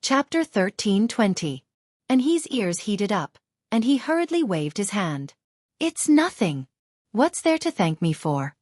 Chapter 13:20. And his ears heated up, and he hurriedly waved his hand. It's nothing. What's there to thank me for?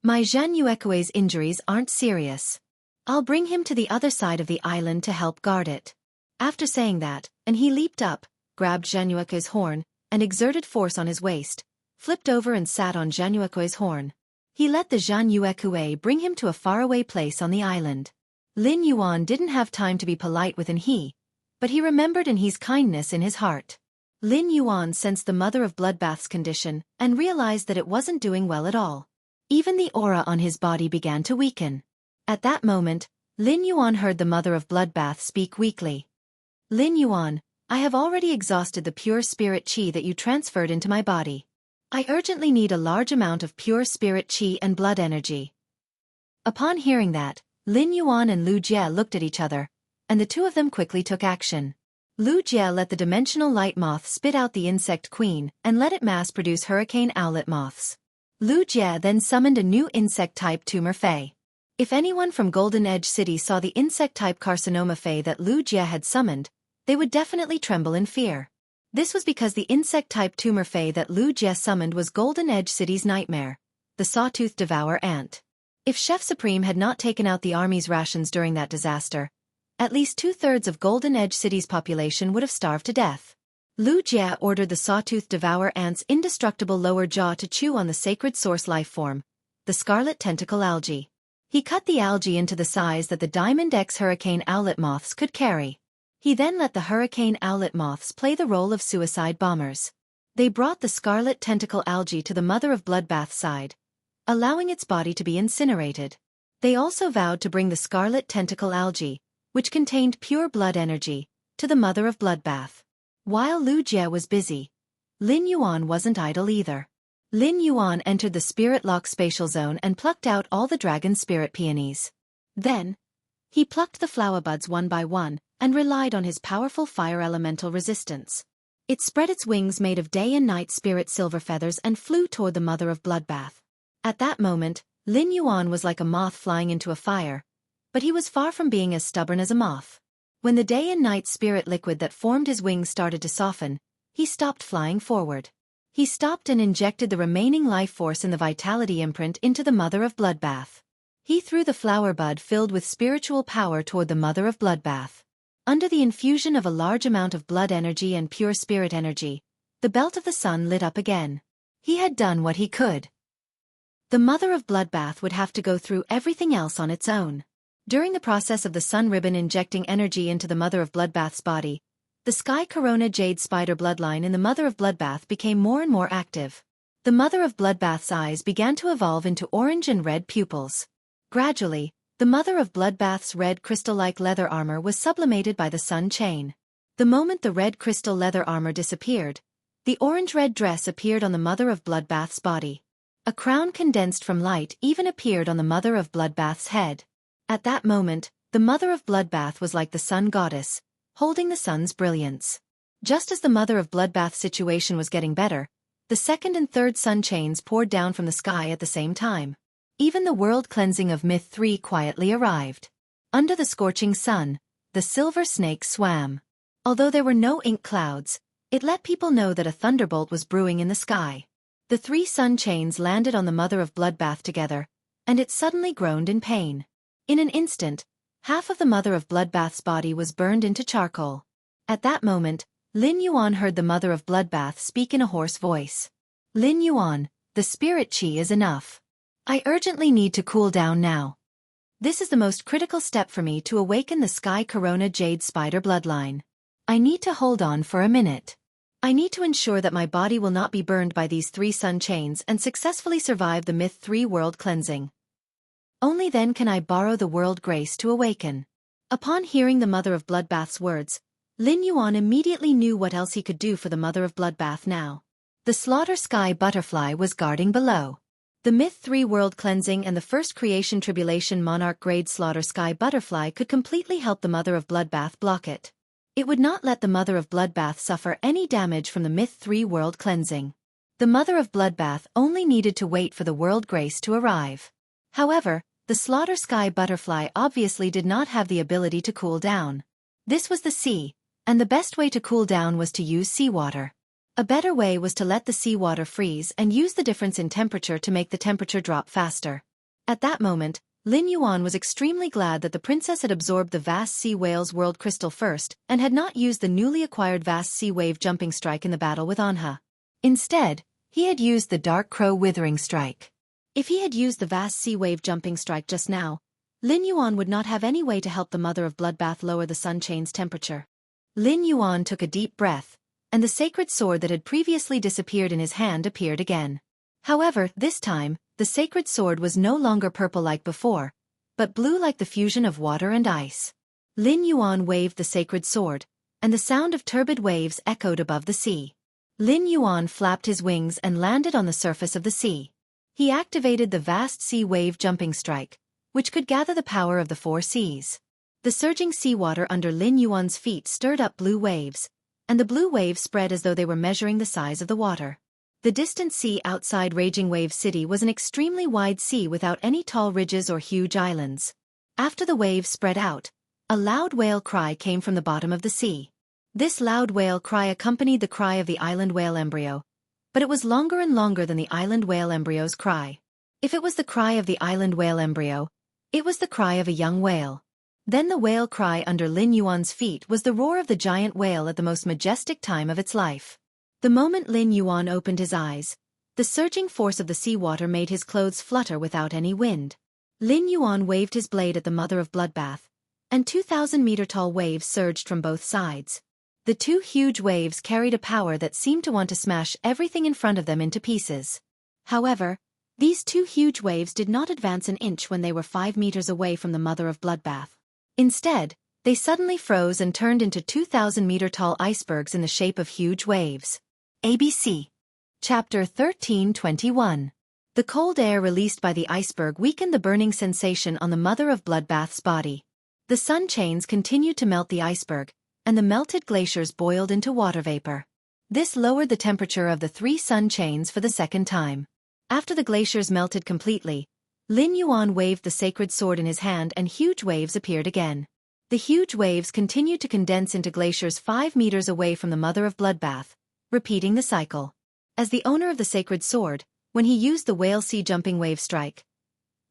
My Xueqi's injuries aren't serious. I'll bring him to the other side of the island to help guard it. After saying that, and he leaped up, grabbed Xueqi's horn, and exerted force on his waist, flipped over and sat on Xueqi's horn. He let the Xueqi bring him to a faraway place on the island. Lin Yuan didn't have time to be polite with he, but he remembered his kindness in his heart. Lin Yuan sensed the mother of bloodbath's condition and realized that it wasn't doing well at all. Even the aura on his body began to weaken. At that moment, Lin Yuan heard the mother of bloodbath speak weakly. Lin Yuan, I have already exhausted the pure spirit qi that you transferred into my body. I urgently need a large amount of pure spirit qi and blood energy. Upon hearing that, Lin Yuan and Lu Jie looked at each other, and the two of them quickly took action. Lu Jie let the dimensional light moth spit out the insect queen and let it mass-produce hurricane owlet moths. Lu Jie then summoned a new insect-type tumor fey. If anyone from Golden Edge City saw the insect-type carcinoma fey that Lu Jie had summoned, they would definitely tremble in fear. This was because the insect-type tumor fey that Lu Jie summoned was Golden Edge City's nightmare, the sawtooth devourer ant. If Chef Supreme had not taken out the army's rations during that disaster, at least 2/3 of Golden Edge City's population would have starved to death. Lu Jie ordered the sawtooth devourer ant's indestructible lower jaw to chew on the sacred source life form, the scarlet tentacle algae. He cut the algae into the size that the Diamond X hurricane owlet moths could carry. He then let the hurricane owlet moths play the role of suicide bombers. They brought the scarlet tentacle algae to the mother of bloodbath's side, allowing its body to be incinerated. They also vowed to bring the scarlet tentacle algae, which contained pure blood energy, to the mother of bloodbath. While Lu Jie was busy, Lin Yuan wasn't idle either. Lin Yuan entered the spirit lock spatial zone and plucked out all the dragon spirit peonies. Then, he plucked the flower buds one by one and relied on his powerful fire elemental resistance. It spread its wings made of day and night spirit silver feathers and flew toward the mother of bloodbath. At that moment, Lin Yuan was like a moth flying into a fire, but he was far from being as stubborn as a moth. When the day and night spirit liquid that formed his wings started to soften, he stopped flying forward. He stopped and injected the remaining life force in the vitality imprint into the mother of bloodbath. He threw the flower bud filled with spiritual power toward the mother of bloodbath. Under the infusion of a large amount of blood energy and pure spirit energy, the belt of the sun lit up again. He had done what he could. The mother of bloodbath would have to go through everything else on its own. During the process of the sun ribbon injecting energy into the mother of bloodbath's body, the sky corona jade spider bloodline in the mother of bloodbath became more and more active. The mother of bloodbath's eyes began to evolve into orange and red pupils. Gradually, the mother of bloodbath's red crystal-like leather armor was sublimated by the sun chain. The moment the red crystal leather armor disappeared, the orange-red dress appeared on the mother of bloodbath's body. A crown condensed from light even appeared on the mother of bloodbath's head. At that moment, the mother of bloodbath was like the sun goddess, holding the sun's brilliance. Just as the mother of bloodbath's situation was getting better, the second and third sun chains poured down from the sky at the same time. Even the world cleansing of Myth 3 quietly arrived. Under the scorching sun, the silver snake swam. Although there were no ink clouds, it let people know that a thunderbolt was brewing in the sky. The 3 sun chains landed on the mother of bloodbath together, and it suddenly groaned in pain. In an instant, half of the mother of bloodbath's body was burned into charcoal. At that moment, Lin Yuan heard the mother of bloodbath speak in a hoarse voice. Lin Yuan, the spirit qi is enough. I urgently need to cool down now. This is the most critical step for me to awaken the sky corona jade spider bloodline. I need to hold on for a minute. I need to ensure that my body will not be burned by these 3 sun chains and successfully survive the Myth 3 world cleansing. Only then can I borrow the world grace to awaken. Upon hearing the mother of bloodbath's words, Lin Yuan immediately knew what else he could do for the mother of bloodbath now. The slaughter sky butterfly was guarding below. The Myth 3 world cleansing and the first creation tribulation monarch grade slaughter sky butterfly could completely help the mother of bloodbath block it. It would not let the mother of bloodbath suffer any damage from the Myth 3 world cleansing. The mother of bloodbath only needed to wait for the world grace to arrive. However, the slaughter sky butterfly obviously did not have the ability to cool down. This was the sea, and the best way to cool down was to use seawater. A better way was to let the seawater freeze and use the difference in temperature to make the temperature drop faster. At that moment, Lin Yuan was extremely glad that the princess had absorbed the vast sea whale's world crystal first and had not used the newly acquired vast sea wave jumping strike in the battle with Anha. Instead, he had used the dark crow withering strike. If he had used the vast sea wave jumping strike just now, Lin Yuan would not have any way to help the mother of bloodbath lower the sun chain's temperature. Lin Yuan took a deep breath, and the sacred sword that had previously disappeared in his hand appeared again. However, this time, the sacred sword was no longer purple like before, but blue like the fusion of water and ice. Lin Yuan waved the sacred sword, and the sound of turbid waves echoed above the sea. Lin Yuan flapped his wings and landed on the surface of the sea. He activated the vast sea wave jumping strike, which could gather the power of the four seas. The surging seawater under Lin Yuan's feet stirred up blue waves, and the blue waves spread as though they were measuring the size of the water. The distant sea outside Raging Wave City was an extremely wide sea without any tall ridges or huge islands. After the waves spread out, a loud whale cry came from the bottom of the sea. This loud whale cry accompanied the cry of the island whale embryo, but it was longer and longer than the island whale embryo's cry. If it was the cry of the island whale embryo, it was the cry of a young whale. Then the whale cry under Lin Yuan's feet was the roar of the giant whale at the most majestic time of its life. The moment Lin Yuan opened his eyes, the surging force of the seawater made his clothes flutter without any wind. Lin Yuan waved his blade at the mother of bloodbath, and 2,000-meter-tall waves surged from both sides. The two huge waves carried a power that seemed to want to smash everything in front of them into pieces. However, these two huge waves did not advance an inch when they were 5 meters away from the mother of bloodbath. Instead, they suddenly froze and turned into 2,000-meter-tall icebergs in the shape of huge waves. ABC. Chapter 13:21. The cold air released by the iceberg weakened the burning sensation on the mother of bloodbath's body. The sun chains continued to melt the iceberg, and the melted glaciers boiled into water vapor. This lowered the temperature of the 3 sun chains for the second time. After the glaciers melted completely, Lin Yuan waved the sacred sword in his hand and huge waves appeared again. The huge waves continued to condense into glaciers 5 meters away from the mother of bloodbath, repeating the cycle. As the owner of the sacred sword, when he used the whale sea jumping wave strike,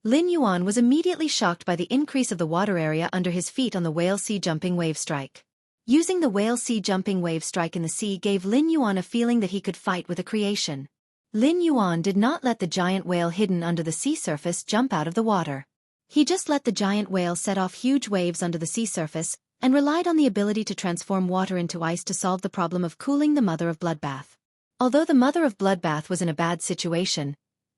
Lin Yuan was immediately shocked by the increase of the water area under his feet on the whale sea jumping wave strike. Using the whale sea jumping wave strike in the sea gave Lin Yuan a feeling that he could fight with a creation. Lin Yuan did not let the giant whale hidden under the sea surface jump out of the water. He just let the giant whale set off huge waves under the sea surface, and relied on the ability to transform water into ice to solve the problem of cooling the mother of bloodbath. Although the mother of bloodbath was in a bad situation,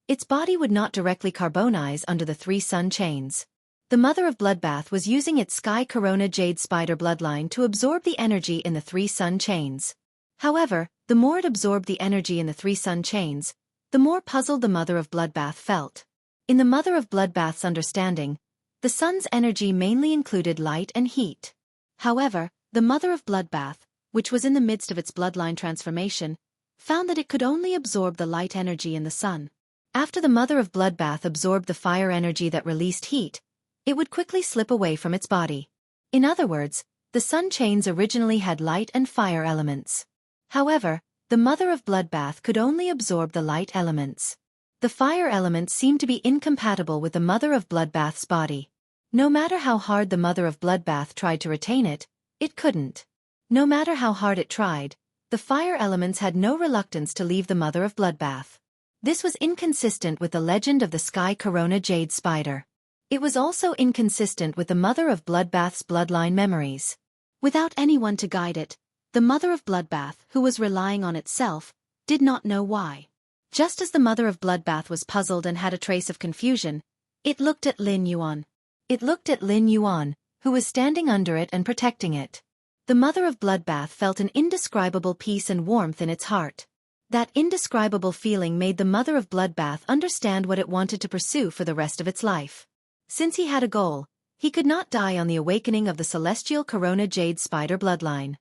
its body would not directly carbonize under the 3 sun chains. The mother of bloodbath was using its sky corona jade spider bloodline to absorb the energy in the 3 sun chains. However, the more it absorbed the energy in the 3 sun chains, the more puzzled the mother of bloodbath felt. In the mother of bloodbath's understanding, the sun's energy mainly included light and heat. However, the mother of bloodbath, which was in the midst of its bloodline transformation, found that it could only absorb the light energy in the sun. After the mother of bloodbath absorbed the fire energy that released heat, it would quickly slip away from its body. In other words, the sun chains originally had light and fire elements. However, the mother of bloodbath could only absorb the light elements. The fire element seemed to be incompatible with the mother of bloodbath's body. No matter how hard the mother of bloodbath tried to retain it, it couldn't. No matter how hard it tried, the fire elements had no reluctance to leave the mother of bloodbath. This was inconsistent with the legend of the sky corona jade spider. It was also inconsistent with the mother of bloodbath's bloodline memories. Without anyone to guide it, the mother of bloodbath, who was relying on itself, did not know why. Just as the mother of bloodbath was puzzled and had a trace of confusion, it looked at Lin Yuan. It looked at Lin Yuan, who was standing under it and protecting it. The mother of bloodbath felt an indescribable peace and warmth in its heart. That indescribable feeling made the mother of bloodbath understand what it wanted to pursue for the rest of its life. Since he had a goal, he could not die on the awakening of the celestial corona jade spider bloodline.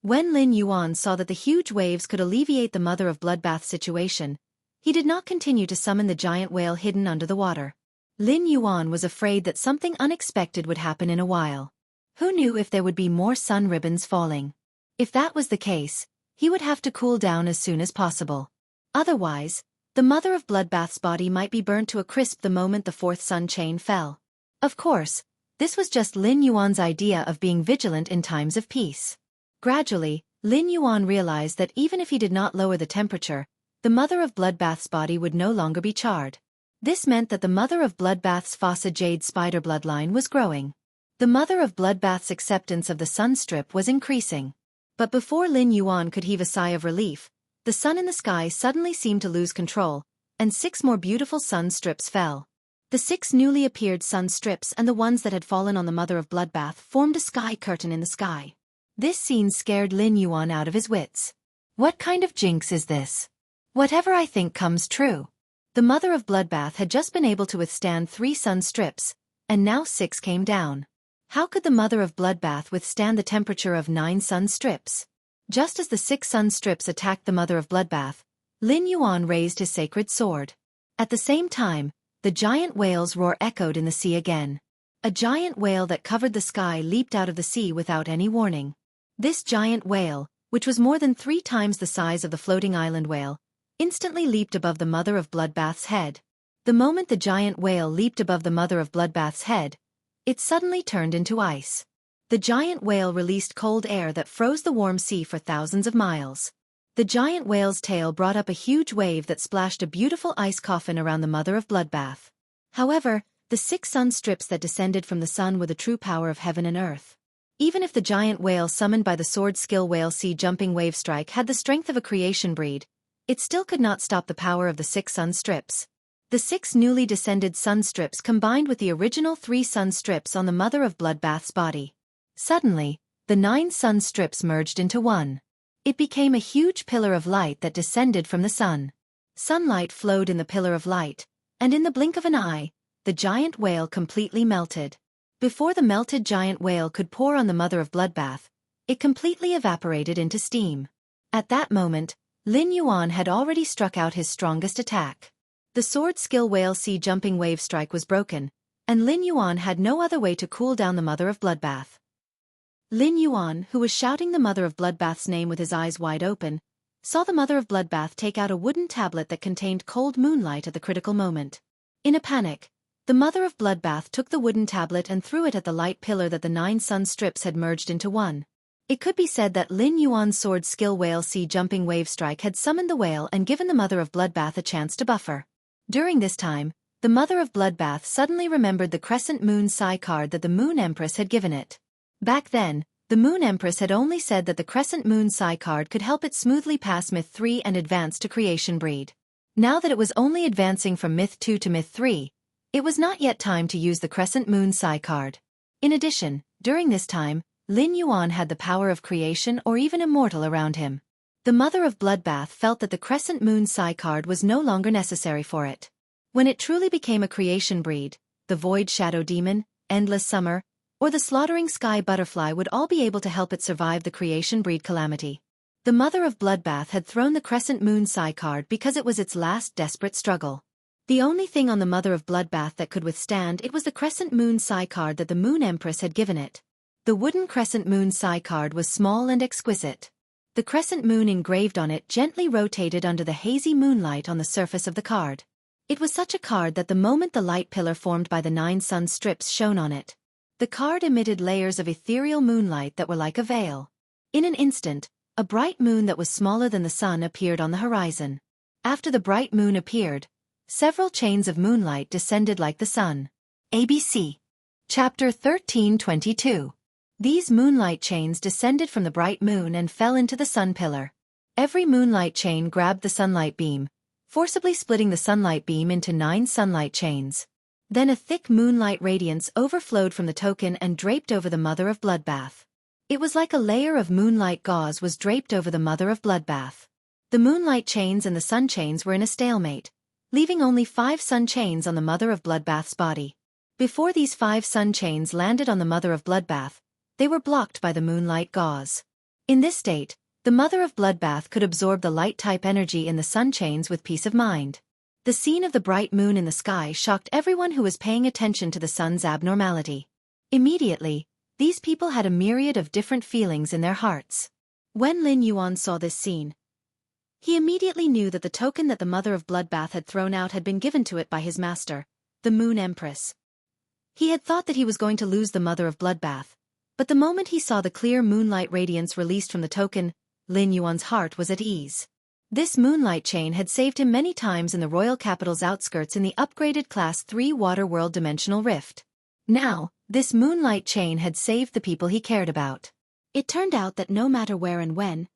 When Lin Yuan saw that the huge waves could alleviate the mother of bloodbath's situation, he did not continue to summon the giant whale hidden under the water. Lin Yuan was afraid that something unexpected would happen in a while. Who knew if there would be more sun ribbons falling? If that was the case, he would have to cool down as soon as possible. Otherwise, the mother of Bloodbath's body might be burnt to a crisp the moment the fourth sun chain fell. Of course, this was just Lin Yuan's idea of being vigilant in times of peace. Gradually, Lin Yuan realized that even if he did not lower the temperature, the mother of Bloodbath's body would no longer be charred. This meant that the mother of Bloodbath's Fossa Jade spider bloodline was growing. The mother of Bloodbath's acceptance of the sun strip was increasing. But before Lin Yuan could heave a sigh of relief, the sun in the sky suddenly seemed to lose control, and 6 more beautiful sun strips fell. The 6 newly appeared sun strips and the ones that had fallen on the mother of Bloodbath formed a sky curtain in the sky. This scene scared Lin Yuan out of his wits. What kind of jinx is this? Whatever I think comes true. The mother of Bloodbath had just been able to withstand 3 sun strips, and now 6 came down. How could the mother of Bloodbath withstand the temperature of 9 sun strips? Just as the 6 sun strips attacked the mother of Bloodbath, Lin Yuan raised his sacred sword. At the same time, the giant whale's roar echoed in the sea again. A giant whale that covered the sky leaped out of the sea without any warning. This giant whale, which was more than 3 times the size of the floating island whale, instantly leaped above the mother of Bloodbath's head. The moment the giant whale leaped above the mother of Bloodbath's head, it suddenly turned into ice. The giant whale released cold air that froze the warm sea for thousands of miles. The giant whale's tail brought up a huge wave that splashed a beautiful ice coffin around the mother of Bloodbath. However, the 6 sun strips that descended from the sun were the true power of heaven and earth. Even if the giant whale summoned by the sword skill whale sea jumping wave strike had the strength of a creation breed, it still could not stop the power of the 6 sun strips. The 6 newly descended sun strips combined with the original 3 sun strips on the mother of Bloodbath's body. Suddenly, the 9 sun strips merged into one. It became a huge pillar of light that descended from the sun. Sunlight flowed in the pillar of light, and in the blink of an eye, the giant whale completely melted. Before the melted giant whale could pour on the mother of Bloodbath, it completely evaporated into steam. At that moment, Lin Yuan had already struck out his strongest attack. The sword skill whale sea jumping wave strike was broken, and Lin Yuan had no other way to cool down the mother of Bloodbath. Lin Yuan, who was shouting the mother of Bloodbath's name with his eyes wide open, saw the mother of Bloodbath take out a wooden tablet that contained cold moonlight at the critical moment. In a panic, the mother of Bloodbath took the wooden tablet and threw it at the light pillar that the 9 sun strips had merged into one. It could be said that Lin Yuan's sword skill whale sea jumping wave strike had summoned the whale and given the mother of Bloodbath a chance to buffer. During this time, the mother of Bloodbath suddenly remembered the crescent moon Psi card that the Moon Empress had given it. Back then, the Moon Empress had only said that the crescent moon Psi card could help it smoothly pass Myth 3 and advance to creation breed. Now that it was only advancing from Myth 2 to Myth 3, it was not yet time to use the crescent moon Psi card. In addition, during this time, Lin Yuan had the power of creation or even immortal around him. The mother of Bloodbath felt that the crescent moon Psi card was no longer necessary for it. When it truly became a creation breed, the void shadow demon, endless summer, or the slaughtering sky butterfly would all be able to help it survive the creation breed calamity. The mother of Bloodbath had thrown the crescent moon Psi card because it was its last desperate struggle. The only thing on the mother of Bloodbath that could withstand it was the crescent moon Psi card that the Moon Empress had given it. The wooden crescent moon Psi card was small and exquisite. The crescent moon engraved on it gently rotated under the hazy moonlight on the surface of the card. It was such a card that the moment the light pillar formed by the 9 sun strips shone on it, the card emitted layers of ethereal moonlight that were like a veil. In an instant, a bright moon that was smaller than the sun appeared on the horizon. After the bright moon appeared, several chains of moonlight descended like the sun. ABC. Chapter 1322. These moonlight chains descended from the bright moon and fell into the sun pillar. Every moonlight chain grabbed the sunlight beam, forcibly splitting the sunlight beam into 9 sunlight chains. Then a thick moonlight radiance overflowed from the token and draped over the mother of Bloodbath. It was like a layer of moonlight gauze was draped over the mother of Bloodbath. The moonlight chains and the sun chains were in a stalemate, leaving only 5 sun chains on the mother of Bloodbath's body. Before these 5 sun chains landed on the mother of Bloodbath, they were blocked by the moonlight gauze. In this state, the mother of Bloodbath could absorb the light-type energy in the sun chains with peace of mind. The scene of the bright moon in the sky shocked everyone who was paying attention to the sun's abnormality. Immediately, These people had a myriad of different feelings in their hearts. When Lin Yuan saw this scene, he immediately knew that the token that the Mother of Bloodbath had thrown out had been given to it by his master, the Moon Empress. He had thought that he was going to lose the Mother of Bloodbath, but the moment he saw the clear moonlight radiance released from the token, Lin Yuan's heart was at ease. This moonlight chain had saved him many times in the royal capital's outskirts in the upgraded Class 3 Water World Dimensional Rift. Now, this moonlight chain had saved the people he cared about. It turned out that no matter where and when,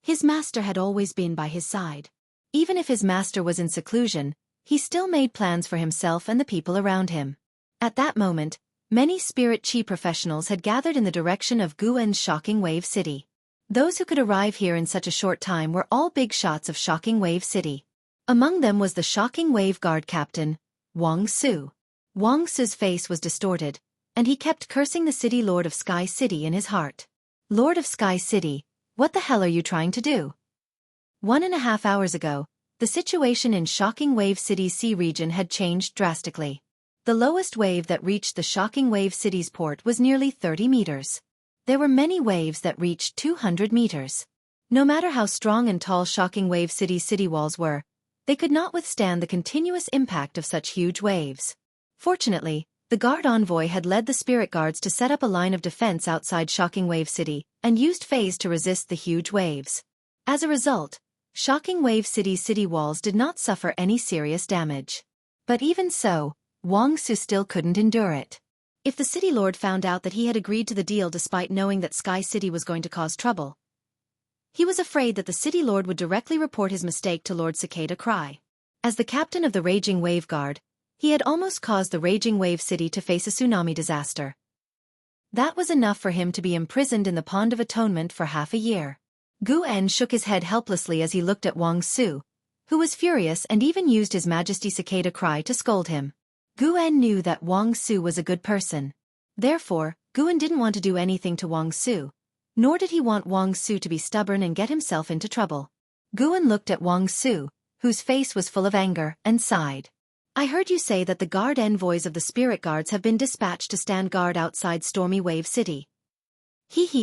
his master had always been by his side. Even if his master was in seclusion, he still made plans for himself and the people around him. At that moment, many spirit chi professionals had gathered in the direction of Guen's Shocking Wave City. Those who could arrive here in such a short time were all big shots of Shocking Wave City. Among them was the Shocking Wave Guard Captain, Wang Su. Wang Su's face was distorted, and he kept cursing the City Lord of Sky City in his heart. Lord of Sky City, what the hell are you trying to do? 1.5 hours ago, the situation in Shocking Wave City's sea region had changed drastically. The lowest wave that reached the Shocking Wave City's port was nearly 30 meters. There were many waves that reached 200 meters. No matter how strong and tall Shocking Wave City's city walls were, they could not withstand the continuous impact of such huge waves. Fortunately, the guard envoy had led the spirit guards to set up a line of defense outside Shocking Wave City and used phase to resist the huge waves. As a result, Shocking Wave City's city walls did not suffer any serious damage. But even so, Wang Su still couldn't endure it. If the city lord found out that he had agreed to the deal despite knowing that Sky City was going to cause trouble, he was afraid that the city lord would directly report his mistake to Lord Cicada Cry. As the captain of the Raging Wave Guard, he had almost caused the Raging Wave City to face a tsunami disaster. That was enough for him to be imprisoned in the Pond of Atonement for half a year. Guen shook his head helplessly as he looked at Wang Su, who was furious and even used His Majesty Cicada Cry to scold him. Guen knew that Wang Su was a good person. Therefore, Guen didn't want to do anything to Wang Su, nor did he want Wang Su to be stubborn and get himself into trouble. Guen looked at Wang Su, whose face was full of anger, and sighed. I heard you say that the guard envoys of the spirit guards have been dispatched to stand guard outside Stormy Wave City.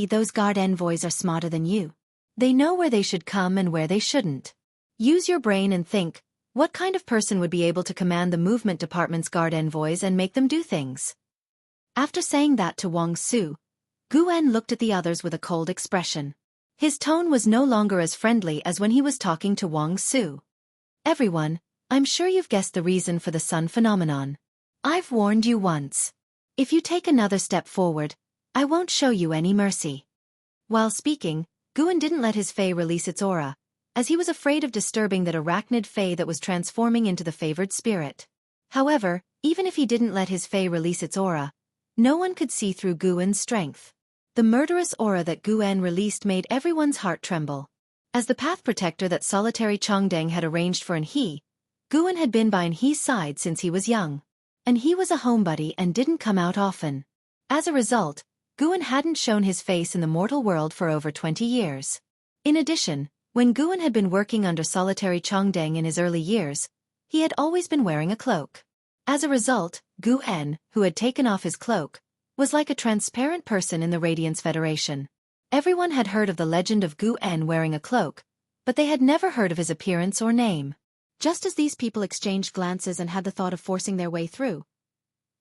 Those guard envoys are smarter than you. They know where they should come and where they shouldn't. Use your brain and think, what kind of person would be able to command the movement department's guard envoys and make them do things? After saying that to Wang Su, Guen looked at the others with a cold expression. His tone was no longer as friendly as when he was talking to Wang Su. Everyone, I'm sure you've guessed the reason for the sun phenomenon. I've warned you once. If you take another step forward, I won't show you any mercy. While speaking, Guen didn't let his fae release its aura, as he was afraid of disturbing that arachnid fae that was transforming into the favored spirit. However, even if he didn't let his fae release its aura, no one could see through Guen's strength. The murderous aura that Guen released made everyone's heart tremble. As the path protector that solitary Chongdeng had arranged for He, Guen had been by He's side since he was young. And he was a homebody and didn't come out often. As a result, Guen hadn't shown his face in the mortal world for over 20 years. In addition, when Guen had been working under solitary Chongdeng in his early years, he had always been wearing a cloak. As a result, Guen, who had taken off his cloak, was like a transparent person in the Radiance Federation. Everyone had heard of the legend of Guen wearing a cloak, but they had never heard of his appearance or name. Just as these people exchanged glances and had the thought of forcing their way through,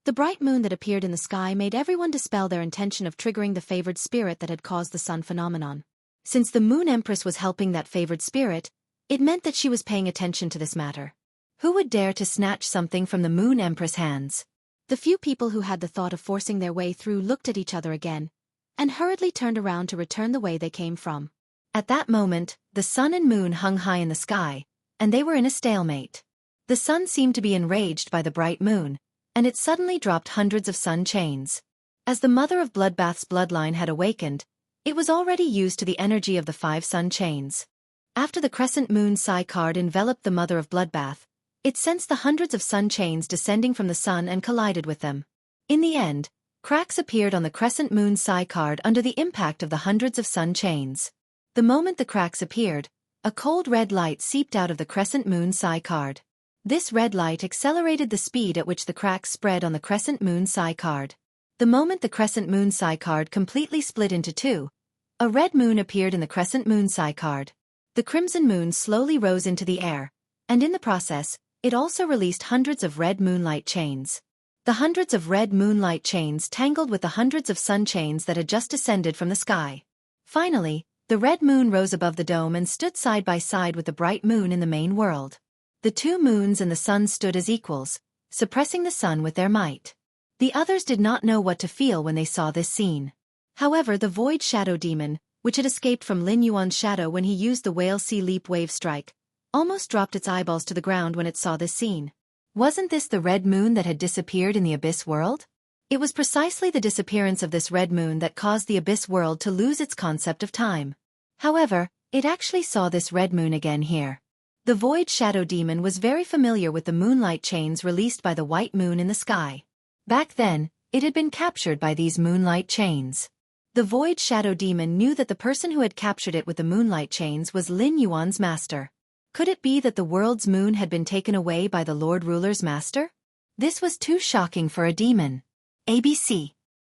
the bright moon that appeared in the sky made everyone dispel their intention of triggering the favored spirit that had caused the sun phenomenon. Since the Moon Empress was helping that favored spirit, it meant that she was paying attention to this matter. Who would dare to snatch something from the Moon Empress' hands? The few people who had the thought of forcing their way through looked at each other again, and hurriedly turned around to return the way they came from. At that moment, the sun and moon hung high in the sky, and they were in a stalemate. The sun seemed to be enraged by the bright moon, and it suddenly dropped hundreds of sun chains. As the Mother of Bloodbath's bloodline had awakened, it was already used to the energy of the 5 sun chains. After the crescent moon Psi card enveloped the Mother of Bloodbath, it sensed the hundreds of sun chains descending from the sun and collided with them. In the end, cracks appeared on the crescent moon Psi card under the impact of the hundreds of sun chains. The moment the cracks appeared, a cold red light seeped out of the crescent moon Psi card. This red light accelerated the speed at which the cracks spread on the crescent moon Psi card. The moment the crescent moon Psi card completely split into two, a red moon appeared in the crescent moon Psi card. The crimson moon slowly rose into the air, and in the process, it also released hundreds of red moonlight chains. The hundreds of red moonlight chains tangled with the hundreds of sun chains that had just descended from the sky. Finally, the red moon rose above the dome and stood side by side with the bright moon in the main world. The two moons and the sun stood as equals, suppressing the sun with their might. The others did not know what to feel when they saw this scene. However, the void shadow demon, which had escaped from Lin Yuan's shadow when he used the whale sea leap wave strike, almost dropped its eyeballs to the ground when it saw this scene. Wasn't this the red moon that had disappeared in the abyss world? It was precisely the disappearance of this red moon that caused the abyss world to lose its concept of time. However, it actually saw this red moon again here. The void shadow demon was very familiar with the moonlight chains released by the white moon in the sky. Back then, it had been captured by these moonlight chains. The void shadow demon knew that the person who had captured it with the moonlight chains was Lin Yuan's master. Could it be that the world's moon had been taken away by the Lord Ruler's master? This was too shocking for a demon. ABC.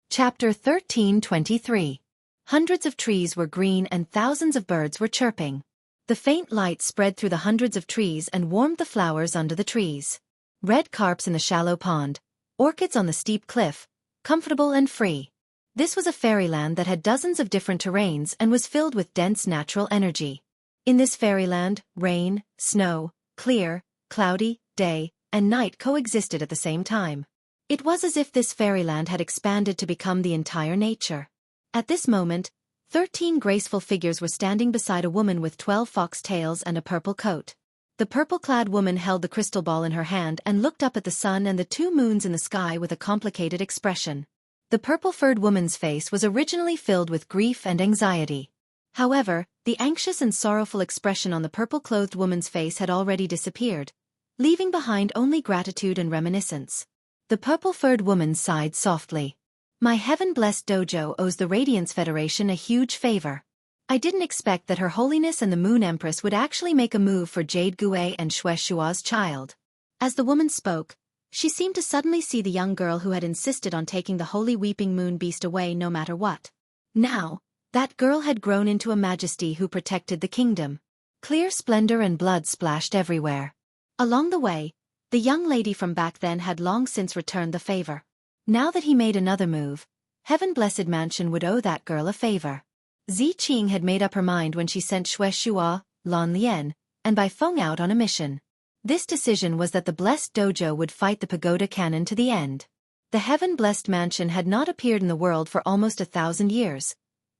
Chapter 1323. Hundreds of trees were green and thousands of birds were chirping. The faint light spread through the hundreds of trees and warmed the flowers under the trees. Red carps in the shallow pond, orchids on the steep cliff, comfortable and free. This was a fairyland that had dozens of different terrains and was filled with dense natural energy. In this fairyland, rain, snow, clear, cloudy, day, and night coexisted at the same time. It was as if this fairyland had expanded to become the entire nature. At this moment, 13 graceful figures were standing beside a woman with 12 fox tails and a purple coat. The purple-clad woman held the crystal ball in her hand and looked up at the sun and the two moons in the sky with a complicated expression. The purple-furred woman's face was originally filled with grief and anxiety. However, the anxious and sorrowful expression on the purple-clothed woman's face had already disappeared, leaving behind only gratitude and reminiscence. The purple-furred woman sighed softly. My heaven-blessed dojo owes the Radiance Federation a huge favor. I didn't expect that Her Holiness and the Moon Empress would actually make a move for Jade Gui and Xueqi's child. As the woman spoke, she seemed to suddenly see the young girl who had insisted on taking the holy weeping moon beast away no matter what. Now, that girl had grown into a majesty who protected the kingdom. Clear splendor and blood splashed everywhere. Along the way, the young lady from back then had long since returned the favor. Now that he made another move, Heaven-Blessed Mansion would owe that girl a favor. Zi Qing had made up her mind when she sent Xueqi, Lan Lian, and Bai Feng out on a mission. This decision was that the Blessed Dojo would fight the Pagoda Cannon to the end. The Heaven-Blessed Mansion had not appeared in the world for almost 1,000 years,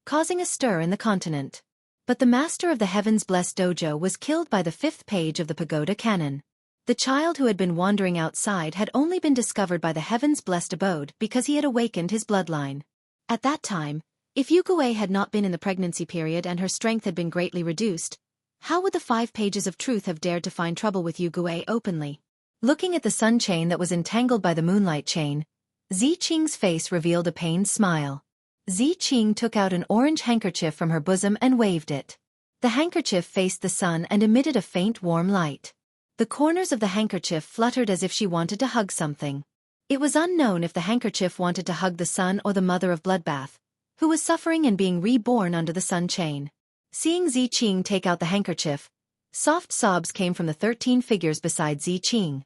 causing a stir in the continent. But the master of the Heaven's Blessed Dojo was killed by the 5th page of the Pagoda Cannon. The child who had been wandering outside had only been discovered by the Heaven's Blessed Abode because he had awakened his bloodline. At that time, if Yu Gui had not been in the pregnancy period and her strength had been greatly reduced, how would the 5 pages of truth have dared to find trouble with Yu Gui openly? Looking at the sun chain that was entangled by the moonlight chain, Zi Qing's face revealed a pained smile. Zi Qing took out an orange handkerchief from her bosom and waved it. The handkerchief faced the sun and emitted a faint warm light. The corners of the handkerchief fluttered as if she wanted to hug something. It was unknown if the handkerchief wanted to hug the sun or the mother of Bloodbath, who was suffering and being reborn under the sun chain. Seeing Zi Qing take out the handkerchief, soft sobs came from the 13 figures beside Zi Qing.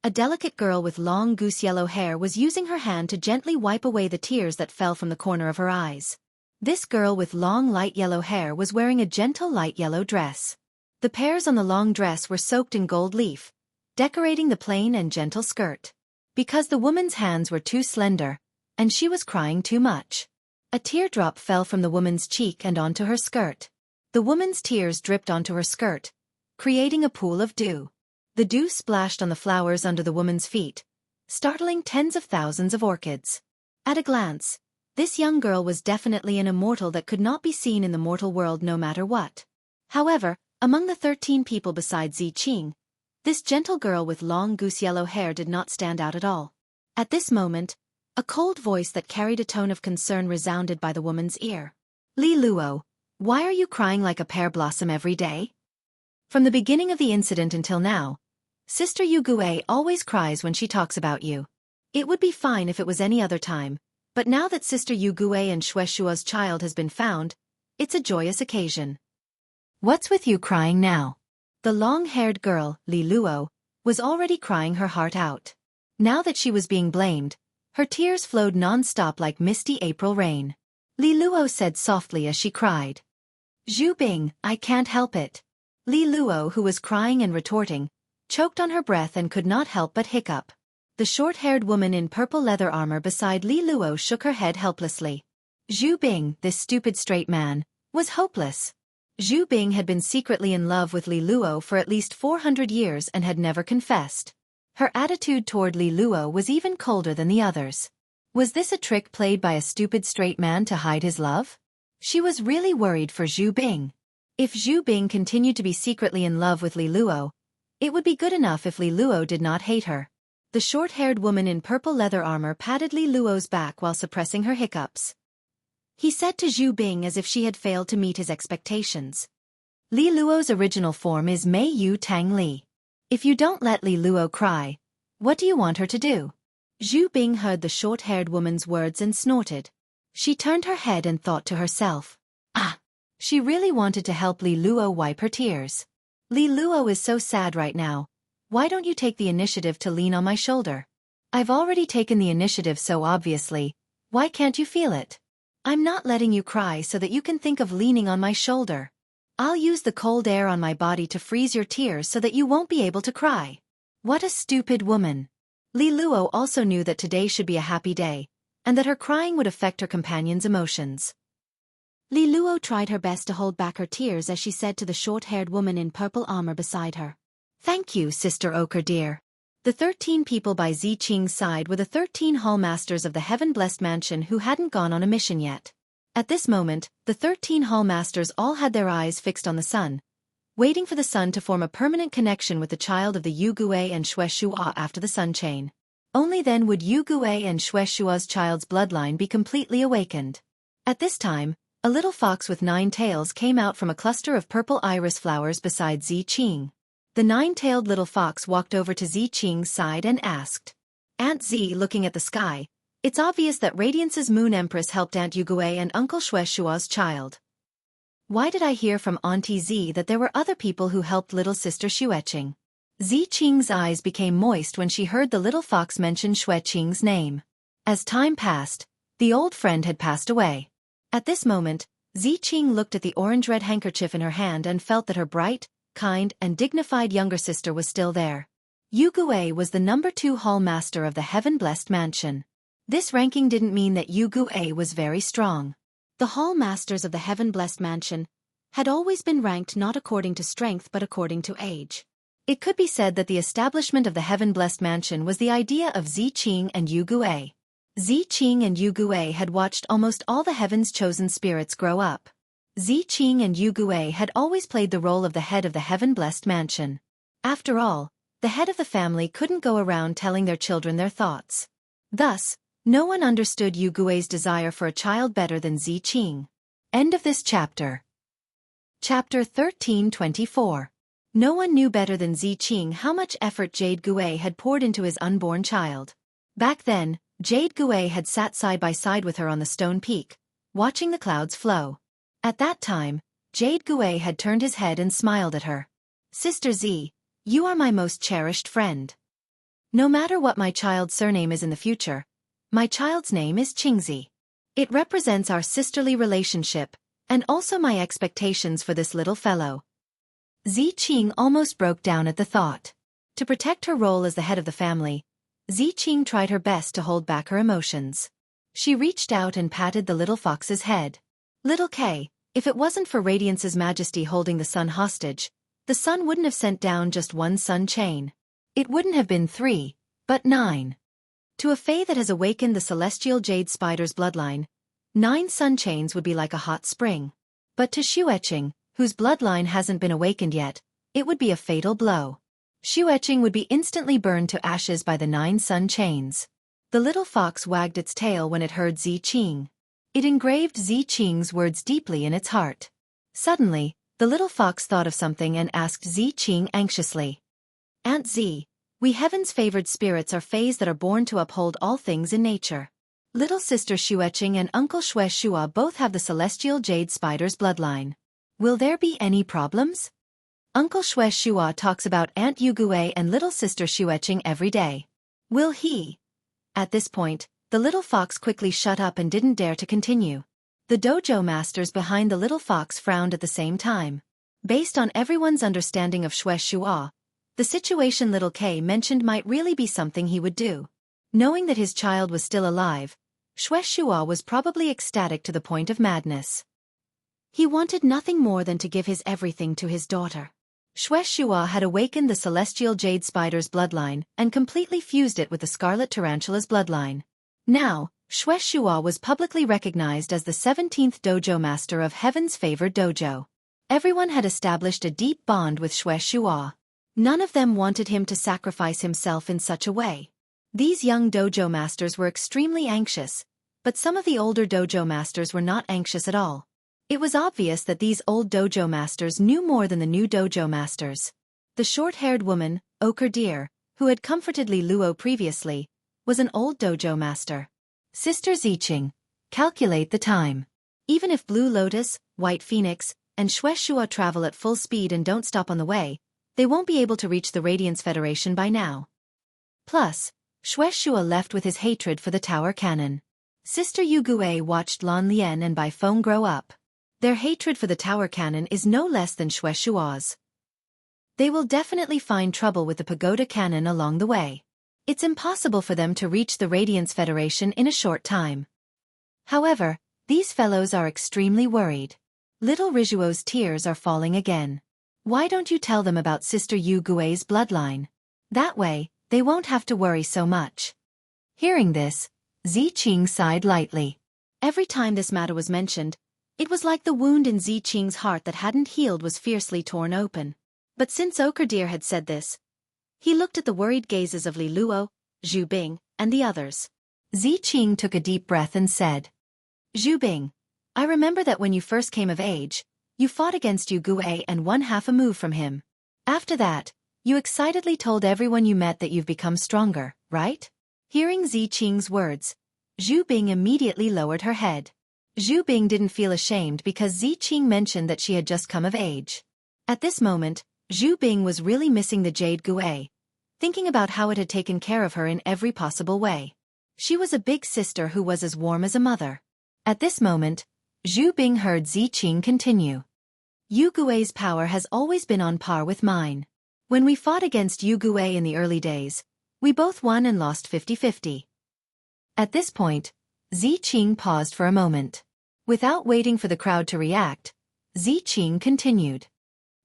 A delicate girl with long goose-yellow hair was using her hand to gently wipe away the tears that fell from the corner of her eyes. This girl with long light yellow hair was wearing a gentle light yellow dress. The pears on the long dress were soaked in gold leaf, decorating the plain and gentle skirt. Because the woman's hands were too slender, and she was crying too much. A teardrop fell from the woman's cheek and onto her skirt. The woman's tears dripped onto her skirt, creating a pool of dew. The dew splashed on the flowers under the woman's feet, startling tens of thousands of orchids. At a glance, this young girl was definitely an immortal that could not be seen in the mortal world no matter what. However, among the 13 people besides Zi Qing, this gentle girl with long goose-yellow hair did not stand out at all. At this moment, a cold voice that carried a tone of concern resounded by the woman's ear. Li Luo, why are you crying like a pear blossom every day? From the beginning of the incident until now, Sister Yu Gui always cries when she talks about you. It would be fine if it was any other time, but now that Sister Yu Gui and Xueqi's child has been found, it's a joyous occasion. What's with you crying now? The long-haired girl, Li Luo, was already crying her heart out. Now that she was being blamed, her tears flowed non-stop like misty April rain. Li Luo said softly as she cried. Zhu Bing, I can't help it. Li Luo, who was crying and retorting, choked on her breath and could not help but hiccup. The short-haired woman in purple leather armor beside Li Luo shook her head helplessly. Zhu Bing, this stupid straight man, was hopeless. Zhu Bing had been secretly in love with Li Luo for at least 400 years and had never confessed. Her attitude toward Li Luo was even colder than the others. Was this a trick played by a stupid straight man to hide his love? She was really worried for Zhu Bing. If Zhu Bing continued to be secretly in love with Li Luo, it would be good enough if Li Luo did not hate her. The short-haired woman in purple leather armor patted Li Luo's back while suppressing her hiccups. He said to Zhu Bing as if she had failed to meet his expectations. Li Luo's original form is Mei Yu Tang Li. If you don't let Li Luo cry, what do you want her to do? Zhu Bing heard the short-haired woman's words and snorted. She turned her head and thought to herself. Ah! She really wanted to help Li Luo wipe her tears. Li Luo is so sad right now. Why don't you take the initiative to lean on my shoulder? I've already taken the initiative so obviously. Why can't you feel it? I'm not letting you cry so that you can think of leaning on my shoulder. I'll use the cold air on my body to freeze your tears so that you won't be able to cry. What a stupid woman. Li Luo also knew that today should be a happy day, and that her crying would affect her companion's emotions. Li Luo tried her best to hold back her tears as she said to the short-haired woman in purple armor beside her. Thank you, Sister Ochre dear. The 13 people by Ziqing's side were the 13 hall masters of the heaven-blessed mansion who hadn't gone on a mission yet. At this moment, the 13 hall masters all had their eyes fixed on the sun, waiting for the sun to form a permanent connection with the child of the Yu Gui and Xueqi after the sun chain. Only then would Yu Gui and Xueqi's child's bloodline be completely awakened. At this time, a little fox with 9 tails came out from a cluster of purple iris flowers beside Ziqing. The 9-tailed little fox walked over to Ziqing's side and asked. Aunt Z, looking at the sky, it's obvious that Radiance's Moon Empress helped Aunt Yu Gui and Uncle Xueqi's child. Why did I hear from Auntie Z that there were other people who helped little sister Xueqi? Ziqing's eyes became moist when she heard the little fox mention Xueqing's name. As time passed, the old friend had passed away. At this moment, Ziqing looked at the orange-red handkerchief in her hand and felt that her bright, kind, and dignified younger sister was still there. Yu Gui was the number 2 hall master of the heaven-blessed mansion. This ranking didn't mean that Yu Gui was very strong. The hall masters of the heaven-blessed mansion had always been ranked not according to strength but according to age. It could be said that the establishment of the heaven-blessed mansion was the idea of Ziqing and Yu Gui. Ziqing and Yu Gui had watched almost all the heaven's chosen spirits grow up. Ziqing and Yu Gui had always played the role of the head of the heaven-blessed mansion. After all, the head of the family couldn't go around telling their children their thoughts. Thus, no one understood Yu Gui's desire for a child better than Ziqing. End of this chapter. Chapter 1324. No one knew better than Ziqing how much effort Jade Gui had poured into his unborn child. Back then, Jade Gui had sat side by side with her on the stone peak, watching the clouds flow. At that time, Jade Gui had turned his head and smiled at her. Sister Z, you are my most cherished friend. No matter what my child's surname is in the future, my child's name is Qingzi. It represents our sisterly relationship, and also my expectations for this little fellow. Ziqing almost broke down at the thought. To protect her role as the head of the family, Ziqing tried her best to hold back her emotions. She reached out and patted the little fox's head. Little K, if it wasn't for Radiance's Majesty holding the sun hostage, the sun wouldn't have sent down just 1 sun chain. It wouldn't have been 3, but 9. To a fae that has awakened the celestial jade spider's bloodline, 9 sun chains would be like a hot spring. But to Xueqi, whose bloodline hasn't been awakened yet, it would be a fatal blow. Xueqi would be instantly burned to ashes by the 9 sun chains. The little fox wagged its tail when it heard Ziqing. It engraved Ziqing's words deeply in its heart. Suddenly, the little fox thought of something and asked Ziqing anxiously. Aunt Z, We heaven's favored spirits are fays that are born to uphold all things in nature. Little sister Xueqi and uncle Xueqi both have the celestial jade spider's bloodline. Will there be any problems? Uncle Xueqi talks about Aunt Yugue and little sister Xueqi every day. Will he? At this point, the little fox quickly shut up and didn't dare to continue. The dojo masters behind the little fox frowned at the same time. Based on everyone's understanding of Xueqi, the situation little K mentioned might really be something he would do. Knowing that his child was still alive, Xueqi was probably ecstatic to the point of madness. He wanted nothing more than to give his everything to his daughter. Xueqi had awakened the celestial jade spider's bloodline and completely fused it with the scarlet tarantula's bloodline. Now, Xueqi was publicly recognized as the 17th dojo master of heaven's favored dojo. Everyone had established a deep bond with Xueqi. None of them wanted him to sacrifice himself in such a way. These young dojo masters were extremely anxious, but some of the older dojo masters were not anxious at all. It was obvious that these old dojo masters knew more than the new dojo masters. The short-haired woman, Auctioneer, who had comforted Li Luo previously, was an old dojo master. Sister Xueqi, calculate the time. Even if Blue Lotus, White Phoenix, and Xueqi travel at full speed and don't stop on the way, they won't be able to reach the Radiance Federation by now. Plus, Xueqi left with his hatred for the tower cannon. Sister Yugue watched Lan Lian and Bai Feng grow up. Their hatred for the tower cannon is no less than Xueqi's. They will definitely find trouble with the pagoda cannon along the way. It's impossible for them to reach the Radiance Federation in a short time. However, these fellows are extremely worried. Little Rijuo's tears are falling again. Why don't you tell them about Sister Yugue's bloodline? That way, they won't have to worry so much. Hearing this, Xueqi sighed lightly. Every time this matter was mentioned, it was like the wound in Xueqi's heart that hadn't healed was fiercely torn open. But since Auctioneer had said this, he looked at the worried gazes of Li Luo, Zhu Bing, and the others. Xueqi took a deep breath and said, Zhu Bing, I remember that when you first came of age, you fought against Yugue and won half a move from him. After that, you excitedly told everyone you met that you've become stronger, right? Hearing Xueqi's words, Zhu Bing immediately lowered her head. Zhu Bing didn't feel ashamed because Xueqi mentioned that she had just come of age. At this moment, Zhu Bing was really missing the Jade Gue, thinking about how it had taken care of her in every possible way. She was a big sister who was as warm as a mother. At this moment, Zhu Bing heard Xueqi continue. Yugue's power has always been on par with mine. When we fought against Yugue in the early days, we both won and lost 50-50. At this point, Xueqi paused for a moment. Without waiting for the crowd to react, Xueqi continued.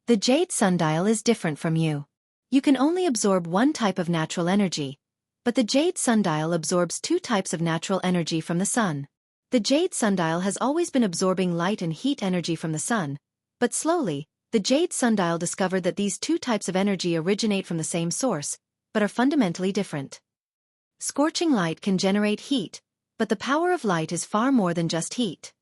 The Jade Sundial is different from you. You can only absorb one type of natural energy, but the Jade Sundial absorbs two types of natural energy from the sun. The Jade Sundial has always been absorbing light and heat energy from the sun, but slowly, the Jade Sundial discovered that these two types of energy originate from the same source, but are fundamentally different. Scorching light can generate heat, but the power of light is far more than just heat.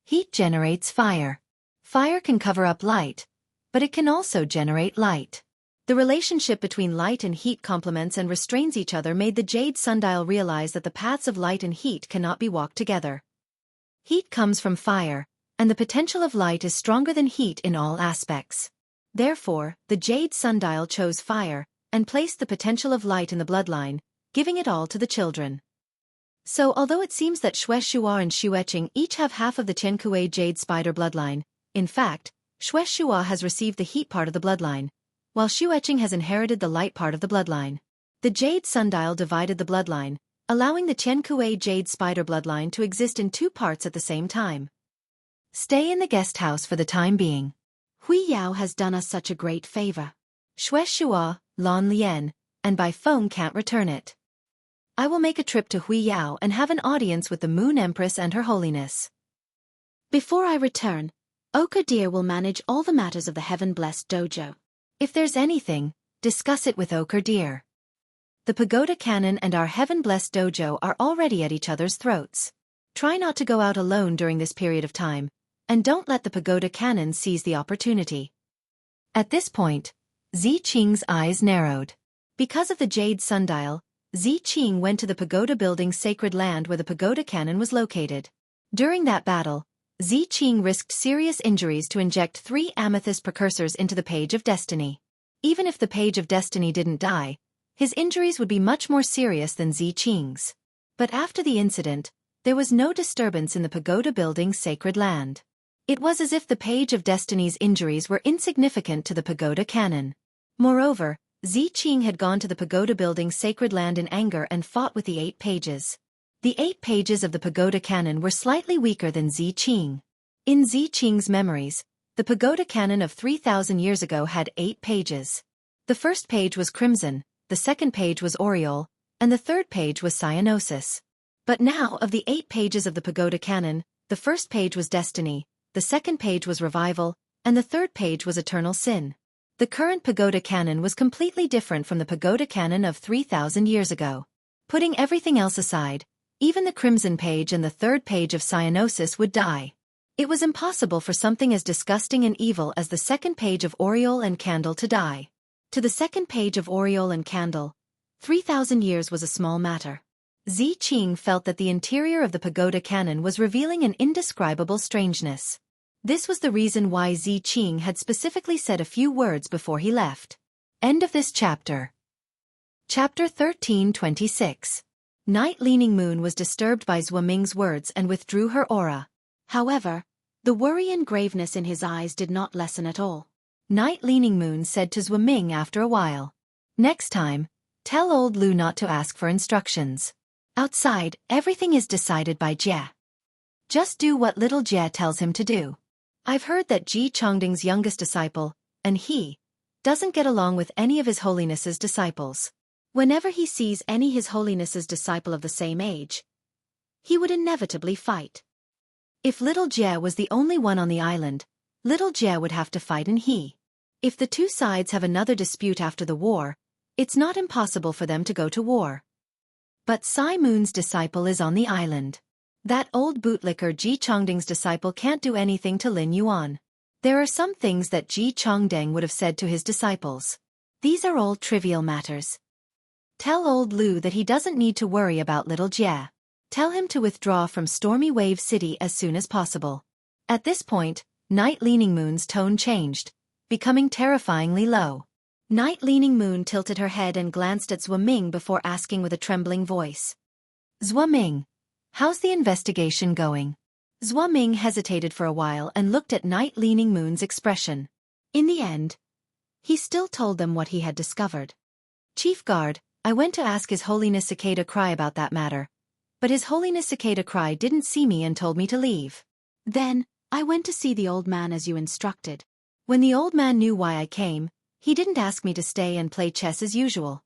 Heat generates fire. Fire can cover up light, but it can also generate light. The relationship between light and heat complements and restrains each other made the Jade Sundial realize that the paths of light and heat cannot be walked together. Heat comes from fire, and the potential of light is stronger than heat in all aspects. Therefore, the Jade Sundial chose fire, and placed the potential of light in the bloodline, giving it all to the children. So although it seems that Xueqi and Xueqi each have half of the Qiankue Jade Spider bloodline, in fact, Xueqi has received the heat part of the bloodline, while Xueqi has inherited the light part of the bloodline. The Jade Sundial divided the bloodline, allowing the Qiankue Jade Spider bloodline to exist in two parts at the same time. Stay in the guest house for the time being. Hui Yao has done us such a great favor. Xueqi, Lan Lian, and Bai Feng can't return it. I will make a trip to Hui Yao and have an audience with the Moon Empress and Her Holiness. Before I return, Auctioneer will manage all the matters of the Heaven-Blessed Dojo. If there's anything, discuss it with Auctioneer. The Pagoda Cannon and our Heaven-Blessed Dojo are already at each other's throats. Try not to go out alone during this period of time, and don't let the Pagoda Cannon seize the opportunity. At this point, Xueqi's eyes narrowed. Because of the jade sundial, Xueqi went to the pagoda building's sacred land where the pagoda cannon was located. During that battle, Xueqi risked serious injuries to inject 3 amethyst precursors into the Page of Destiny. Even if the Page of Destiny didn't die, his injuries would be much more serious than Xueqi's. But after the incident, there was no disturbance in the pagoda building's sacred land. It was as if the Page of Destiny's injuries were insignificant to the pagoda cannon. Moreover, Xueqi had gone to the pagoda building's sacred land in anger and fought with the 8 pages. The 8 pages of the pagoda cannon were slightly weaker than Xueqi. In Xueqi's memories, the pagoda cannon of 3,000 years ago had 8 pages. The first page was crimson, the second page was aureole, and the third page was cyanosis. But now, of the 8 pages of the pagoda cannon, the first page was destiny, the second page was revival, and the third page was eternal sin. The current pagoda cannon was completely different from the pagoda cannon of 3,000 years ago. Putting everything else aside, even the crimson page and the third page of cyanosis would die. It was impossible for something as disgusting and evil as the second page of aureole and candle to die. To the second page of aureole and candle, 3,000 years was a small matter. Xueqi felt that the interior of the pagoda cannon was revealing an indescribable strangeness. This was the reason why Xueqi had specifically said a few words before he left. End of this chapter. Chapter 1326. Night Leaning Moon was disturbed by Xueming's words and withdrew her aura. However, the worry and graveness in his eyes did not lessen at all. Night Leaning Moon said to Xueming after a while, "Next time, tell old Lu not to ask for instructions. Outside, everything is decided by Jie. Just do what little Jie tells him to do. I've heard that Ji Chongding's youngest disciple, and he, doesn't get along with any of His Holiness's disciples. Whenever he sees any His Holiness's disciple of the same age, he would inevitably fight. If little Jie was the only one on the island, little Jie would have to fight and he. If the two sides have another dispute after the war, it's not impossible for them to go to war. But Sai Moon's disciple is on the island. That old bootlicker Ji Chongding's disciple can't do anything to Lin Yuan. There are some things that Ji Chongding would have said to his disciples. These are all trivial matters. Tell old Lu that he doesn't need to worry about little Jie. Tell him to withdraw from Stormy Wave City as soon as possible." At this point, Night Leaning Moon's tone changed, becoming terrifyingly low. Night Leaning Moon tilted her head and glanced at Xueming before asking with a trembling voice. "Xueming, how's the investigation going?" Xueming hesitated for a while and looked at Night Leaning Moon's expression. In the end, he still told them what he had discovered. "Chief Guard, I went to ask His Holiness Cicada Cry about that matter, but His Holiness Cicada Cry didn't see me and told me to leave. Then, I went to see the old man as you instructed. When the old man knew why I came, he didn't ask me to stay and play chess as usual."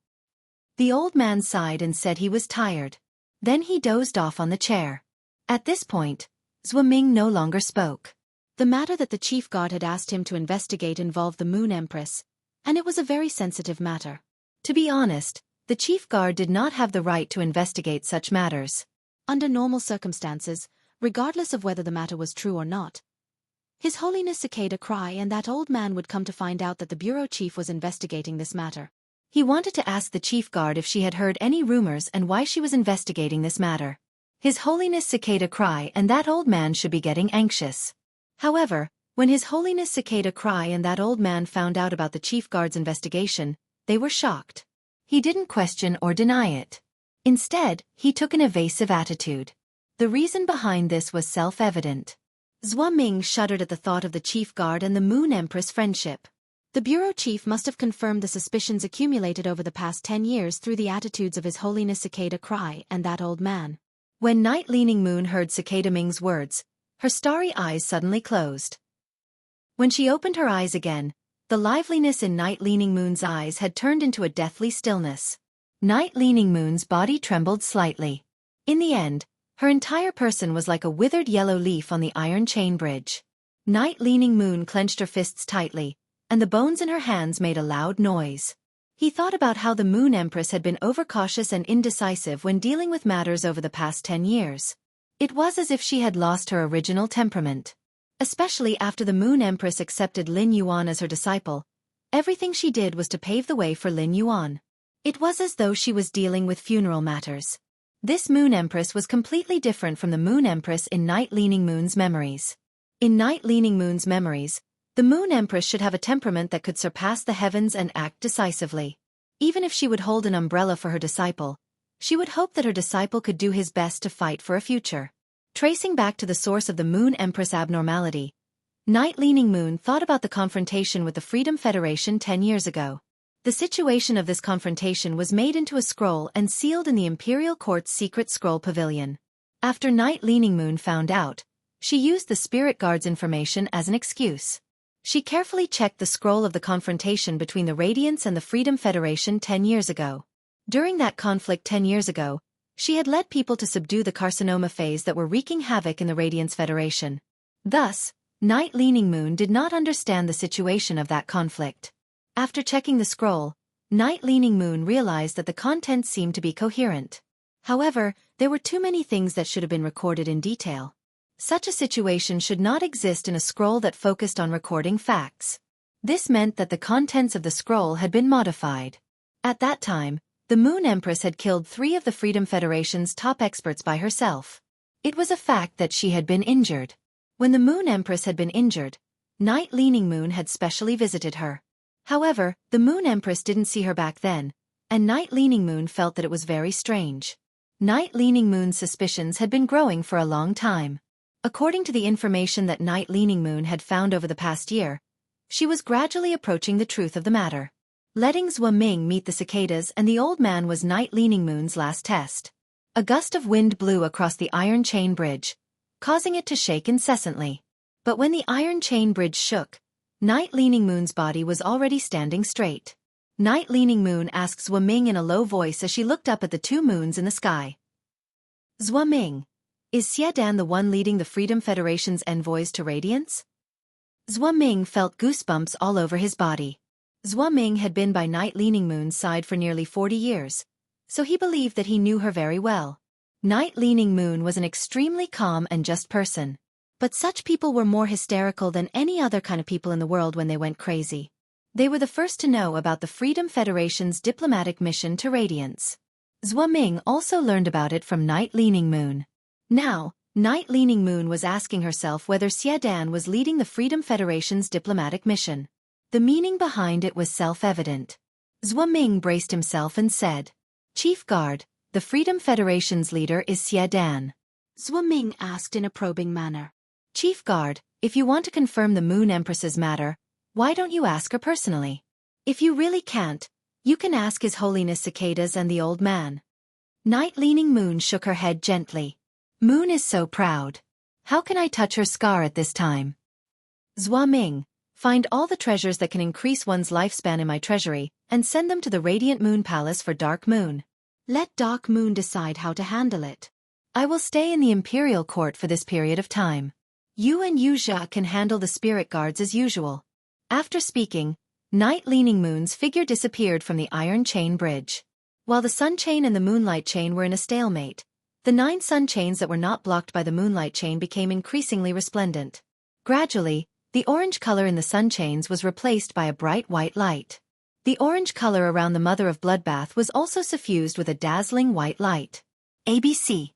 The old man sighed and said he was tired. Then he dozed off on the chair. At this point, Xueming no longer spoke. The matter that the chief guard had asked him to investigate involved the Moon Empress, and it was a very sensitive matter. To be honest, the chief guard did not have the right to investigate such matters. Under normal circumstances, regardless of whether the matter was true or not, His Holiness Cicada Cry and that old man would come to find out that the bureau chief was investigating this matter. He wanted to ask the chief guard if she had heard any rumors and why she was investigating this matter. His Holiness Cicada Cry and that old man should be getting anxious. However, when His Holiness Cicada Cry and that old man found out about the chief guard's investigation, they were shocked. He didn't question or deny it. Instead, he took an evasive attitude. The reason behind this was self-evident. Xueming shuddered at the thought of the chief guard and the Moon Empress friendship. The bureau chief must have confirmed the suspicions accumulated over the past 10 years through the attitudes of His Holiness Cicada Cry and that old man. When Night Leaning Moon heard Cicada Ming's words, her starry eyes suddenly closed. When she opened her eyes again, the liveliness in Night Leaning Moon's eyes had turned into a deathly stillness. Night Leaning Moon's body trembled slightly. In the end, her entire person was like a withered yellow leaf on the iron chain bridge. Night Leaning Moon clenched her fists tightly, and the bones in her hands made a loud noise. He thought about how the Moon Empress had been overcautious and indecisive when dealing with matters over the past 10 years. It was as if she had lost her original temperament. Especially after the Moon Empress accepted Lin Yuan as her disciple, everything she did was to pave the way for Lin Yuan. It was as though she was dealing with funeral matters. This Moon Empress was completely different from the Moon Empress in Night Leaning Moon's memories. In Night Leaning Moon's memories, the Moon Empress should have a temperament that could surpass the heavens and act decisively. Even if she would hold an umbrella for her disciple, she would hope that her disciple could do his best to fight for a future. Tracing back to the source of the Moon Empress abnormality, Night Leaning Moon thought about the confrontation with the Freedom Federation 10 years ago. The situation of this confrontation was made into a scroll and sealed in the Imperial Court's secret scroll pavilion. After Night Leaning Moon found out, she used the Spirit Guard's information as an excuse. She carefully checked the scroll of the confrontation between the Radiance and the Freedom Federation 10 years ago. During that conflict 10 years ago, she had led people to subdue the carcinoma phase that were wreaking havoc in the Radiance Federation. Thus, Night Leaning Moon did not understand the situation of that conflict. After checking the scroll, Night Leaning Moon realized that the contents seemed to be coherent. However, there were too many things that should have been recorded in detail. Such a situation should not exist in a scroll that focused on recording facts. This meant that the contents of the scroll had been modified. At that time, the Moon Empress had killed 3 of the Freedom Federation's top experts by herself. It was a fact that she had been injured. When the Moon Empress had been injured, Night Leaning Moon had specially visited her. However, the Moon Empress didn't see her back then, and Night Leaning Moon felt that it was very strange. Night Leaning Moon's suspicions had been growing for a long time. According to the information that Night Leaning Moon had found over the past year, she was gradually approaching the truth of the matter. Letting Xueqi meet the cicadas and the old man was Night Leaning Moon's last test. A gust of wind blew across the iron chain bridge, causing it to shake incessantly. But when the iron chain bridge shook, Night Leaning Moon's body was already standing straight. Night Leaning Moon asked Xueqi in a low voice as she looked up at the 2 moons in the sky. Xueqi, is Xiedan the one leading the Freedom Federation's envoys to Radiance? Xueqi felt goosebumps all over his body. Xueqi had been by Night Leaning Moon's side for nearly 40 years, so he believed that he knew her very well. Night Leaning Moon was an extremely calm and just person. But such people were more hysterical than any other kind of people in the world when they went crazy. They were the first to know about the Freedom Federation's diplomatic mission to Radiance. Xueqi also learned about it from Night Leaning Moon. Now, Night Leaning Moon was asking herself whether Xiedan was leading the Freedom Federation's diplomatic mission. The meaning behind it was self-evident. Xueqi braced himself and said, "Chief Guard, the Freedom Federation's leader is Xiedan." Xueqi asked in a probing manner. "Chief Guard, if you want to confirm the Moon Empress's matter, why don't you ask her personally? If you really can't, you can ask His Holiness Cicadas and the old man." Night Leaning Moon shook her head gently. "Moon is so proud. How can I touch her scar at this time?" Xueqi, find all the treasures that can increase one's lifespan in my treasury, and send them to the Radiant Moon Palace for Dark Moon. Let Dark Moon decide how to handle it. I will stay in the Imperial Court for this period of time. You and Yuja can handle the Spirit Guards as usual. After speaking, Night Leaning Moon's figure disappeared from the Iron Chain Bridge. While the Sun Chain and the Moonlight Chain were in a stalemate, the 9 sun chains that were not blocked by the Moonlight Chain became increasingly resplendent. Gradually, the orange color in the sun chains was replaced by a bright white light. The orange color around the Mother of Bloodbath was also suffused with a dazzling white light. ABC.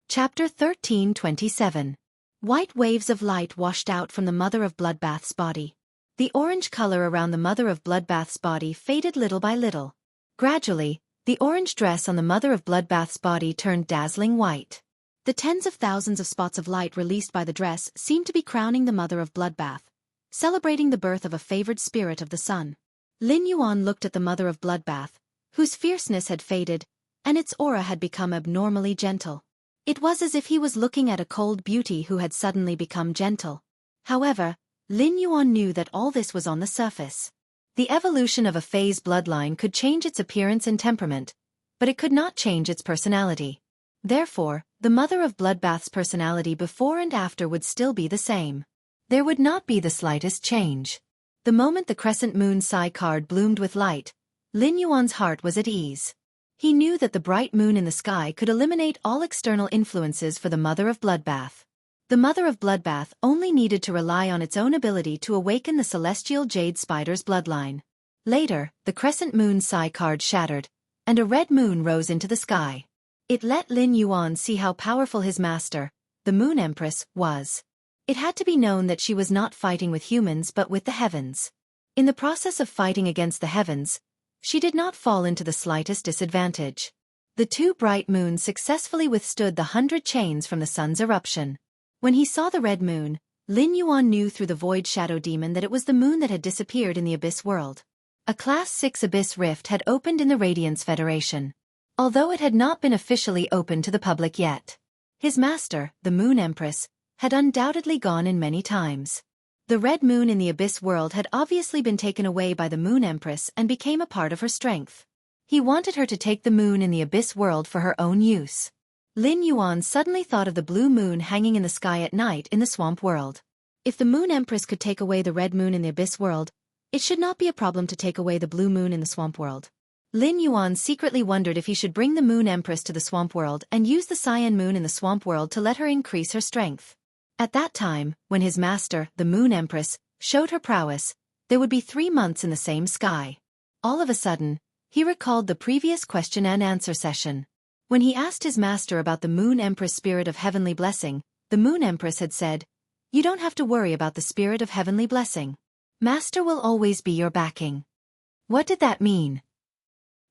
Chapter 1327. White waves of light washed out from the Mother of Bloodbath's body. The orange color around the Mother of Bloodbath's body faded little by little. Gradually, the orange dress on the Mother of Bloodbath's body turned dazzling white. The tens of thousands of spots of light released by the dress seemed to be crowning the Mother of Bloodbath, celebrating the birth of a favored spirit of the sun. Lin Yuan looked at the Mother of Bloodbath, whose fierceness had faded, and its aura had become abnormally gentle. It was as if he was looking at a cold beauty who had suddenly become gentle. However, Lin Yuan knew that all this was on the surface. The evolution of a phase bloodline could change its appearance and temperament, but it could not change its personality. Therefore, the Mother of Bloodbath's personality before and after would still be the same. There would not be the slightest change. The moment the Crescent Moon Sai card bloomed with light, Lin Yuan's heart was at ease. He knew that the bright moon in the sky could eliminate all external influences for the Mother of Bloodbath. The Mother of Bloodbath only needed to rely on its own ability to awaken the celestial jade spider's bloodline. Later, the Crescent Moon Sai card shattered, and a red moon rose into the sky. It let Lin Yuan see how powerful his master, the Moon Empress, was. It had to be known that she was not fighting with humans but with the heavens. In the process of fighting against the heavens, she did not fall into the slightest disadvantage. The two bright moons successfully withstood the 100 chains from the sun's eruption. When he saw the red moon, Lin Yuan knew through the void shadow demon that it was the moon that had disappeared in the Abyss world. A Class 6 Abyss rift had opened in the Radiance Federation, although it had not been officially open to the public yet. His master, the Moon Empress, had undoubtedly gone in many times. The red moon in the Abyss world had obviously been taken away by the Moon Empress and became a part of her strength. He wanted her to take the moon in the Abyss world for her own use. Lin Yuan suddenly thought of the blue moon hanging in the sky at night in the swamp world. If the Moon Empress could take away the red moon in the Abyss world, it should not be a problem to take away the blue moon in the swamp world. Lin Yuan secretly wondered if he should bring the Moon Empress to the swamp world and use the cyan moon in the swamp world to let her increase her strength. At that time, when his master, the Moon Empress, showed her prowess, there would be 3 months in the same sky. All of a sudden, he recalled the previous question and answer session. When he asked his master about the Moon Empress spirit of heavenly blessing, the Moon Empress had said, "You don't have to worry about the spirit of heavenly blessing. Master will always be your backing." What did that mean?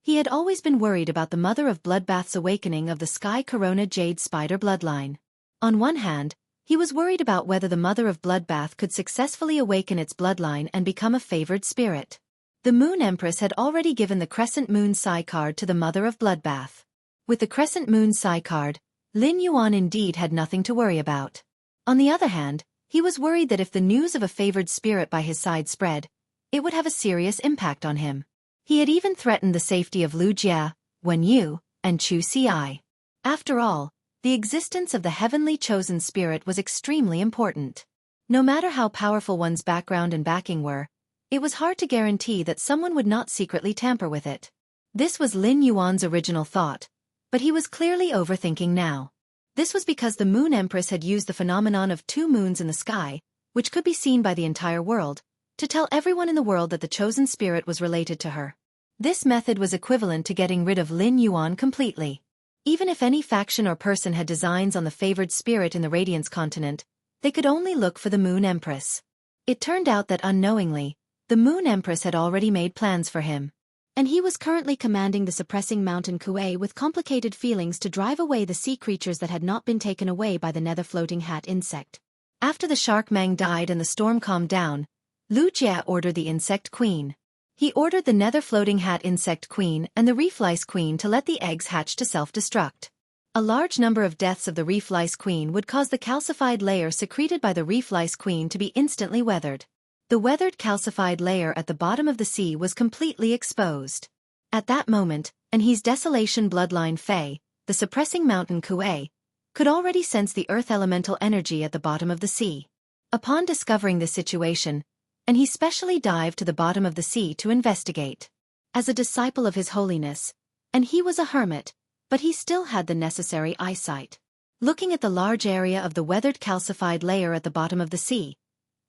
He had always been worried about the Mother of Bloodbath's awakening of the Sky Corona Jade Spider bloodline. On one hand, he was worried about whether the Mother of Bloodbath could successfully awaken its bloodline and become a favored spirit. The Moon Empress had already given the Crescent Moon Psi card to the Mother of Bloodbath. With the Crescent Moon Psi card, Lin Yuan indeed had nothing to worry about. On the other hand, he was worried that if the news of a favored spirit by his side spread, it would have a serious impact on him. He had even threatened the safety of Lu Jia, Wen Yu, and Xueqi. After all, the existence of the heavenly chosen spirit was extremely important. No matter how powerful one's background and backing were, it was hard to guarantee that someone would not secretly tamper with it. This was Lin Yuan's original thought, but he was clearly overthinking now. This was because the Moon Empress had used the phenomenon of 2 moons in the sky, which could be seen by the entire world, to tell everyone in the world that the chosen spirit was related to her. This method was equivalent to getting rid of Lin Yuan completely. Even if any faction or person had designs on the favored spirit in the Radiance continent, they could only look for the Moon Empress. It turned out that unknowingly, the Moon Empress had already made plans for him. And he was currently commanding the suppressing mountain Xueqi with complicated feelings to drive away the sea creatures that had not been taken away by the nether floating hat insect. After the shark Mang died and the storm calmed down, Lu Jia ordered the insect queen. He ordered the nether floating hat insect queen and the reef lice queen to let the eggs hatch to self-destruct. A large number of deaths of the reef lice queen would cause the calcified layer secreted by the reef lice queen to be instantly weathered. The weathered calcified layer at the bottom of the sea was completely exposed. At that moment, Anhe's desolation bloodline Fei, the suppressing mountain Xueqi, could already sense the earth elemental energy at the bottom of the sea. Upon discovering the situation, Anhe specially dived to the bottom of the sea to investigate. As a disciple of His Holiness, Anhe was a hermit, but he still had the necessary eyesight. Looking at the large area of the weathered calcified layer at the bottom of the sea,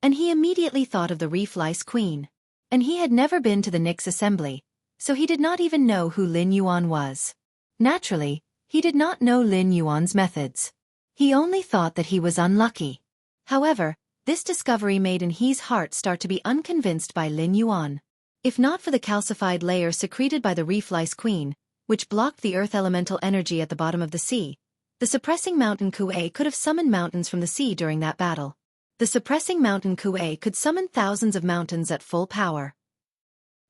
and he immediately thought of the reef lice queen. And he had never been to the Nyx assembly, so he did not even know who Lin Yuan was. Naturally, he did not know Lin Yuan's methods. He only thought that he was unlucky. However, this discovery made Anhe's heart start to be unconvinced by Lin Yuan. If not for the calcified layer secreted by the reef lice queen, which blocked the earth elemental energy at the bottom of the sea, the suppressing mountain Xueqi could have summoned mountains from the sea during that battle. The suppressing mountain Xueqi could summon thousands of mountains at full power.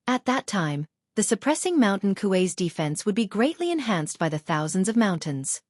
At that time, the suppressing mountain Xueqi's defense would be greatly enhanced by the thousands of mountains.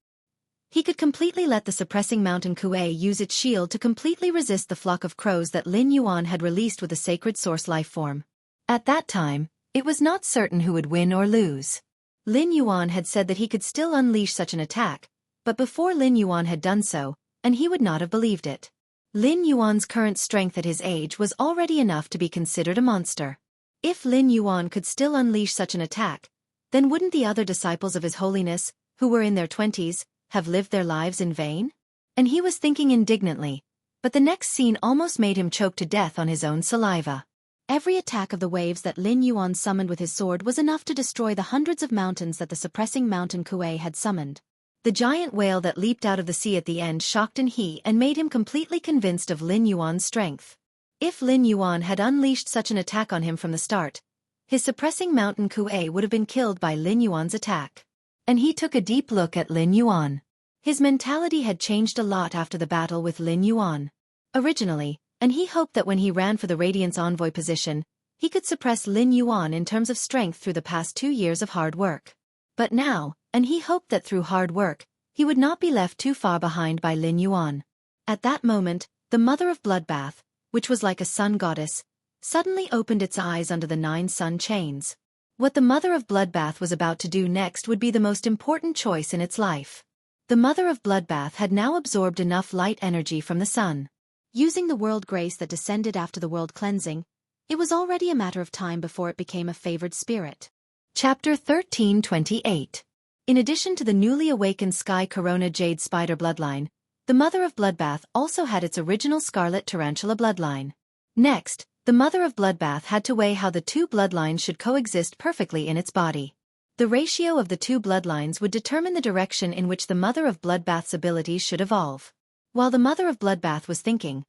He could completely let the suppressing mountain Xueqi use its shield to completely resist the flock of crows that Lin Yuan had released with the sacred source life form. At that time, it was not certain who would win or lose. Lin Yuan had said that he could still unleash such an attack, but before Lin Yuan had done so, and he would not have believed it. Lin Yuan's current strength at his age was already enough to be considered a monster. If Lin Yuan could still unleash such an attack, then wouldn't the other disciples of His Holiness, who were in their 20s, have lived their lives in vain? And he was thinking indignantly, but the next scene almost made him choke to death on his own saliva. Every attack of the waves that Lin Yuan summoned with his sword was enough to destroy the hundreds of mountains that the suppressing mountain Xueqi had summoned. The giant whale that leaped out of the sea at the end shocked He and made him completely convinced of Lin Yuan's strength. If Lin Yuan had unleashed such an attack on him from the start, his suppressing mountain Xueqi would have been killed by Lin Yuan's attack. And he took a deep look at Lin Yuan. His mentality had changed a lot after the battle with Lin Yuan. Originally, and he hoped that when he ran for the Radiance Envoy position, he could suppress Lin Yuan in terms of strength through the past 2 years of hard work. But now, and he hoped that through hard work, he would not be left too far behind by Lin Yuan. At that moment, the Mother of Bloodbath, which was like a sun goddess, suddenly opened its eyes under the 9 sun chains. What the Mother of Bloodbath was about to do next would be the most important choice in its life. The Mother of Bloodbath had now absorbed enough light energy from the sun. Using the world grace that descended after the world cleansing, it was already a matter of time before it became a favored spirit. Chapter 1328. In addition to the newly awakened Sky Corona Jade Spider bloodline, the Mother of Bloodbath also had its original Scarlet Tarantula bloodline. Next, the Mother of Bloodbath had to weigh how the 2 bloodlines should coexist perfectly in its body. The ratio of the 2 bloodlines would determine the direction in which the Mother of Bloodbath's abilities should evolve. While the Mother of Bloodbath was thinking,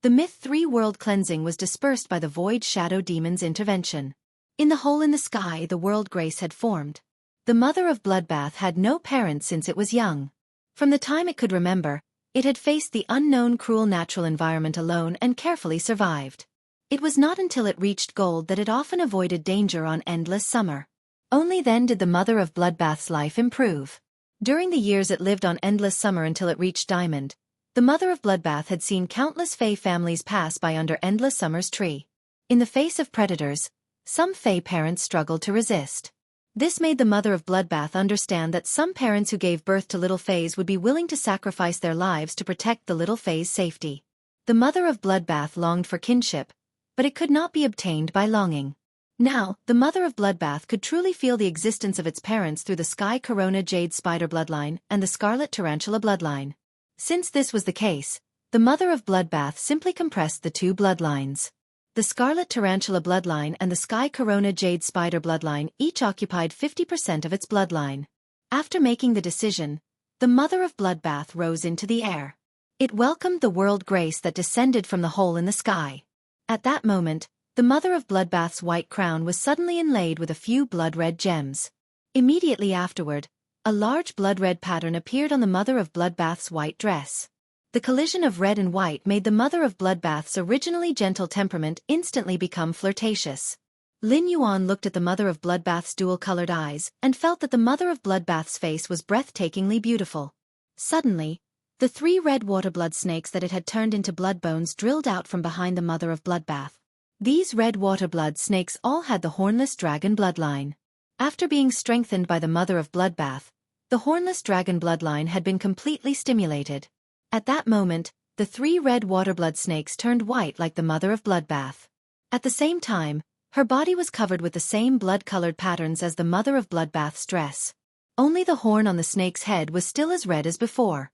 the Myth 3 world cleansing was dispersed by the Void Shadow Demon's intervention. In the hole in the sky the world grace had formed. The Mother of Bloodbath had no parents since it was young. From the time it could remember, it had faced the unknown cruel natural environment alone and carefully survived. It was not until it reached gold that it often avoided danger on Endless Summer. Only then did the Mother of Bloodbath's life improve. During the years it lived on Endless Summer until it reached Diamond, the Mother of Bloodbath had seen countless Fae families pass by under Endless Summer's tree. In the face of predators, some Fae parents struggled to resist. This made the Mother of Bloodbath understand that some parents who gave birth to little Faes would be willing to sacrifice their lives to protect the little Faes' safety. The Mother of Bloodbath longed for kinship, but it could not be obtained by longing. Now, the Mother of Bloodbath could truly feel the existence of its parents through the Sky Corona Jade Spider bloodline and the Scarlet Tarantula bloodline. Since this was the case, the Mother of Bloodbath simply compressed the 2 bloodlines. The Scarlet Tarantula bloodline and the Sky Corona Jade Spider bloodline each occupied 50% of its bloodline. After making the decision, the Mother of Bloodbath rose into the air. It welcomed the world grace that descended from the hole in the sky. At that moment, the Mother of Bloodbath's white crown was suddenly inlaid with a few blood-red gems. Immediately afterward, a large blood-red pattern appeared on the Mother of Bloodbath's white dress. The collision of red and white made the Mother of Bloodbath's originally gentle temperament instantly become flirtatious. Lin Yuan looked at the Mother of Bloodbath's dual-colored eyes and felt that the Mother of Bloodbath's face was breathtakingly beautiful. Suddenly, the 3 red water blood snakes that it had turned into blood bones drilled out from behind the Mother of Bloodbath. These red water blood snakes all had the hornless dragon bloodline. After being strengthened by the Mother of Bloodbath, the hornless dragon bloodline had been completely stimulated. At that moment, the 3 red water blood snakes turned white like the Mother of Bloodbath. At the same time, her body was covered with the same blood-colored patterns as the Mother of Bloodbath's dress. Only the horn on the snake's head was still as red as before.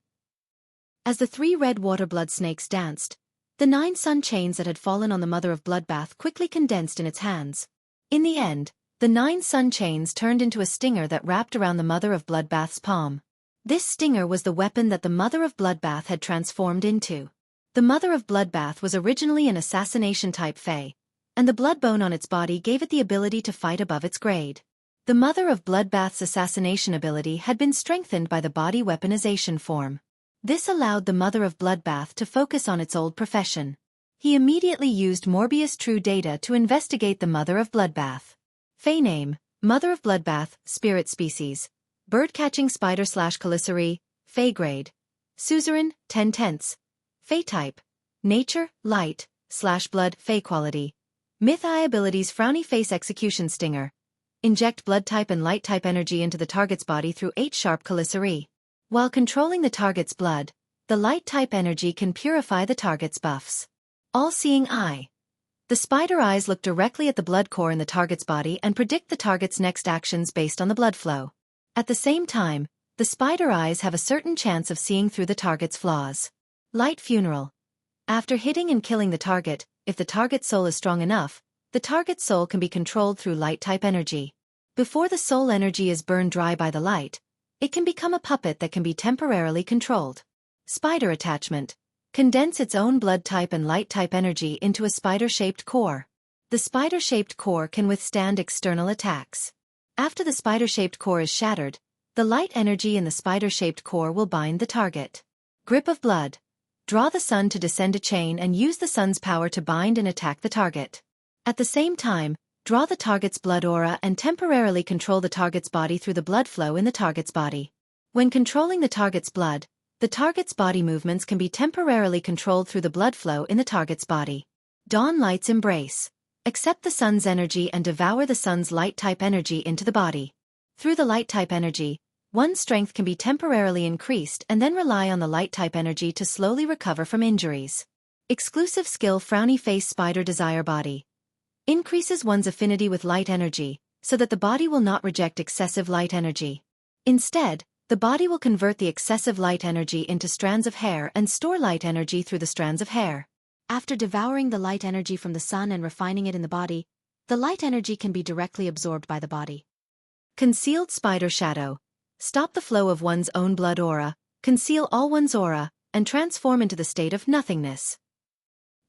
As the 3 red water blood snakes danced, the 9 sun chains that had fallen on the Mother of Bloodbath quickly condensed in its hands. In the end, the 9 sun chains turned into a stinger that wrapped around the Mother of Bloodbath's palm. This stinger was the weapon that the Mother of Bloodbath had transformed into. The Mother of Bloodbath was originally an assassination-type Fae, and the blood bone on its body gave it the ability to fight above its grade. The Mother of Bloodbath's assassination ability had been strengthened by the body weaponization form. This allowed the Mother of Bloodbath to focus on its old profession. He immediately used Morbius True Data to investigate the Mother of Bloodbath. Fae name, Mother of Bloodbath, Spirit Species. Bird-catching spider/Caliceri, Fae grade. Suzerain, 10/10. Fae type. Nature, light/blood, Fae quality. Myth I abilities Frowny Face Execution Stinger. Inject blood type and light type energy into the target's body through 8 sharp Caliceri. While controlling the target's blood, the light type energy can purify the target's buffs. All-seeing eye. The spider eyes look directly at the blood core in the target's body and predict the target's next actions based on the blood flow. At the same time, the spider eyes have a certain chance of seeing through the target's flaws. Light funeral. After hitting and killing the target, if the target's soul is strong enough, the target's soul can be controlled through light-type energy. Before the soul energy is burned dry by the light, it can become a puppet that can be temporarily controlled. Spider attachment. Condense its own blood type and light type energy into a spider-shaped core. The spider-shaped core can withstand external attacks. After the spider-shaped core is shattered, the light energy in the spider-shaped core will bind the target. Grip of blood. Draw the sun to descend a chain and use the sun's power to bind and attack the target. At the same time, draw the target's blood aura and temporarily control the target's body through the blood flow in the target's body. When controlling the target's blood, the target's body movements can be temporarily controlled through the blood flow in the target's body. Dawn Light's embrace. Accept the sun's energy and devour the sun's light-type energy into the body. Through the light-type energy, one's strength can be temporarily increased and then rely on the light-type energy to slowly recover from injuries. Exclusive skill Frowny Face Spider Desire Body. Increases one's affinity with light energy, so that the body will not reject excessive light energy. Instead, the body will convert the excessive light energy into strands of hair and store light energy through the strands of hair. After devouring the light energy from the sun and refining it in the body, the light energy can be directly absorbed by the body. Concealed Spider Shadow. Stop the flow of one's own blood aura, conceal all one's aura, and transform into the state of nothingness.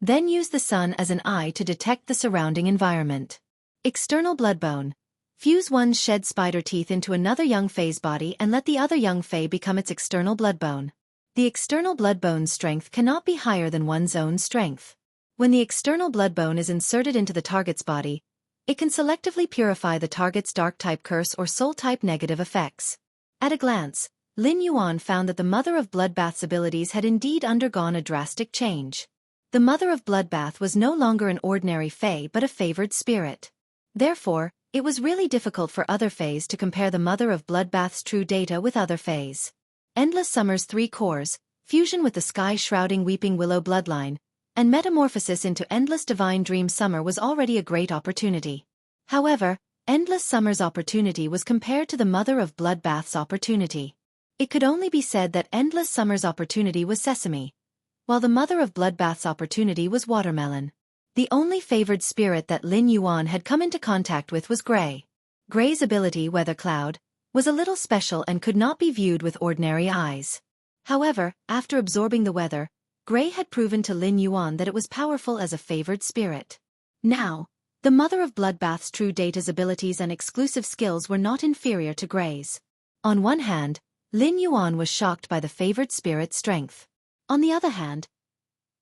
Then use the sun as an eye to detect the surrounding environment. External Bloodbone. Fuse one's shed spider teeth into another young Fae's body and let the other young Fae become its external bloodbone. The external bloodbone's strength cannot be higher than one's own strength. When the external bloodbone is inserted into the target's body, it can selectively purify the target's dark-type curse or soul-type negative effects. At a glance, Lin Yuan found that the Mother of Bloodbath's abilities had indeed undergone a drastic change. The Mother of Bloodbath was no longer an ordinary Fae but a favored spirit. Therefore, it was really difficult for other Faes to compare the Mother of Bloodbath's true data with other Faes. Endless Summer's 3 cores, fusion with the sky-shrouding Weeping Willow bloodline, and metamorphosis into Endless Divine Dream Summer was already a great opportunity. However, Endless Summer's opportunity was compared to the Mother of Bloodbath's opportunity. It could only be said that Endless Summer's opportunity was sesame, while the Mother of Bloodbath's opportunity was watermelon. The only favored spirit that Lin Yuan had come into contact with was Gray. Gray's ability, Weather Cloud, was a little special and could not be viewed with ordinary eyes. However, after absorbing the weather, Gray had proven to Lin Yuan that it was powerful as a favored spirit. Now, the Mother of Bloodbath's true data's abilities and exclusive skills were not inferior to Gray's. On one hand, Lin Yuan was shocked by the favored spirit's strength. On the other hand,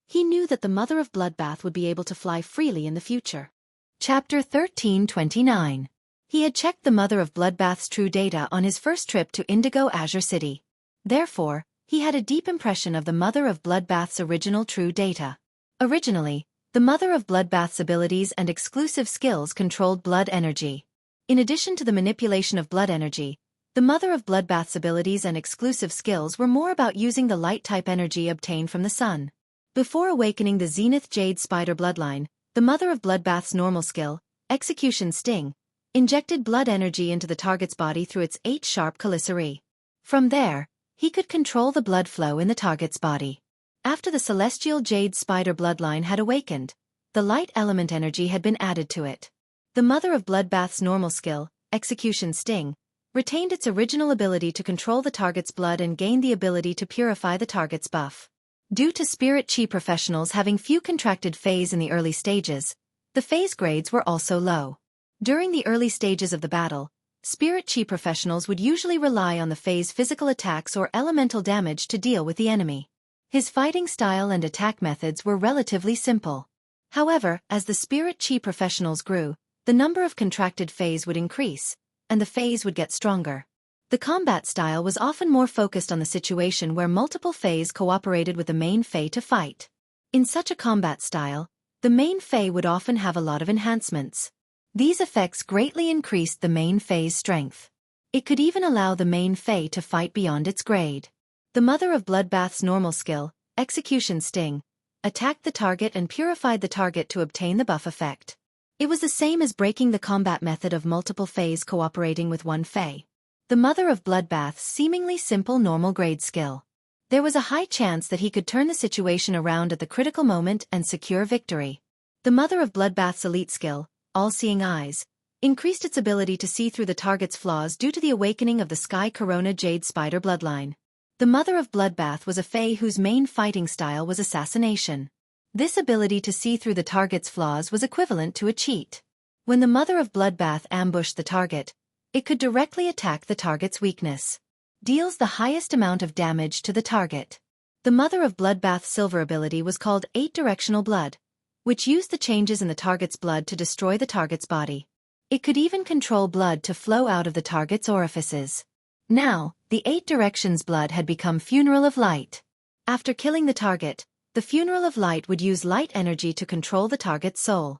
he knew that the Mother of Bloodbath would be able to fly freely in the future. Chapter 1329. He had checked the Mother of Bloodbath's true data on his first trip to Indigo Azure City. Therefore, he had a deep impression of the Mother of Bloodbath's original true data. Originally, the Mother of Bloodbath's abilities and exclusive skills controlled blood energy. In addition to the manipulation of blood energy, the Mother of Bloodbath's abilities and exclusive skills were more about using the light-type energy obtained from the sun. Before awakening the Zenith Jade Spider bloodline, the Mother of Bloodbath's normal skill, Execution Sting, injected blood energy into the target's body through its 8-sharp calicity. From there, he could control the blood flow in the target's body. After the Celestial Jade Spider bloodline had awakened, the light element energy had been added to it. The Mother of Bloodbath's normal skill, Execution Sting, retained its original ability to control the target's blood and gained the ability to purify the target's buff. Due to Spirit Chi professionals having few contracted phase in the early stages, the phase grades were also low. During the early stages of the battle, Spirit Chi professionals would usually rely on the phase physical attacks or elemental damage to deal with the enemy. His fighting style and attack methods were relatively simple. However, as the Spirit Chi professionals grew, the number of contracted phase would increase, and the phase would get stronger. The combat style was often more focused on the situation where multiple Faes cooperated with the main Fae to fight. In such a combat style, the main Fae would often have a lot of enhancements. These effects greatly increased the main Fae's strength. It could even allow the main Fae to fight beyond its grade. The Mother of Bloodbath's normal skill, Execution Sting, attacked the target and purified the target to obtain the buff effect. It was the same as breaking the combat method of multiple Faes cooperating with one Fae. The Mother of Bloodbath's seemingly simple normal grade skill. There was a high chance that he could turn the situation around at the critical moment and secure victory. The Mother of Bloodbath's elite skill, All-Seeing Eyes, increased its ability to see through the target's flaws due to the awakening of the Sky Corona Jade Spider bloodline. The Mother of Bloodbath was a fae whose main fighting style was assassination. This ability to see through the target's flaws was equivalent to a cheat. When the Mother of Bloodbath ambushed the target, it could directly attack the target's weakness. Deals the highest amount of damage to the target. The Mother of Bloodbath's silver ability was called 8-Directional Blood, which used the changes in the target's blood to destroy the target's body. It could even control blood to flow out of the target's orifices. Now, the 8 Directions blood had become Funeral of Light. After killing the target, the Funeral of Light would use light energy to control the target's soul.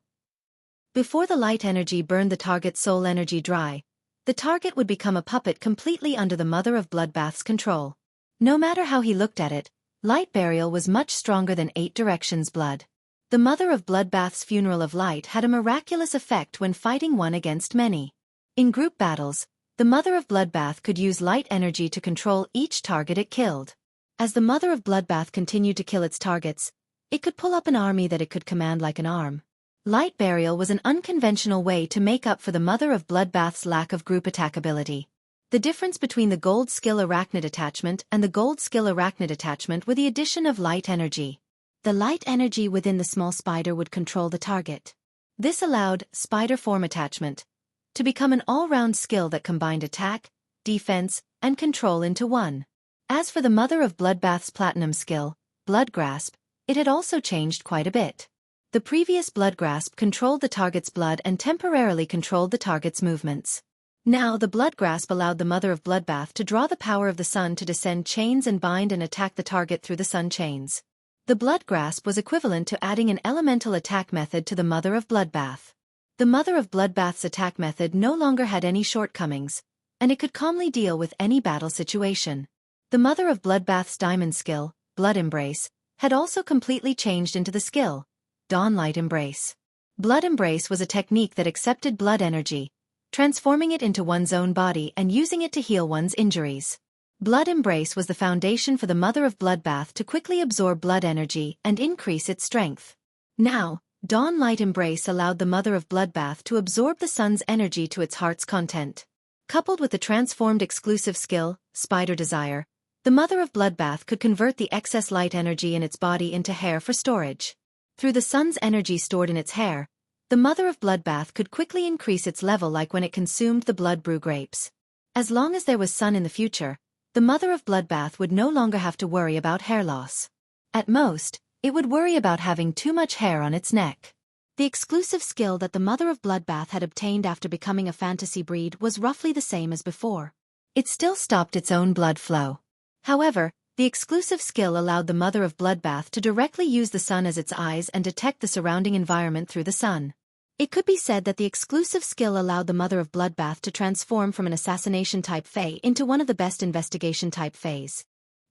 Before the light energy burned the target's soul energy dry, the target would become a puppet completely under the Mother of Bloodbath's control. No matter how he looked at it, light burial was much stronger than 8 Directions blood. The Mother of Bloodbath's Funeral of Light had a miraculous effect when fighting one against many. In group battles, the Mother of Bloodbath could use light energy to control each target it killed. As the Mother of Bloodbath continued to kill its targets, it could pull up an army that it could command like an arm. Light burial was an unconventional way to make up for the Mother of Bloodbath's lack of group attack ability. The difference between the gold skill arachnid attachment and the gold skill arachnid attachment were the addition of light energy. The light energy within the small spider would control the target. This allowed spider form attachment to become an all-round skill that combined attack, defense, and control into one. As for the Mother of Bloodbath's platinum skill, Blood Grasp, it had also changed quite a bit. The previous Blood Grasp controlled the target's blood and temporarily controlled the target's movements. Now the Blood Grasp allowed the Mother of Bloodbath to draw the power of the sun to descend chains and bind and attack the target through the sun chains. The Blood Grasp was equivalent to adding an elemental attack method to the Mother of Bloodbath. The Mother of Bloodbath's attack method no longer had any shortcomings, and it could calmly deal with any battle situation. The Mother of Bloodbath's diamond skill, Blood Embrace, had also completely changed into the skill, Dawn Light Embrace. Blood Embrace was a technique that accepted blood energy, transforming it into one's own body and using it to heal one's injuries. Blood Embrace was the foundation for the Mother of Bloodbath to quickly absorb blood energy and increase its strength. Now, Dawn Light Embrace allowed the Mother of Bloodbath to absorb the sun's energy to its heart's content. Coupled with the transformed exclusive skill, Spider Desire, the Mother of Bloodbath could convert the excess light energy in its body into hair for storage. Through the sun's energy stored in its hair, the Mother of Bloodbath could quickly increase its level like when it consumed the blood brew grapes. As long as there was sun in the future, the Mother of Bloodbath would no longer have to worry about hair loss. At most, it would worry about having too much hair on its neck. The exclusive skill that the Mother of Bloodbath had obtained after becoming a fantasy breed was roughly the same as before. It still stopped its own blood flow. However, the exclusive skill allowed the Mother of Bloodbath to directly use the sun as its eyes and detect the surrounding environment through the sun. It could be said that the exclusive skill allowed the Mother of Bloodbath to transform from an assassination-type fae into one of the best investigation-type faes.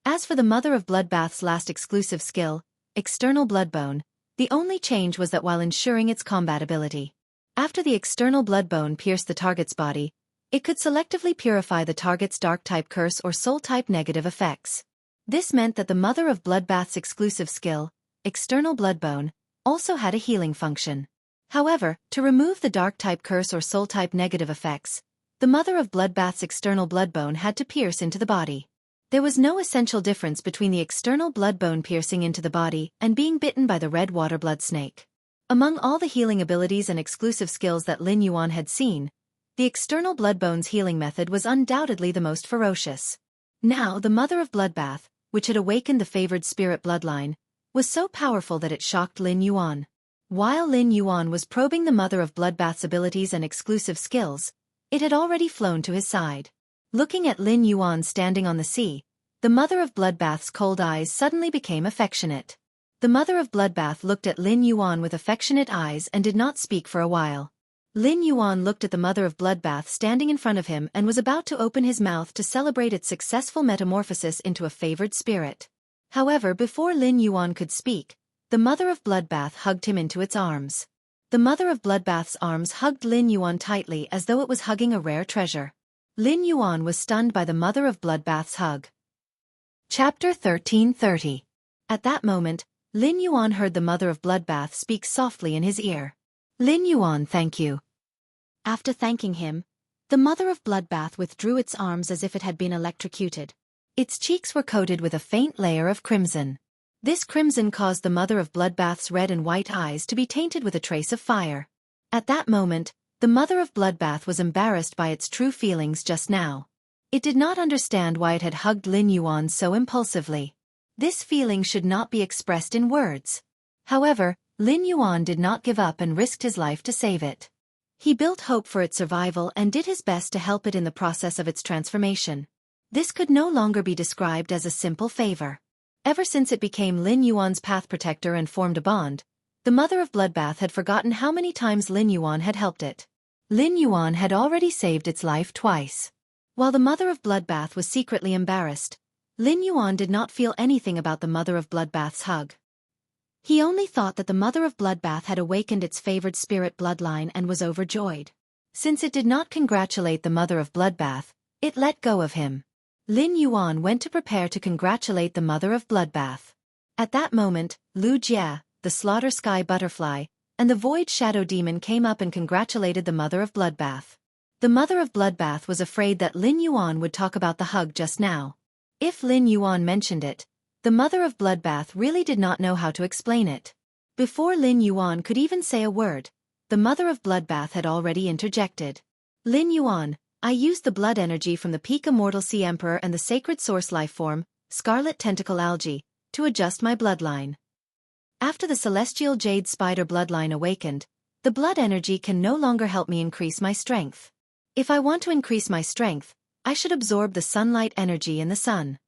As for the Mother of Bloodbath's last exclusive skill, External Bloodbone, the only change was that while ensuring its combat ability. After the external bloodbone pierced the target's body, it could selectively purify the target's dark-type curse or soul-type negative effects. This meant that the Mother of Bloodbath's exclusive skill, External Bloodbone, also had a healing function. However, to remove the dark-type curse or soul-type negative effects, the Mother of Bloodbath's external bloodbone had to pierce into the body. There was no essential difference between the external bloodbone piercing into the body and being bitten by the red water blood snake. Among all the healing abilities and exclusive skills that Lin Yuan had seen, the external bloodbone's healing method was undoubtedly the most ferocious. Now the Mother of Bloodbath, which had awakened the favored spirit bloodline, was so powerful that it shocked Lin Yuan. While Lin Yuan was probing the Mother of Bloodbath's abilities and exclusive skills, it had already flown to his side. Looking at Lin Yuan standing on the sea, the Mother of Bloodbath's cold eyes suddenly became affectionate. The Mother of Bloodbath looked at Lin Yuan with affectionate eyes and did not speak for a while. Lin Yuan looked at the Mother of Bloodbath standing in front of him and was about to open his mouth to celebrate its successful metamorphosis into a favored spirit. However, before Lin Yuan could speak, the Mother of Bloodbath hugged him into its arms. The Mother of Bloodbath's arms hugged Lin Yuan tightly as though it was hugging a rare treasure. Lin Yuan was stunned by the Mother of Bloodbath's hug. Chapter 1330. At that moment, Lin Yuan heard the mother of Bloodbath speak softly in his ear. Lin Yuan, thank you. After thanking him, the mother of Bloodbath withdrew its arms as if it had been electrocuted. Its cheeks were coated with a faint layer of crimson. This crimson caused the mother of Bloodbath's red and white eyes to be tainted with a trace of fire. At that moment, the mother of Bloodbath was embarrassed by its true feelings just now. It did not understand why it had hugged Lin Yuan so impulsively. This feeling should not be expressed in words. However, Lin Yuan did not give up and risked his life to save it. He built hope for its survival and did his best to help it in the process of its transformation. This could no longer be described as a simple favor. Ever since it became Lin Yuan's path protector and formed a bond, the mother of Bloodbath had forgotten how many times Lin Yuan had helped it. Lin Yuan had already saved its life twice. While the mother of Bloodbath was secretly embarrassed, Lin Yuan did not feel anything about the mother of Bloodbath's hug. He only thought that the mother of Bloodbath had awakened its favored spirit bloodline and was overjoyed. Since it did not congratulate the mother of Bloodbath, it let go of him. Lin Yuan went to prepare to congratulate the mother of Bloodbath. At that moment, Lu Jia, the Slaughter Sky Butterfly, and the Void Shadow Demon came up and congratulated the mother of Bloodbath. The mother of Bloodbath was afraid that Lin Yuan would talk about the hug just now. If Lin Yuan mentioned it, the mother of Bloodbath really did not know how to explain it. Before Lin Yuan could even say a word, the mother of Bloodbath had already interjected. Lin Yuan, I used the blood energy from the peak Immortal Sea Emperor and the sacred source lifeform, Scarlet Tentacle Algae, to adjust my bloodline. After the Celestial Jade Spider bloodline awakened, the blood energy can no longer help me increase my strength. If I want to increase my strength, I should absorb the sunlight energy in the sun.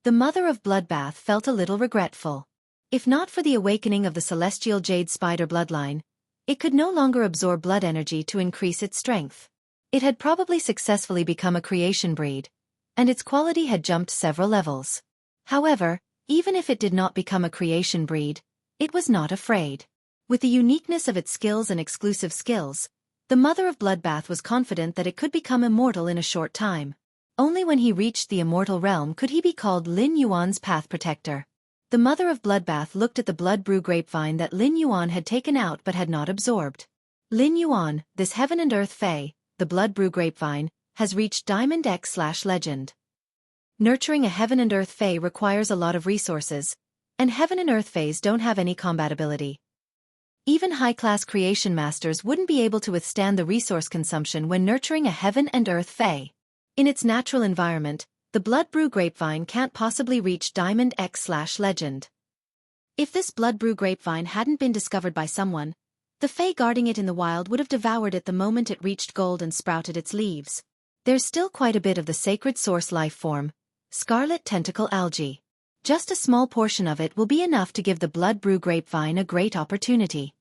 The mother of Bloodbath felt a little regretful. If not for the awakening of the Celestial Jade Spider bloodline, it could no longer absorb blood energy to increase its strength. It had probably successfully become a creation breed, and its quality had jumped several levels. However, even if it did not become a creation breed, it was not afraid. With the uniqueness of its skills and exclusive skills, the mother of Bloodbath was confident that it could become immortal in a short time. Only when he reached the immortal realm could he be called Lin Yuan's path protector. The mother of Bloodbath looked at the blood brew grapevine that Lin Yuan had taken out but had not absorbed. Lin Yuan, this heaven and earth fae, the blood brew grapevine, has reached Diamond X/Legend. Nurturing a heaven and earth fae requires a lot of resources, and heaven and earth faes don't have any compatibility. Even high-class creation masters wouldn't be able to withstand the resource consumption when nurturing a heaven and earth fae. In its natural environment, the blood brew grapevine can't possibly reach Diamond X/Legend. If this blood brew grapevine hadn't been discovered by someone, the fae guarding it in the wild would have devoured it the moment it reached gold and sprouted its leaves. There's still quite a bit of the sacred source life form, Scarlet Tentacle Algae. Just a small portion of it will be enough to give the blood brew grapevine a great opportunity.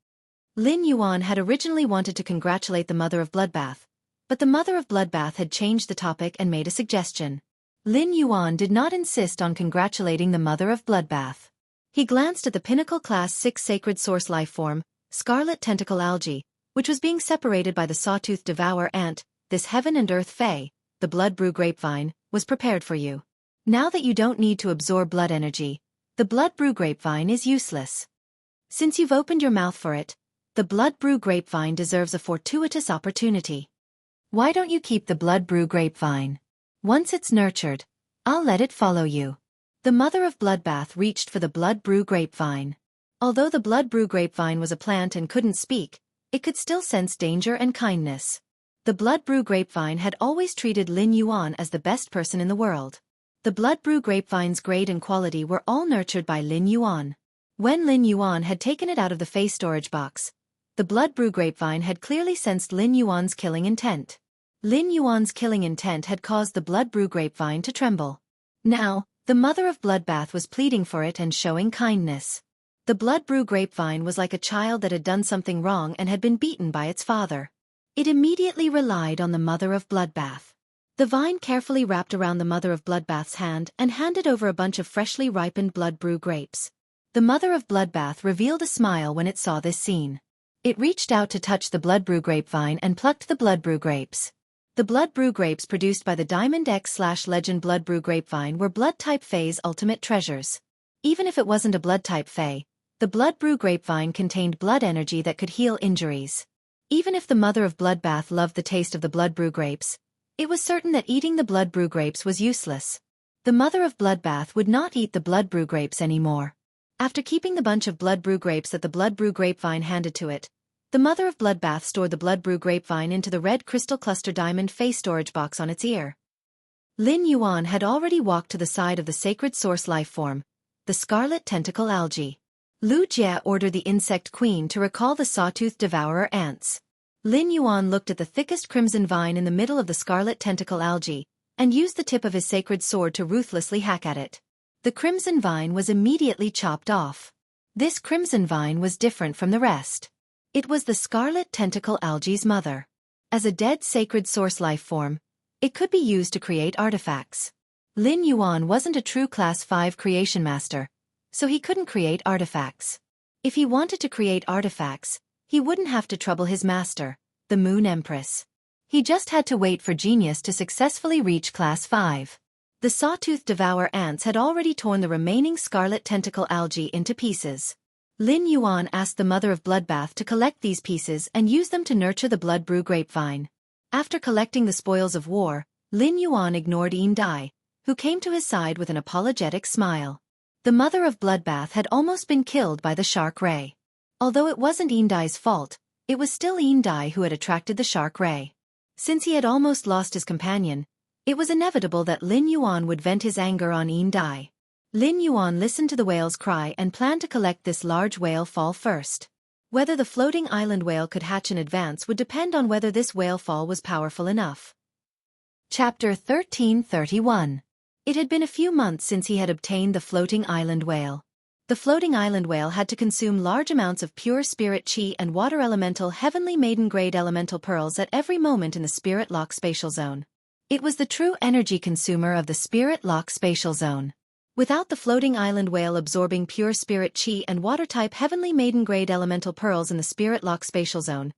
Lin Yuan had originally wanted to congratulate the mother of Bloodbath, but the mother of Bloodbath had changed the topic and made a suggestion. Lin Yuan did not insist on congratulating the mother of Bloodbath. He glanced at the Pinnacle Class 6 Sacred Source Lifeform, Scarlet Tentacle Algae, which was being separated by the Sawtooth Devourer ant. This heaven and earth fae, the blood brew grapevine, was prepared for you. Now that you don't need to absorb blood energy, the blood brew grapevine is useless. Since you've opened your mouth for it, the blood brew grapevine deserves a fortuitous opportunity. Why don't you keep the blood brew grapevine? Once it's nurtured, I'll let it follow you. The mother of Bloodbath reached for the blood brew grapevine. Although the blood brew grapevine was a plant and couldn't speak, it could still sense danger and kindness. The blood brew grapevine had always treated Lin Yuan as the best person in the world. The blood brew grapevine's grade and quality were all nurtured by Lin Yuan. When Lin Yuan had taken it out of the face storage box, the blood brew grapevine had clearly sensed Lin Yuan's killing intent. Lin Yuan's killing intent had caused the blood brew grapevine to tremble. Now, the mother of Bloodbath was pleading for it and showing kindness. The blood brew grapevine was like a child that had done something wrong and had been beaten by its father. It immediately relied on the mother of Bloodbath. The vine carefully wrapped around the mother of Bloodbath's hand and handed over a bunch of freshly ripened blood brew grapes. The mother of Bloodbath revealed a smile when it saw this scene. It reached out to touch the blood brew grapevine and plucked the blood brew grapes. The blood brew grapes produced by the Diamond X/Legend blood brew grapevine were blood type fae's ultimate treasures. Even if it wasn't a blood-type fae, the blood brew grapevine contained blood energy that could heal injuries. Even if the mother of Bloodbath loved the taste of the blood brew grapes, it was certain that eating the blood brew grapes was useless. The mother of Bloodbath would not eat the blood brew grapes anymore. After keeping the bunch of blood brew grapes that the blood brew grapevine handed to it, the mother of Bloodbath stored the blood brew grapevine into the red crystal cluster diamond face storage box on its ear. Lin Yuan had already walked to the side of the sacred source life form, the scarlet tentacle algae. Lu Jie ordered the insect queen to recall the sawtooth devourer ants. Lin Yuan looked at the thickest crimson vine in the middle of the scarlet tentacle algae, and used the tip of his sacred sword to ruthlessly hack at it. The crimson vine was immediately chopped off. This crimson vine was different from the rest. It was the scarlet tentacle algae's mother. As a dead sacred source life form, it could be used to create artifacts. Lin Yuan wasn't a true Class 5 creation master, so he couldn't create artifacts. If he wanted to create artifacts, he wouldn't have to trouble his master, the Moon Empress. He just had to wait for genius to successfully reach Class 5. The sawtooth devour ants had already torn the remaining scarlet tentacle algae into pieces. Lin Yuan asked the mother of Bloodbath to collect these pieces and use them to nurture the blood brew grapevine. After collecting the spoils of war, Lin Yuan ignored Yin Dai, who came to his side with an apologetic smile. The mother of Bloodbath had almost been killed by the shark ray. Although it wasn't Yin Dai's fault, it was still Yin Dai who had attracted the shark ray. Since he had almost lost his companion, it was inevitable that Lin Yuan would vent his anger on Yin Dai. Lin Yuan listened to the whale's cry and planned to collect this large whale fall first. Whether the floating island whale could hatch in advance would depend on whether this whale fall was powerful enough. Chapter 1331. It had been a few months since he had obtained the floating island whale. The floating island whale had to consume large amounts of pure spirit chi and water elemental heavenly maiden-grade elemental pearls at every moment in the spirit lock spatial zone. It was the true energy consumer of the spirit lock spatial zone. Without the floating island whale absorbing pure spirit chi and water-type heavenly maiden-grade elemental pearls in the spirit lock spatial zone,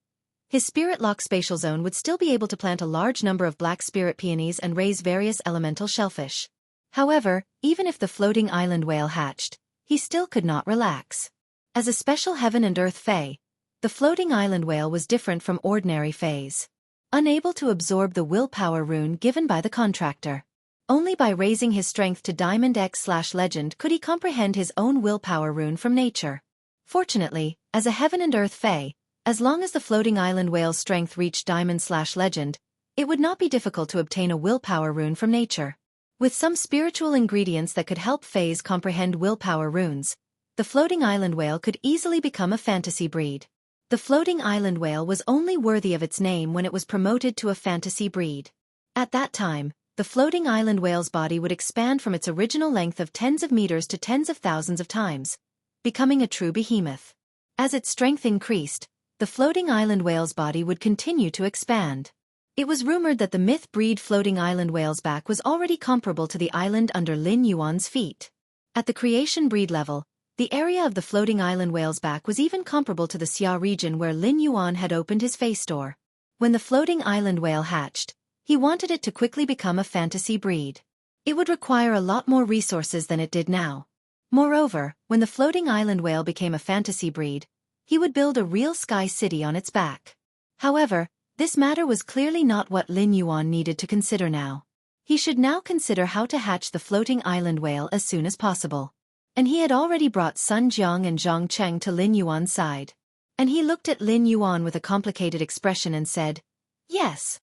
his spirit lock spatial zone would still be able to plant a large number of black spirit peonies and raise various elemental shellfish. However, even if the floating island whale hatched, he still could not relax. As a special heaven and earth fae, the floating island whale was different from ordinary faes. Unable to absorb the willpower rune given by the contractor. Only by raising his strength to Diamond X/Legend could he comprehend his own willpower rune from nature. Fortunately, as a heaven and earth fae, as long as the floating island whale's strength reached Diamond/Legend, it would not be difficult to obtain a willpower rune from nature. With some spiritual ingredients that could help faes comprehend willpower runes, the floating island whale could easily become a fantasy breed. The floating island whale was only worthy of its name when it was promoted to a fantasy breed. At that time, the floating island whale's body would expand from its original length of tens of meters to tens of thousands of times, becoming a true behemoth. As its strength increased, the floating island whale's body would continue to expand. It was rumored that the myth breed floating island whale's back was already comparable to the island under Lin Yuan's feet. At the creation breed level, the area of the floating island whale's back was even comparable to the Xia region where Lin Yuan had opened his face store. When the floating island whale hatched, he wanted it to quickly become a fantasy breed. It would require a lot more resources than it did now. Moreover, when the floating island whale became a fantasy breed, he would build a real sky city on its back. However, this matter was clearly not what Lin Yuan needed to consider now. He should now consider how to hatch the floating island whale as soon as possible. And he had already brought Sun Jiang and Zhang Cheng to Lin Yuan's side. And he looked at Lin Yuan with a complicated expression and said, "Yes.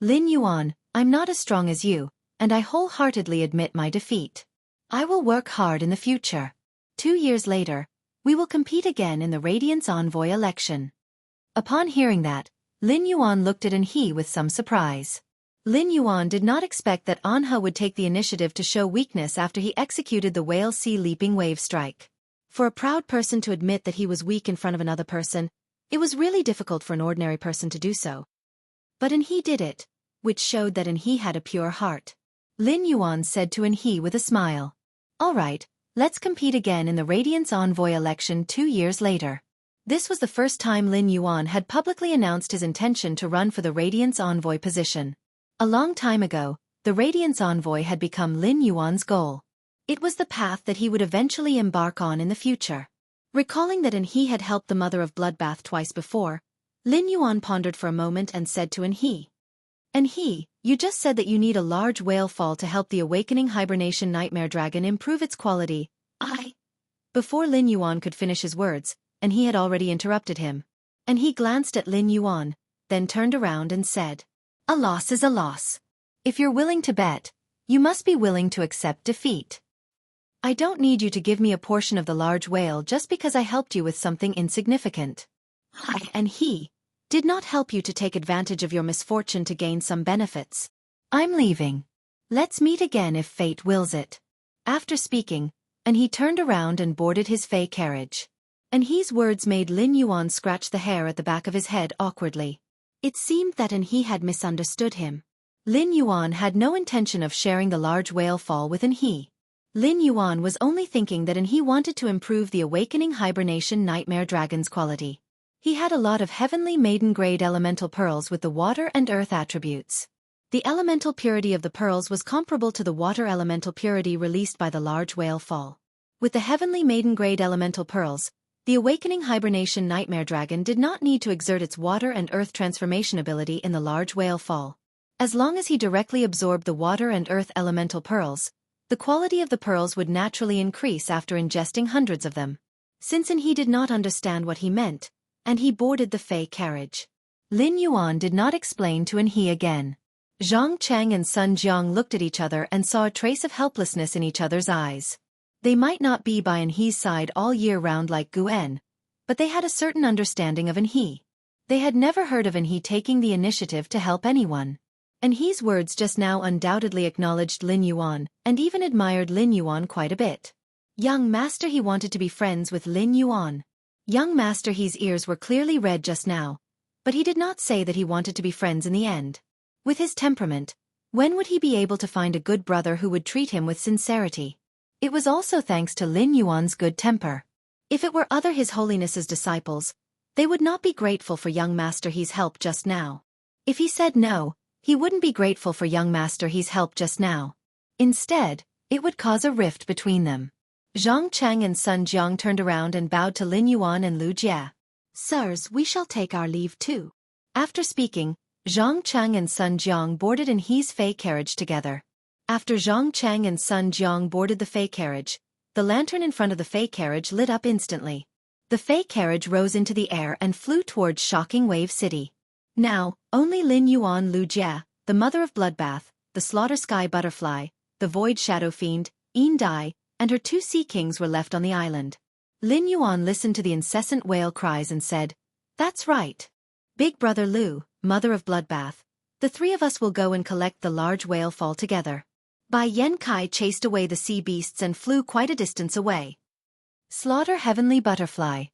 Lin Yuan, I'm not as strong as you, and I wholeheartedly admit my defeat. I will work hard in the future. 2 years later, we will compete again in the Radiance Envoy election." Upon hearing that, Lin Yuan looked at Anhe with some surprise. Lin Yuan did not expect that Anhe would take the initiative to show weakness after he executed the whale sea leaping wave strike. For a proud person to admit that he was weak in front of another person, it was really difficult for an ordinary person to do so. But Anhe did it, which showed that Anhe had a pure heart. Lin Yuan said to Anhe with a smile, "All right, let's compete again in the Radiance Envoy election 2 years later." This was the first time Lin Yuan had publicly announced his intention to run for the Radiance Envoy position. A long time ago, the Radiance Envoy had become Lin Yuan's goal. It was the path that he would eventually embark on in the future. Recalling that he had helped the mother of Bloodbath twice before, Lin Yuan pondered for a moment and said to He, you just said that you need a large whale fall to help the awakening hibernation nightmare dragon improve its quality. Before Lin Yuan could finish his words, he had already interrupted him. He glanced at Lin Yuan, then turned around and said, "A loss is a loss. If you're willing to bet, you must be willing to accept defeat. I don't need you to give me a portion of the large whale just because I helped you with something insignificant. He did not help you to take advantage of your misfortune to gain some benefits. I'm leaving. Let's meet again if fate wills it." After speaking, he turned around and boarded his fey carriage. He's words made Lin Yuan scratch the hair at the back of his head awkwardly. It seemed that he had misunderstood him. Lin Yuan had no intention of sharing the large whale fall with he. Lin Yuan was only thinking that he wanted to improve the awakening hibernation nightmare dragon's quality. He had a lot of heavenly maiden-grade elemental pearls with the water and earth attributes. The elemental purity of the pearls was comparable to the water elemental purity released by the large whale fall. With the heavenly maiden-grade elemental pearls, the awakening hibernation nightmare dragon did not need to exert its water and earth transformation ability in the large whale fall. As long as he directly absorbed the water and earth elemental pearls, the quality of the pearls would naturally increase after ingesting hundreds of them. Since he did not understand what he meant, he boarded the fey carriage. Lin Yuan did not explain to he again. Zhang Cheng and Sun Jiang looked at each other and saw a trace of helplessness in each other's eyes. They might not be by he's side all year round like Guen, but they had a certain understanding of he. They had never heard of he taking the initiative to help anyone. He's words just now undoubtedly acknowledged Lin Yuan, and even admired Lin Yuan quite a bit. Young Master He wanted to be friends with Lin Yuan. Young Master He's ears were clearly red just now, but he did not say that he wanted to be friends in the end. With his temperament, when would he be able to find a good brother who would treat him with sincerity? It was also thanks to Lin Yuan's good temper. If it were other His Holiness's disciples, they would not be grateful for young Master He's help just now. If he said no, he wouldn't be grateful for young Master He's help just now. Instead, it would cause a rift between them. Zhang Cheng and Sun Jiang turned around and bowed to Lin Yuan and Lu Jie. "Sirs, we shall take our leave too." After speaking, Zhang Cheng and Sun Jiang boarded he's fey carriage together. After Zhang Cheng and Sun Jiang boarded the fey carriage, the lantern in front of the fey carriage lit up instantly. The fey carriage rose into the air and flew towards Shocking Wave City. Now, only Lin Yuan Lu Jie, the mother of Bloodbath, the Slaughter Sky Butterfly, the Void Shadow Fiend, Yin Dai, and her two sea kings were left on the island. Lin Yuan listened to the incessant whale cries and said, "That's right. Big Brother Lu, mother of Bloodbath, the three of us will go and collect the large whale fall together." Bai Yen Kai chased away the sea beasts and flew quite a distance away. "Slaughter Heavenly Butterfly.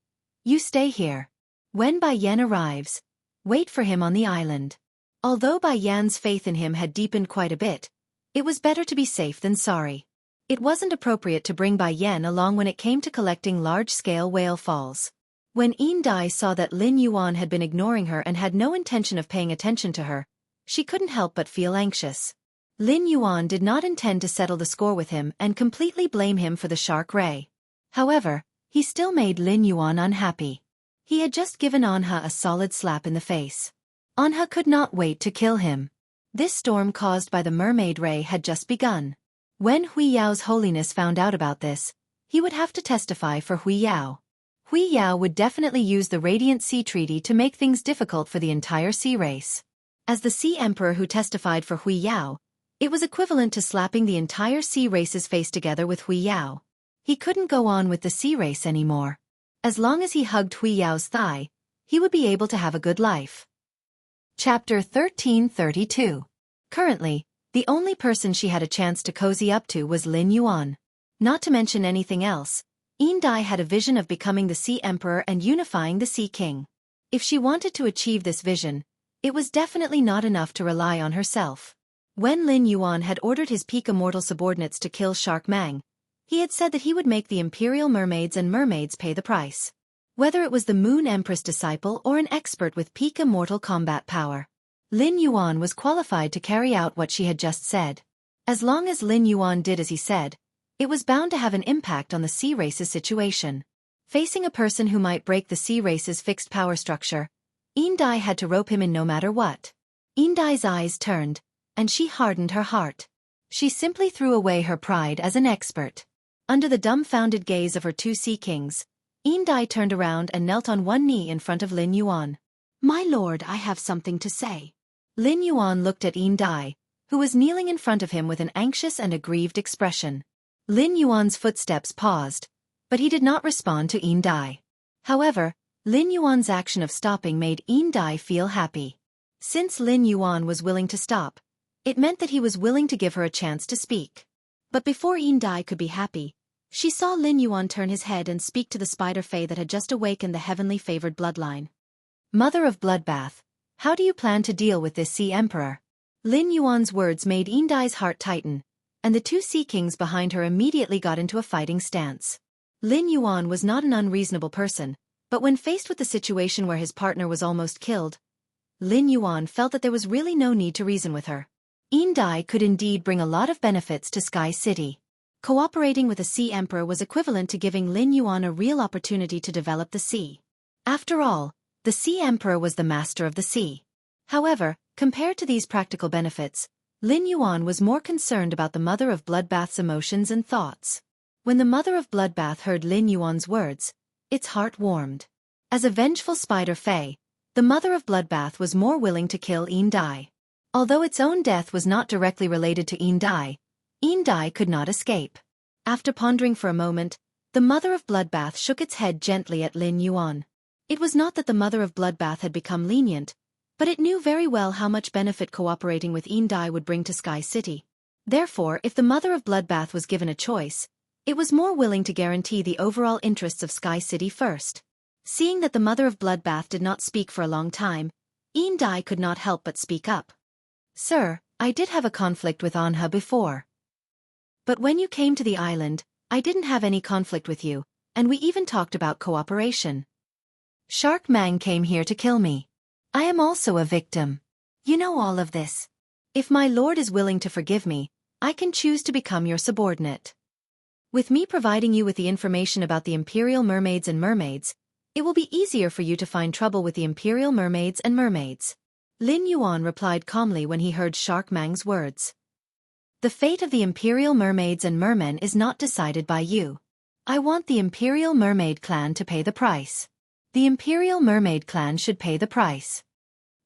You stay here. When Bai Yen arrives, wait for him on the island." Although Bai Yan's faith in him had deepened quite a bit, it was better to be safe than sorry. It wasn't appropriate to bring Bai Yan along when it came to collecting large-scale whale falls. When Yin Dai saw that Lin Yuan had been ignoring her and had no intention of paying attention to her, she couldn't help but feel anxious. Lin Yuan did not intend to settle the score with him and completely blame him for the shark ray. However, he still made Lin Yuan unhappy. He had just given Anha a solid slap in the face. Anha could not wait to kill him. This storm caused by the mermaid ray had just begun. When Hui Yao's holiness found out about this, he would have to testify for Hui Yao. Hui Yao would definitely use the Radiant Sea Treaty to make things difficult for the entire sea race. As the Sea Emperor who testified for Hui Yao, it was equivalent to slapping the entire sea race's face together with Hui Yao. He couldn't go on with the sea race anymore. As long as he hugged Hui Yao's thigh, he would be able to have a good life. Chapter 1332. Currently, the only person she had a chance to cozy up to was Lin Yuan. Not to mention anything else, Yin Dai had a vision of becoming the Sea Emperor and unifying the Sea King. If she wanted to achieve this vision, it was definitely not enough to rely on herself. When Lin Yuan had ordered his peak immortal subordinates to kill Shark Mang, he had said that he would make the Imperial Mermaids and Mermaids pay the price. Whether it was the Moon Empress disciple or an expert with peak immortal combat power, Lin Yuan was qualified to carry out what she had just said. As long as Lin Yuan did as he said, It was bound to have an impact on the sea race's situation. Facing a person who might break the sea race's fixed power structure, Indai had to rope him in no matter what. Indai's eyes turned, and she hardened her heart. She simply threw away her pride as an expert. Under the dumbfounded gaze of her two sea kings, Indai turned around and knelt on one knee in front of Lin Yuan. "My lord, I have something to say." Lin Yuan looked at Indai, who was kneeling in front of him with an anxious and aggrieved expression. Lin Yuan's footsteps paused, but he did not respond to Indai. However, Lin Yuan's action of stopping made Indai feel happy. Since Lin Yuan was willing to stop, it meant that he was willing to give her a chance to speak. But before Indai could be happy, she saw Lin Yuan turn his head and speak to the spider fae that had just awakened the heavenly favored bloodline. "Mother of Bloodbath, how do you plan to deal with this Sea Emperor?" Lin Yuan's words made Indai's heart tighten, and the two Sea Kings behind her immediately got into a fighting stance. Lin Yuan was not an unreasonable person, but when faced with the situation where his partner was almost killed, Lin Yuan felt that there was really no need to reason with her. Indai could indeed bring a lot of benefits to Sky City. Cooperating with a Sea Emperor was equivalent to giving Lin Yuan a real opportunity to develop the sea. After all, the Sea Emperor was the master of the sea. However, compared to these practical benefits, Lin Yuan was more concerned about the Mother of Bloodbath's emotions and thoughts. When the Mother of Bloodbath heard Lin Yuan's words, its heart warmed. As a vengeful spider fae, the Mother of Bloodbath was more willing to kill Indai. Although its own death was not directly related to Indai could not escape. After pondering for a moment, the Mother of Bloodbath shook its head gently at Lin Yuan. It was not that the Mother of Bloodbath had become lenient, but it knew very well how much benefit cooperating with Indai would bring to Sky City. Therefore, if the Mother of Bloodbath was given a choice, it was more willing to guarantee the overall interests of Sky City first. Seeing that the Mother of Bloodbath did not speak for a long time, Indai could not help but speak up. "Sir, I did have a conflict with Anha before. But when you came to the island, I didn't have any conflict with you, and we even talked about cooperation. Shark Mang came here to kill me. I am also a victim. You know all of this. If my lord is willing to forgive me, I can choose to become your subordinate. With me providing you with the information about the Imperial Mermaids and Mermaids, it will be easier for you to find trouble with the Imperial Mermaids and Mermaids." Lin Yuan replied calmly when he heard Shark Mang's words. "The fate of the Imperial Mermaids and Mermen is not decided by you. I want the Imperial Mermaid clan to pay the price. The Imperial Mermaid clan should pay the price."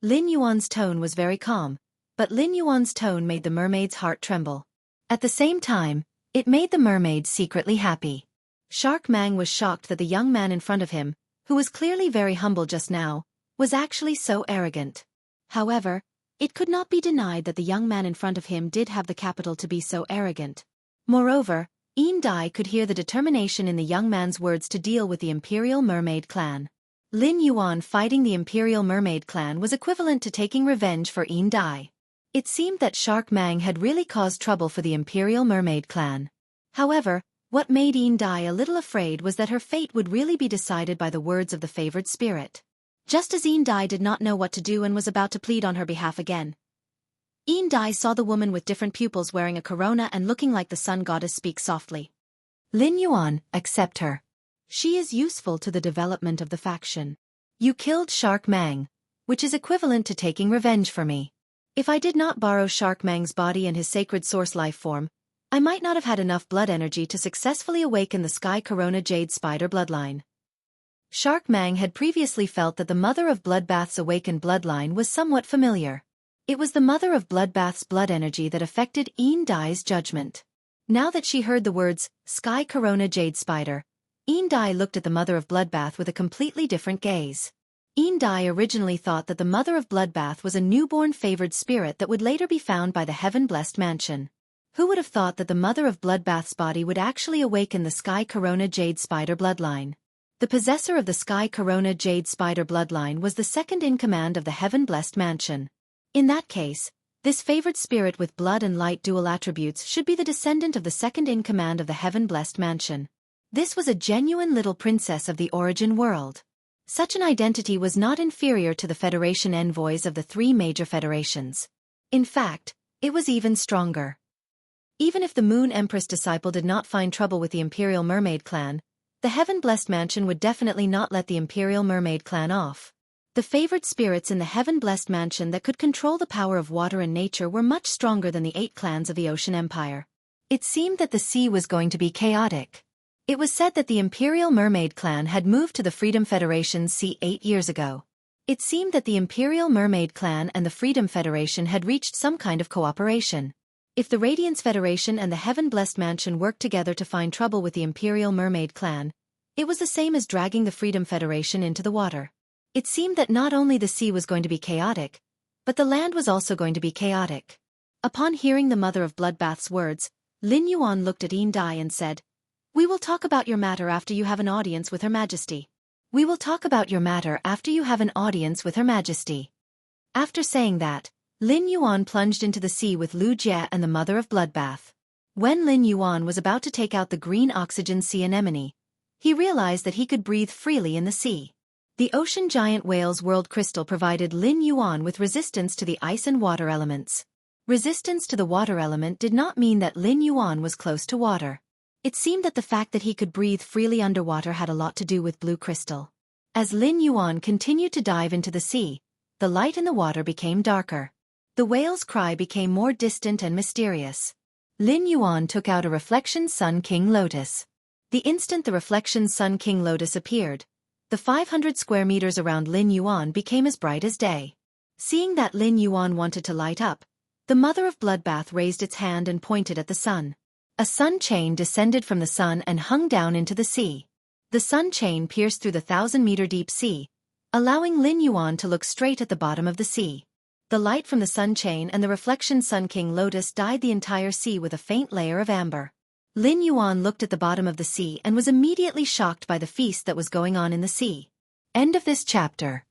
Lin Yuan's tone was very calm, but Lin Yuan's tone made the mermaid's heart tremble. At the same time, it made the mermaid secretly happy. Shark Mang was shocked that the young man in front of him, who was clearly very humble just now, was actually so arrogant. However, it could not be denied that the young man in front of him did have the capital to be so arrogant. Moreover, Indai could hear the determination in the young man's words to deal with the Imperial Mermaid clan. Lin Yuan fighting the Imperial Mermaid clan was equivalent to taking revenge for Indai. It seemed that Shark Mang had really caused trouble for the Imperial Mermaid clan. However, what made Indai a little afraid was that her fate would really be decided by the words of the favored spirit. Just as Indai did not know what to do and was about to plead on her behalf again, Indai saw the woman with different pupils wearing a corona and looking like the sun goddess speak softly. "Lin Yuan, accept her. She is useful to the development of the faction. You killed Shark Mang, which is equivalent to taking revenge for me. If I did not borrow Shark Mang's body and his sacred source life form, I might not have had enough blood energy to successfully awaken the Sky Corona Jade Spider bloodline." Shark Mang had previously felt that the Mother of Bloodbath's awakened bloodline was somewhat familiar. It was the Mother of Bloodbath's blood energy that affected Indai's judgment. Now that she heard the words, Sky Corona Jade Spider, Indai looked at the Mother of Bloodbath with a completely different gaze. Indai originally thought that the Mother of Bloodbath was a newborn favored spirit that would later be found by the heaven-blessed mansion. Who would have thought that the Mother of Bloodbath's body would actually awaken the Sky Corona Jade Spider bloodline? The possessor of the Sky Corona Jade Spider bloodline was the second in command of the heaven-blessed mansion. In that case, this favored spirit with blood and light dual attributes should be the descendant of the second in command of the heaven-blessed mansion. This was a genuine little princess of the origin world. Such an identity was not inferior to the Federation envoys of the three major federations. In fact, it was even stronger. Even if the Moon Empress disciple did not find trouble with the Imperial Mermaid clan, the Heaven-Blessed Mansion would definitely not let the Imperial Mermaid clan off. The favored spirits in the Heaven-Blessed Mansion that could control the power of water and nature were much stronger than the 8 clans of the Ocean Empire. It seemed that the sea was going to be chaotic. It was said that the Imperial Mermaid clan had moved to the Freedom Federation's sea 8 years ago. It seemed that the Imperial Mermaid clan and the Freedom Federation had reached some kind of cooperation. If the Radiance Federation and the Heaven-Blessed Mansion worked together to find trouble with the Imperial Mermaid clan, it was the same as dragging the Freedom Federation into the water. It seemed that not only the sea was going to be chaotic, but the land was also going to be chaotic. Upon hearing the Mother of Bloodbath's words, Lin Yuan looked at Yin Dai and said, "We will talk about your matter after you have an audience with Her Majesty. We will talk about your matter after you have an audience with Her Majesty." After saying that, Lin Yuan plunged into the sea with Lu Jie and the Mother of Bloodbath. When Lin Yuan was about to take out the green oxygen sea anemone, he realized that he could breathe freely in the sea. The ocean giant whale's world crystal provided Lin Yuan with resistance to the ice and water elements. Resistance to the water element did not mean that Lin Yuan was close to water. It seemed that the fact that he could breathe freely underwater had a lot to do with blue crystal. As Lin Yuan continued to dive into the sea, the light in the water became darker. The whale's cry became more distant and mysterious. Lin Yuan took out a Reflection Sun King Lotus. The instant the Reflection Sun King Lotus appeared, the 500 square meters around Lin Yuan became as bright as day. Seeing that Lin Yuan wanted to light up, the Mother of Bloodbath raised its hand and pointed at the sun. A sun chain descended from the sun and hung down into the sea. The sun chain pierced through the 1,000-meter deep sea, allowing Lin Yuan to look straight at the bottom of the sea. The light from the sun chain and the Reflection Sun King Lotus dyed the entire sea with a faint layer of amber. Lin Yuan looked at the bottom of the sea and was immediately shocked by the feast that was going on in the sea. End of this chapter.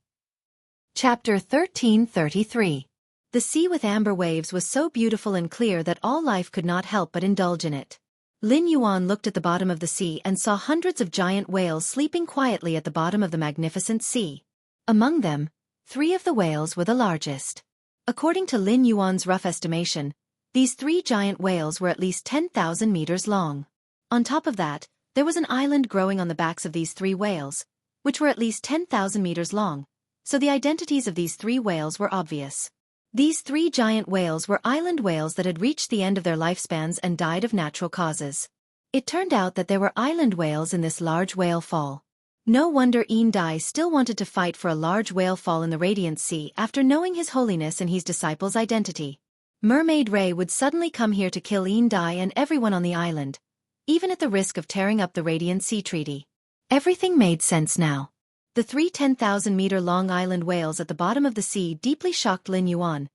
Chapter 1333. The sea with amber waves was so beautiful and clear that all life could not help but indulge in it. Lin Yuan looked at the bottom of the sea and saw hundreds of giant whales sleeping quietly at the bottom of the magnificent sea. Among them, 3 of the whales were the largest. According to Lin Yuan's rough estimation, these 3 giant whales were at least 10,000 meters long. On top of that, there was an island growing on the backs of these 3 whales, which were at least 10,000 meters long, so the identities of these 3 whales were obvious. These 3 giant whales were island whales that had reached the end of their lifespans and died of natural causes. It turned out that there were island whales in this large whale fall. No wonder Yin Dai still wanted to fight for a large whale fall in the Radiant Sea after knowing His Holiness and his disciples' identity. Mermaid Ray would suddenly come here to kill Yin Dai and everyone on the island, even at the risk of tearing up the Radiant Sea Treaty. Everything made sense now. The 3 10,000-meter-long island whales at the bottom of the sea deeply shocked Lin Yuan,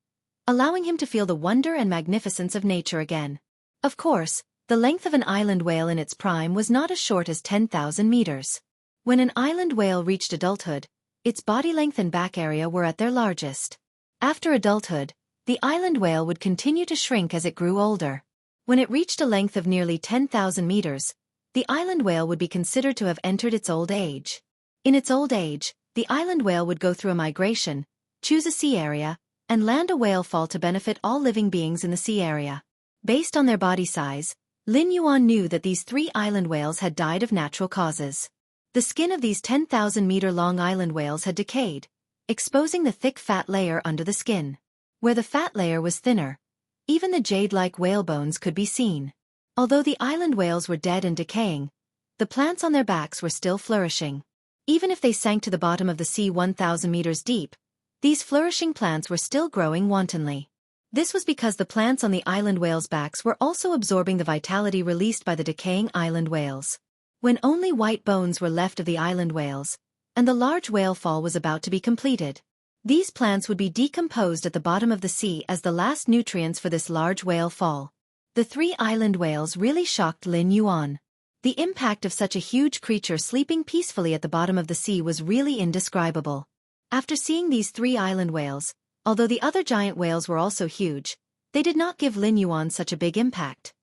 allowing him to feel the wonder and magnificence of nature again. Of course, the length of an island whale in its prime was not as short as 10,000 meters. When an island whale reached adulthood, its body length and back area were at their largest. After adulthood, the island whale would continue to shrink as it grew older. When it reached a length of nearly 10,000 meters, the island whale would be considered to have entered its old age. In its old age, the island whale would go through a migration, choose a sea area, and land a whale fall to benefit all living beings in the sea area. Based on their body size, Lin Yuan knew that these 3 island whales had died of natural causes. The skin of these 10,000-meter-long island whales had decayed, exposing the thick fat layer under the skin. Where the fat layer was thinner, even the jade-like whale bones could be seen. Although the island whales were dead and decaying, the plants on their backs were still flourishing. Even if they sank to the bottom of the sea 1,000 meters deep, these flourishing plants were still growing wantonly. This was because the plants on the island whales' backs were also absorbing the vitality released by the decaying island whales. When only white bones were left of the island whales, and the large whale fall was about to be completed, these plants would be decomposed at the bottom of the sea as the last nutrients for this large whale fall. The 3 island whales really shocked Lin Yuan. The impact of such a huge creature sleeping peacefully at the bottom of the sea was really indescribable. After seeing these 3 island whales, although the other giant whales were also huge, they did not give Lin Yuan such a big impact.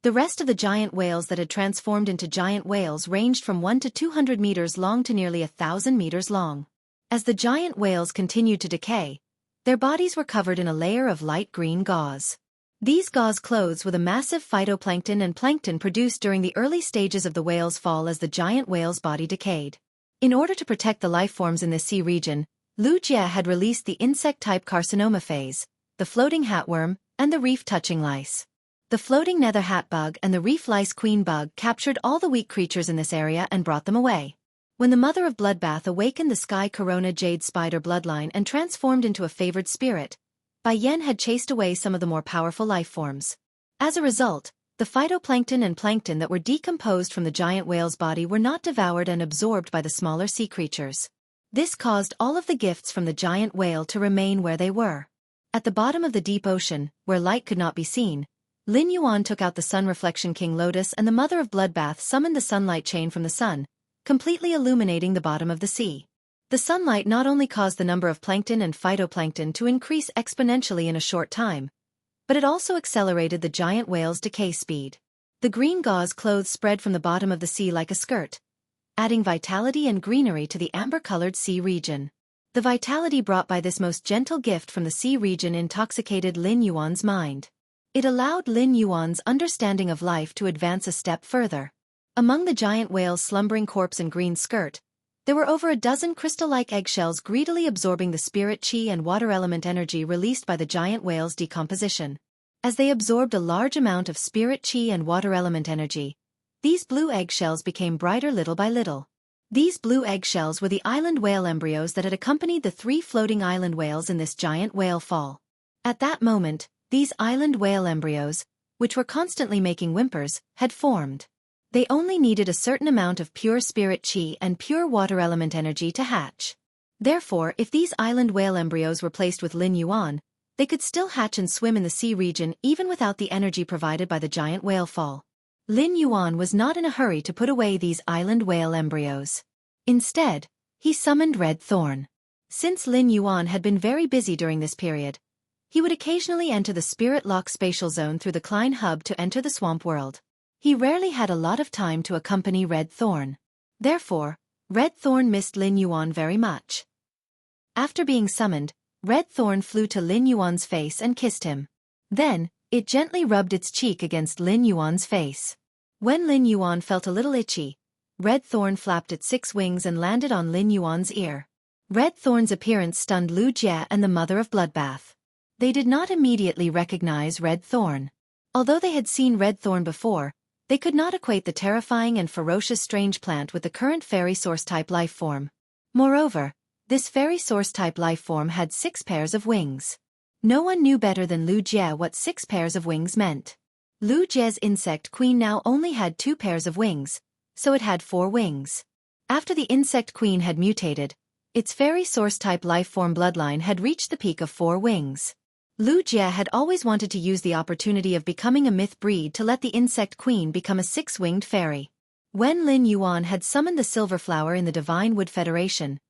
The rest of the giant whales that had transformed into giant whales ranged from 1 to 200 meters long to nearly 1,000 meters long. As the giant whales continued to decay, their bodies were covered in a layer of light green gauze. These gauze clothes with a massive phytoplankton and plankton produced during the early stages of the whale's fall as the giant whale's body decayed. In order to protect the lifeforms in this sea region, Lu Jie had released the insect-type carcinoma phase, the floating hatworm, and the reef-touching lice. The floating nether hat bug and the reef lice queen bug captured all the weak creatures in this area and brought them away. When the mother of bloodbath awakened the sky corona jade spider bloodline and transformed into a favored spirit, Bai Yan had chased away some of the more powerful life forms. As a result, the phytoplankton and plankton that were decomposed from the giant whale's body were not devoured and absorbed by the smaller sea creatures. This caused all of the gifts from the giant whale to remain where they were. At the bottom of the deep ocean, where light could not be seen, Lin Yuan took out the Sun Reflection King Lotus and the Mother of Bloodbath summoned the sunlight chain from the sun, completely illuminating the bottom of the sea. The sunlight not only caused the number of plankton and phytoplankton to increase exponentially in a short time, but it also accelerated the giant whale's decay speed. The green gauze clothes spread from the bottom of the sea like a skirt, adding vitality and greenery to the amber-colored sea region. The vitality brought by this most gentle gift from the sea region intoxicated Lin Yuan's mind. It allowed Lin Yuan's understanding of life to advance a step further. Among the giant whale's slumbering corpse and green skirt, there were over a dozen crystal-like eggshells greedily absorbing the spirit chi and water element energy released by the giant whale's decomposition. As they absorbed a large amount of spirit chi and water element energy, these blue eggshells became brighter little by little. These blue eggshells were the island whale embryos that had accompanied the 3 floating island whales in this giant whale fall. At that moment, these island whale embryos, which were constantly making whimpers, had formed. They only needed a certain amount of pure spirit chi and pure water element energy to hatch. Therefore, if these island whale embryos were placed with Lin Yuan, they could still hatch and swim in the sea region even without the energy provided by the giant whale fall. Lin Yuan was not in a hurry to put away these island whale embryos. Instead, he summoned Red Thorn. Since Lin Yuan had been very busy during this period, he would occasionally enter the Spirit Lock spatial zone through the Klein hub to enter the swamp world. He rarely had a lot of time to accompany Red Thorn. Therefore, Red Thorn missed Lin Yuan very much. After being summoned, Red Thorn flew to Lin Yuan's face and kissed him. Then, it gently rubbed its cheek against Lin Yuan's face. When Lin Yuan felt a little itchy, Red Thorn flapped its 6 wings and landed on Lin Yuan's ear. Red Thorn's appearance stunned Lu Jie and the Mother of Bloodbath. They did not immediately recognize Red Thorn. Although they had seen Red Thorn before, they could not equate the terrifying and ferocious strange plant with the current fairy source-type life form. Moreover, this fairy source-type life form had 6 pairs of wings. No one knew better than Lu Jie what 6 pairs of wings meant. Lu Jie's insect queen now only had 2 pairs of wings, so it had 4 wings. After the insect queen had mutated, its fairy source-type life form bloodline had reached the peak of 4 wings. Lu Jie had always wanted to use the opportunity of becoming a myth breed to let the insect queen become a 6-winged fairy. When Lin Yuan had summoned the Silver Flower in the Divine Wood Federation,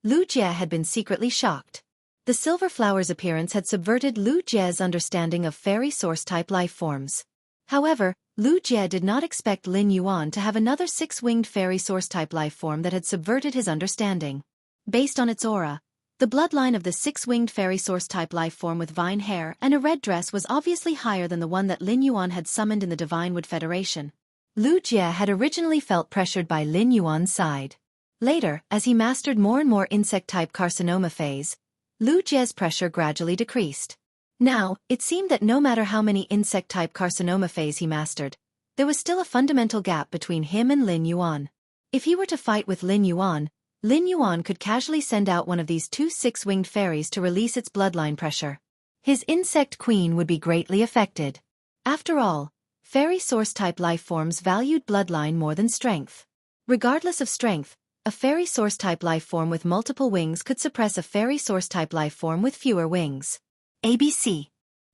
Lu Jie had been secretly shocked. The Silver Flower's appearance had subverted Lu Jie's understanding of fairy source-type life forms. However, Lu Jie did not expect Lin Yuan to have another 6-winged fairy source-type life form that had subverted his understanding. Based on its aura, the bloodline of the 6-winged fairy source-type life form with vine hair and a red dress was obviously higher than the one that Lin Yuan had summoned in the Divine Wood Federation. Lu Jie had originally felt pressured by Lin Yuan's side. Later, as he mastered more and more insect-type carcinoma phase, Lu Jie's pressure gradually decreased. Now, it seemed that no matter how many insect-type carcinoma phase he mastered, there was still a fundamental gap between him and Lin Yuan. If he were to fight with Lin Yuan could casually send out one of these 2 6-winged fairies to release its bloodline pressure. His insect queen would be greatly affected. After all, fairy source-type life forms valued bloodline more than strength. Regardless of strength, a fairy source-type life form with multiple wings could suppress a fairy source-type life form with fewer wings. ABC.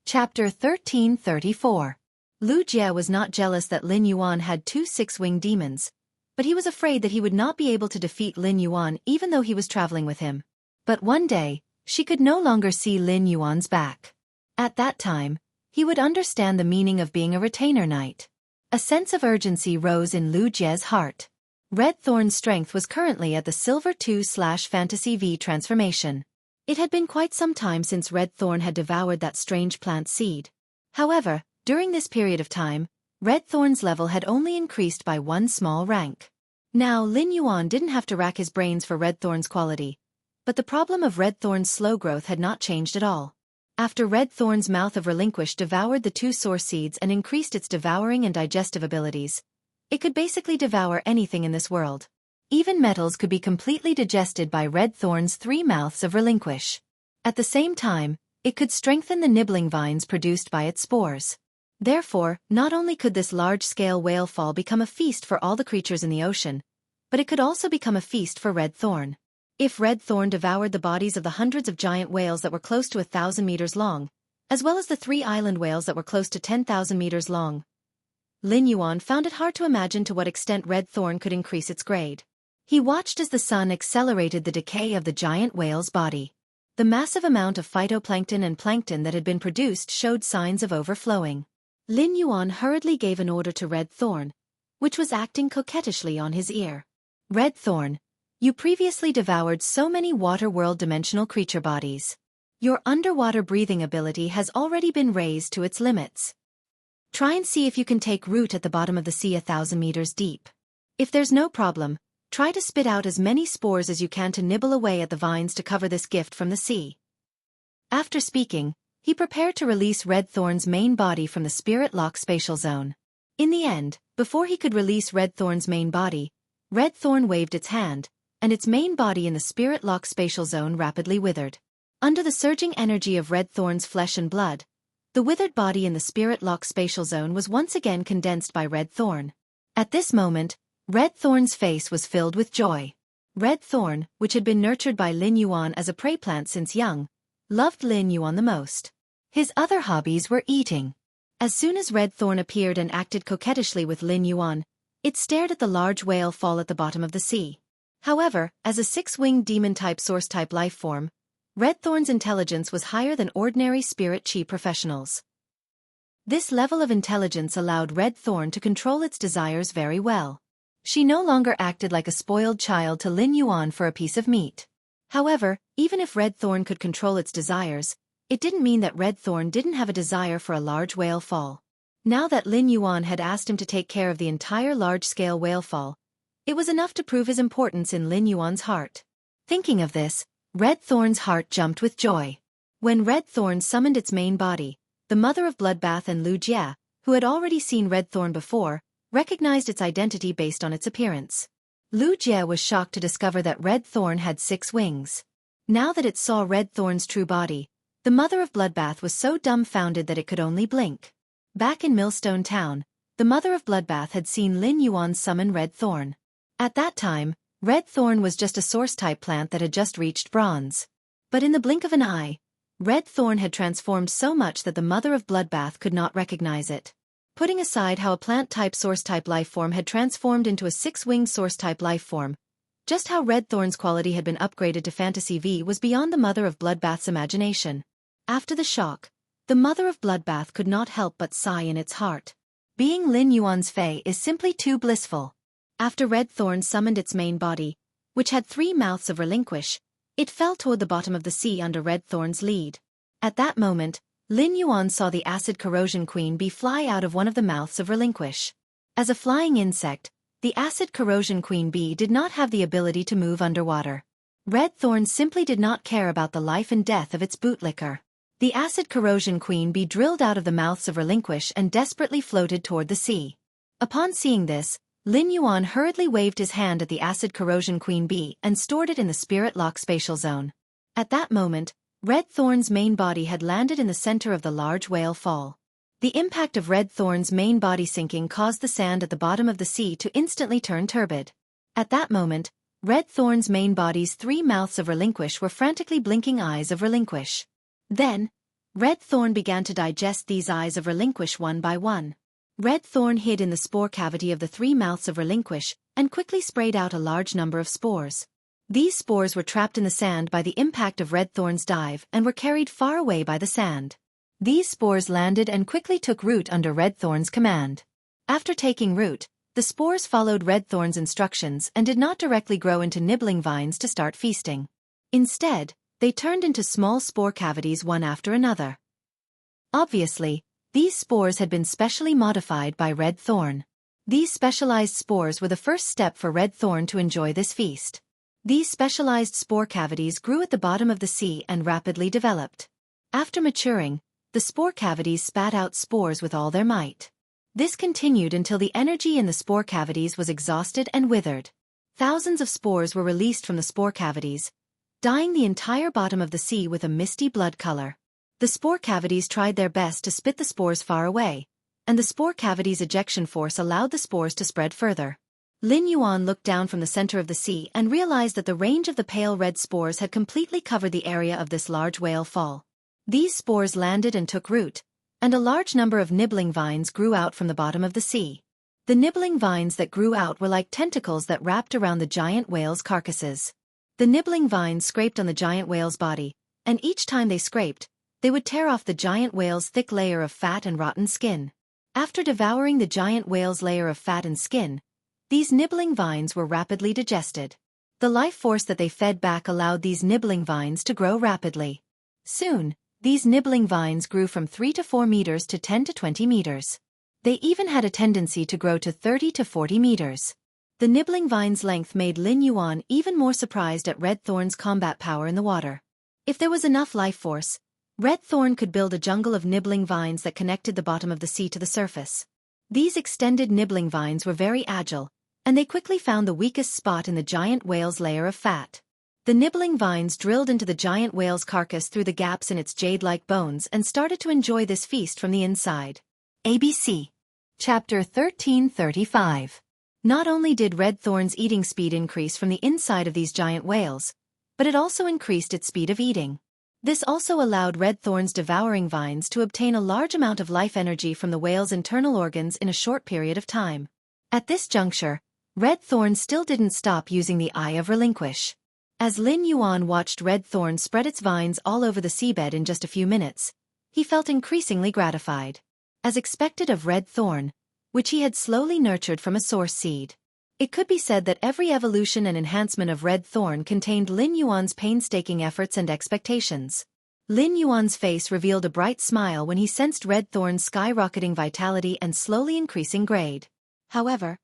Chapter 1334. Lu Jie was not jealous that Lin Yuan had 2 6-winged demons, but he was afraid that he would not be able to defeat Lin Yuan even though he was traveling with him. But one day, she could no longer see Lin Yuan's back. At that time, he would understand the meaning of being a retainer knight. A sense of urgency rose in Lu Jie's heart. Red Thorn's strength was currently at the Silver 2/Fantasy V transformation. It had been quite some time since Red Thorn had devoured that strange plant seed. However, during this period of time, Red Thorn's level had only increased by one small rank. Now Lin Yuan didn't have to rack his brains for Red Thorn's quality, but the problem of Red Thorn's slow growth had not changed at all. After Red Thorn's mouth of relinquish devoured the 2 source seeds and increased its devouring and digestive abilities, it could basically devour anything in this world. Even metals could be completely digested by Red Thorn's 3 mouths of relinquish. At the same time, it could strengthen the nibbling vines produced by its spores. Therefore, not only could this large-scale whale fall become a feast for all the creatures in the ocean, but it could also become a feast for Red Thorn. If Red Thorn devoured the bodies of the hundreds of giant whales that were close to 1,000 meters long, as well as the 3 island whales that were close to 10,000 meters long, Lin Yuan found it hard to imagine to what extent Red Thorn could increase its grade. He watched as the sun accelerated the decay of the giant whale's body. The massive amount of phytoplankton and plankton that had been produced showed signs of overflowing. Lin Yuan hurriedly gave an order to Red Thorn, which was acting coquettishly on his ear. Red Thorn, you previously devoured so many water world dimensional creature bodies. Your underwater breathing ability has already been raised to its limits. Try and see if you can take root at the bottom of the sea 1,000 meters deep. If there's no problem, try to spit out as many spores as you can to nibble away at the vines to cover this gift from the sea. After speaking, he prepared to release Red Thorn's main body from the Spirit Lock spatial zone. In the end, before he could release Red Thorn's main body, Red Thorn waved its hand, and its main body in the Spirit Lock spatial zone rapidly withered. Under the surging energy of Red Thorn's flesh and blood, the withered body in the Spirit Lock spatial zone was once again condensed by Red Thorn. At this moment, Red Thorn's face was filled with joy. Red Thorn, which had been nurtured by Lin Yuan as a prey plant since young, loved Lin Yuan the most. His other hobbies were eating. As soon as Red Thorn appeared and acted coquettishly with Lin Yuan, it stared at the large whale fall at the bottom of the sea. However, as a 6-winged demon-type source-type life form, Red Thorn's intelligence was higher than ordinary spirit chi professionals. This level of intelligence allowed Red Thorn to control its desires very well. She no longer acted like a spoiled child to Lin Yuan for a piece of meat. However, even if Red Thorn could control its desires, it didn't mean that Red Thorn didn't have a desire for a large whale fall. Now that Lin Yuan had asked him to take care of the entire large-scale whale fall, it was enough to prove his importance in Lin Yuan's heart. Thinking of this, Red Thorn's heart jumped with joy. When Red Thorn summoned its main body, the mother of Bloodbath and Lu Jie, who had already seen Red Thorn before, recognized its identity based on its appearance. Lu Jie was shocked to discover that Red Thorn had 6 wings. Now that it saw Red Thorn's true body, the mother of Bloodbath was so dumbfounded that it could only blink. Back in Millstone Town, the mother of Bloodbath had seen Lin Yuan summon Red Thorn. At that time, Red Thorn was just a source-type plant that had just reached bronze. But in the blink of an eye, Red Thorn had transformed so much that the mother of Bloodbath could not recognize it. Putting aside how a plant-type source-type life form had transformed into a 6-winged source-type life form, just how Red Thorn's quality had been upgraded to Fantasy V was beyond the mother of Bloodbath's imagination. After the shock, the mother of Bloodbath could not help but sigh in its heart. Being Lin Yuan's Fae is simply too blissful. After Red Thorn summoned its main body, which had 3 mouths of relinquish, it fell toward the bottom of the sea under Red Thorn's lead. At that moment, Lin Yuan saw the acid corrosion queen bee fly out of one of the mouths of relinquish. As a flying insect, the acid corrosion queen bee did not have the ability to move underwater. Red Thorn simply did not care about the life and death of its bootlicker. The acid corrosion queen bee drilled out of the mouths of relinquish and desperately floated toward the sea. Upon seeing this, Lin Yuan hurriedly waved his hand at the acid corrosion queen bee and stored it in the Spirit Lock spatial zone. At that moment, Red Thorn's main body had landed in the center of the large whale fall. The impact of Red Thorn's main body sinking caused the sand at the bottom of the sea to instantly turn turbid. At that moment, Red Thorn's main body's 3 mouths of relinquish were frantically blinking eyes of relinquish. Then, Red Thorn began to digest these eyes of relinquish one by one. Red Thorn hid in the spore cavity of the 3 mouths of relinquish and quickly sprayed out a large number of spores. These spores were trapped in the sand by the impact of Red Thorn's dive and were carried far away by the sand. These spores landed and quickly took root under Red Thorn's command. After taking root, the spores followed Red Thorn's instructions and did not directly grow into nibbling vines to start feasting. Instead, they turned into small spore cavities one after another. Obviously, These spores had been specially modified by Red Thorn. These specialized spores were the first step for Red Thorn to enjoy this feast. These specialized spore cavities grew at the bottom of the sea and rapidly developed. After maturing, the spore cavities spat out spores with all their might. This continued until the energy in the spore cavities was exhausted and withered. Thousands of spores were released from the spore cavities, dyeing the entire bottom of the sea with a misty blood color. The spore cavities tried their best to spit the spores far away, and the spore cavities' ejection force allowed the spores to spread further. Lin Yuan looked down from the center of the sea and realized that the range of the pale red spores had completely covered the area of this large whale fall. These spores landed and took root, and a large number of nibbling vines grew out from the bottom of the sea. The nibbling vines that grew out were like tentacles that wrapped around the giant whale's carcasses. The nibbling vines scraped on the giant whale's body, and each time they scraped, they would tear off the giant whale's thick layer of fat and rotten skin. After devouring the giant whale's layer of fat and skin, these nibbling vines were rapidly digested. The life force that they fed back allowed these nibbling vines to grow rapidly. Soon, these nibbling vines grew from 3 to 4 meters to 10 to 20 meters. They even had a tendency to grow to 30 to 40 meters. The nibbling vine's length made Lin Yuan even more surprised at Red Thorn's combat power in the water. If there was enough life force, Red Thorn could build a jungle of nibbling vines that connected the bottom of the sea to the surface. These extended nibbling vines were very agile, and they quickly found the weakest spot in the giant whale's layer of fat. The nibbling vines drilled into the giant whale's carcass through the gaps in its jade-like bones and started to enjoy this feast from the inside. ABC. Chapter 1335. Not only did Red Thorn's eating speed increase from the inside of these giant whales, but it also increased its speed of eating. This also allowed Red Thorn's devouring vines to obtain a large amount of life energy from the whale's internal organs in a short period of time. At this juncture, Red Thorn still didn't stop using the Eye of Relinquish. As Lin Yuan watched Red Thorn spread its vines all over the seabed in just a few minutes, he felt increasingly gratified. As expected of Red Thorn, which he had slowly nurtured from a source seed. It could be said that every evolution and enhancement of Red Thorn contained Lin Yuan's painstaking efforts and expectations. Lin Yuan's face revealed a bright smile when he sensed Red Thorn's skyrocketing vitality and slowly increasing grade. However,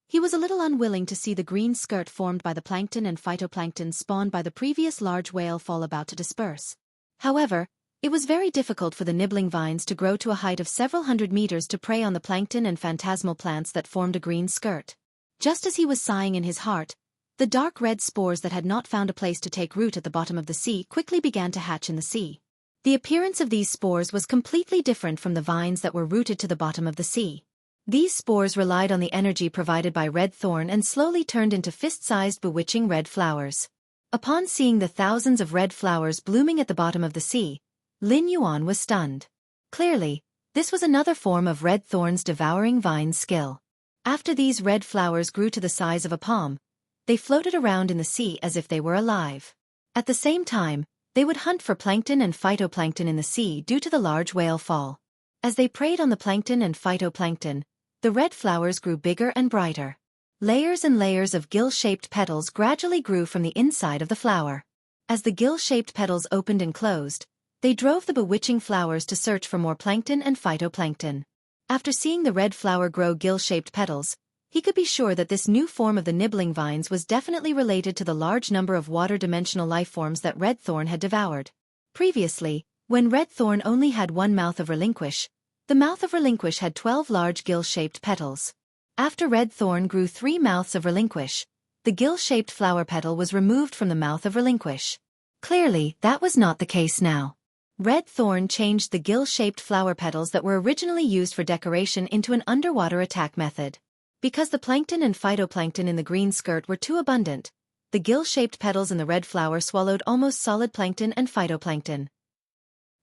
he was a little unwilling to see the green skirt formed by the plankton and phytoplankton spawned by the previous large whale fall about to disperse. However, it was very difficult for the nibbling vines to grow to a height of several hundred meters to prey on the plankton and phantasmal plants that formed a green skirt. Just as he was sighing in his heart, the dark red spores that had not found a place to take root at the bottom of the sea quickly began to hatch in the sea. The appearance of these spores was completely different from the vines that were rooted to the bottom of the sea. These spores relied on the energy provided by Red Thorn and slowly turned into fist-sized bewitching red flowers. Upon seeing the thousands of red flowers blooming at the bottom of the sea, Lin Yuan was stunned. Clearly, this was another form of Red Thorn's devouring vine skill. After these red flowers grew to the size of a palm, they floated around in the sea as if they were alive. At the same time, they would hunt for plankton and phytoplankton in the sea due to the large whale fall. As they preyed on the plankton and phytoplankton, the red flowers grew bigger and brighter. Layers and layers of gill-shaped petals gradually grew from the inside of the flower. As the gill-shaped petals opened and closed, they drove the bewitching flowers to search for more plankton and phytoplankton. After seeing the red flower grow gill-shaped petals, he could be sure that this new form of the nibbling vines was definitely related to the large number of water-dimensional lifeforms that Red Thorn had devoured. Previously, when Red Thorn only had one mouth of Relinquish, the mouth of Relinquish had 12 large gill-shaped petals. After Red Thorn grew 3 mouths of Relinquish, the gill-shaped flower petal was removed from the mouth of Relinquish. Clearly, that was not the case now. Red Thorn changed the gill-shaped flower petals that were originally used for decoration into an underwater attack method. Because the plankton and phytoplankton in the green skirt were too abundant, the gill-shaped petals in the red flower swallowed almost solid plankton and phytoplankton.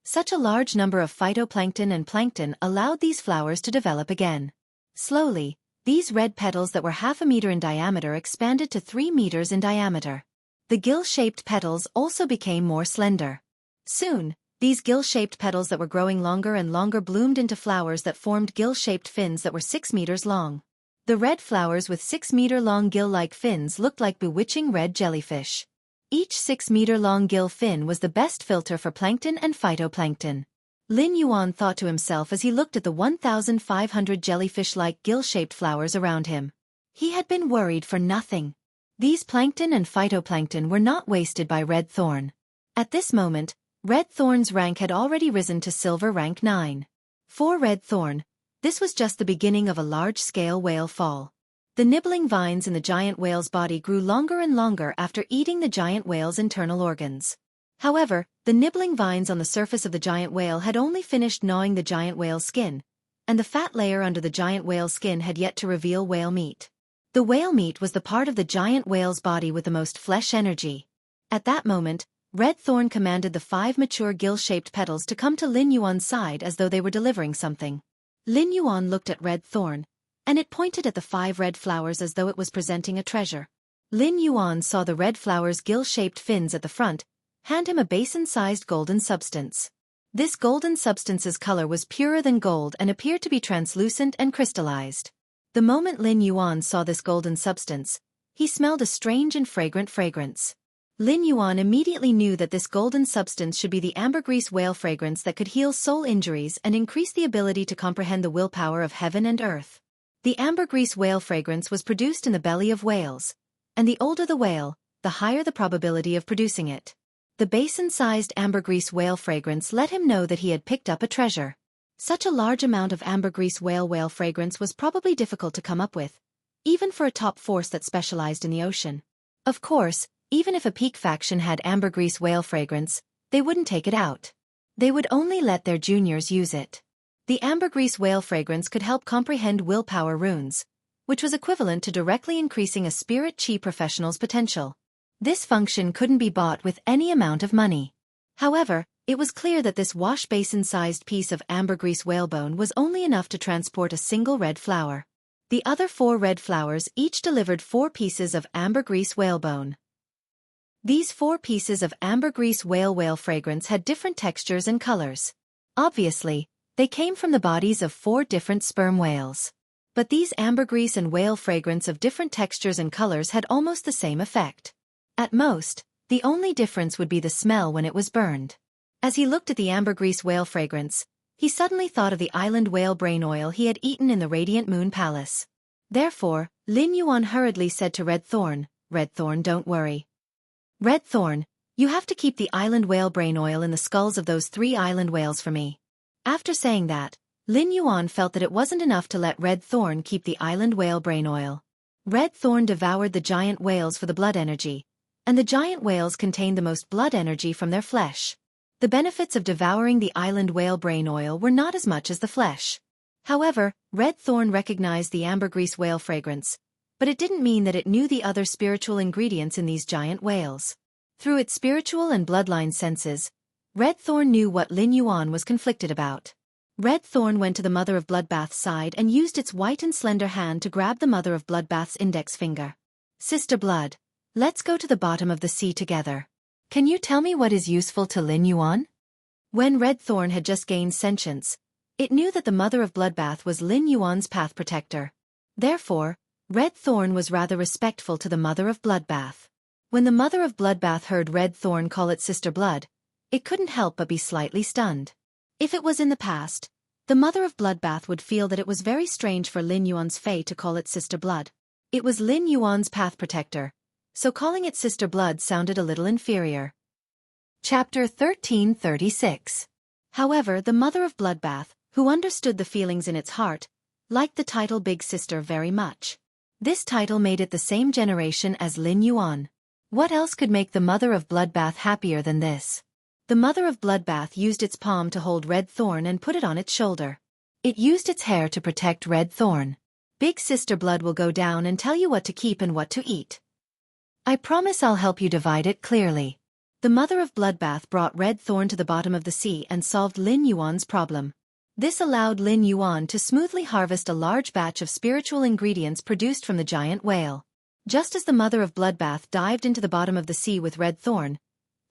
Such a large number of phytoplankton and plankton allowed these flowers to develop again. Slowly, these red petals that were half a meter in diameter expanded to 3 meters in diameter. The gill-shaped petals also became more slender. Soon, these gill-shaped petals that were growing longer and longer bloomed into flowers that formed gill-shaped fins that were 6 meters long. The red flowers with 6-meter-long gill-like fins looked like bewitching red jellyfish. Each 6-meter-long gill fin was the best filter for plankton and phytoplankton. Lin Yuan thought to himself as he looked at the 1,500 jellyfish-like gill-shaped flowers around him. He had been worried for nothing. These plankton and phytoplankton were not wasted by Red Thorn. At this moment, Red Thorn's rank had already risen to silver rank 9. For Red Thorn, this was just the beginning of a large-scale whale fall. The nibbling vines in the giant whale's body grew longer and longer after eating the giant whale's internal organs. However, the nibbling vines on the surface of the giant whale had only finished gnawing the giant whale's skin, and the fat layer under the giant whale's skin had yet to reveal whale meat. The whale meat was the part of the giant whale's body with the most flesh energy. At that moment, Red Thorn commanded the 5 mature gill-shaped petals to come to Lin Yuan's side as though they were delivering something. Lin Yuan looked at Red Thorn, and it pointed at the 5 red flowers as though it was presenting a treasure. Lin Yuan saw the red flower's gill-shaped fins at the front, hand him a basin-sized golden substance. This golden substance's color was purer than gold and appeared to be translucent and crystallized. The moment Lin Yuan saw this golden substance, he smelled a strange and fragrant fragrance. Lin Yuan immediately knew that this golden substance should be the ambergris whale fragrance that could heal soul injuries and increase the ability to comprehend the willpower of heaven and earth. The ambergris whale fragrance was produced in the belly of whales, and the older the whale, the higher the probability of producing it. The basin-sized ambergris whale fragrance let him know that he had picked up a treasure. Such a large amount of ambergris whale fragrance was probably difficult to come up with, even for a top force that specialized in the ocean. Of course, even if a peak faction had ambergris whale fragrance, they wouldn't take it out. They would only let their juniors use it. The ambergris whale fragrance could help comprehend willpower runes, which was equivalent to directly increasing a spirit chi professional's potential. This function couldn't be bought with any amount of money. However, it was clear that this wash basin-sized piece of ambergris whalebone was only enough to transport a single red flower. The other 4 red flowers each delivered 4 pieces of ambergris whalebone. These 4 pieces of ambergris whale fragrance had different textures and colors. Obviously, they came from the bodies of 4 different sperm whales. But these ambergris and whale fragrance of different textures and colors had almost the same effect. At most, the only difference would be the smell when it was burned. As he looked at the ambergris whale fragrance, he suddenly thought of the island whale brain oil he had eaten in the Radiant Moon Palace. Therefore, Lin Yuan hurriedly said to Red Thorn, "Red Thorn, don't worry. Red Thorn, you have to keep the island whale brain oil in the skulls of those 3 island whales for me." After saying that, Lin Yuan felt that it wasn't enough to let Red Thorn keep the island whale brain oil. Red Thorn devoured the giant whales for the blood energy, and the giant whales contained the most blood energy from their flesh. The benefits of devouring the island whale brain oil were not as much as the flesh. However, Red Thorn recognized the ambergris whale fragrance, but it didn't mean that it knew the other spiritual ingredients in these giant whales. Through its spiritual and bloodline senses, Red Thorn knew what Lin Yuan was conflicted about. Red Thorn went to the Mother of Bloodbath's side and used its white and slender hand to grab the Mother of Bloodbath's index finger. "Sister Blood, let's go to the bottom of the sea together. Can you tell me what is useful to Lin Yuan?" When Red Thorn had just gained sentience, it knew that the Mother of Bloodbath was Lin Yuan's path protector. Therefore, Red Thorn was rather respectful to the Mother of Bloodbath. When the Mother of Bloodbath heard Red Thorn call it Sister Blood, it couldn't help but be slightly stunned. If it was in the past, the Mother of Bloodbath would feel that it was very strange for Lin Yuan's Fae to call it Sister Blood. It was Lin Yuan's path protector, so calling it Sister Blood sounded a little inferior. Chapter 1336. However, the Mother of Bloodbath, who understood the feelings in its heart, liked the title Big Sister very much. This title made it the same generation as Lin Yuan. What else could make the Mother of Bloodbath happier than this? The Mother of Bloodbath used its palm to hold Red Thorn and put it on its shoulder. It used its hair to protect Red Thorn. "Big Sister Blood will go down and tell you what to keep and what to eat. I promise I'll help you divide it clearly." The Mother of Bloodbath brought Red Thorn to the bottom of the sea and solved Lin Yuan's problem. This allowed Lin Yuan to smoothly harvest a large batch of spiritual ingredients produced from the giant whale. Just as the Mother of Bloodbath dived into the bottom of the sea with Red Thorn,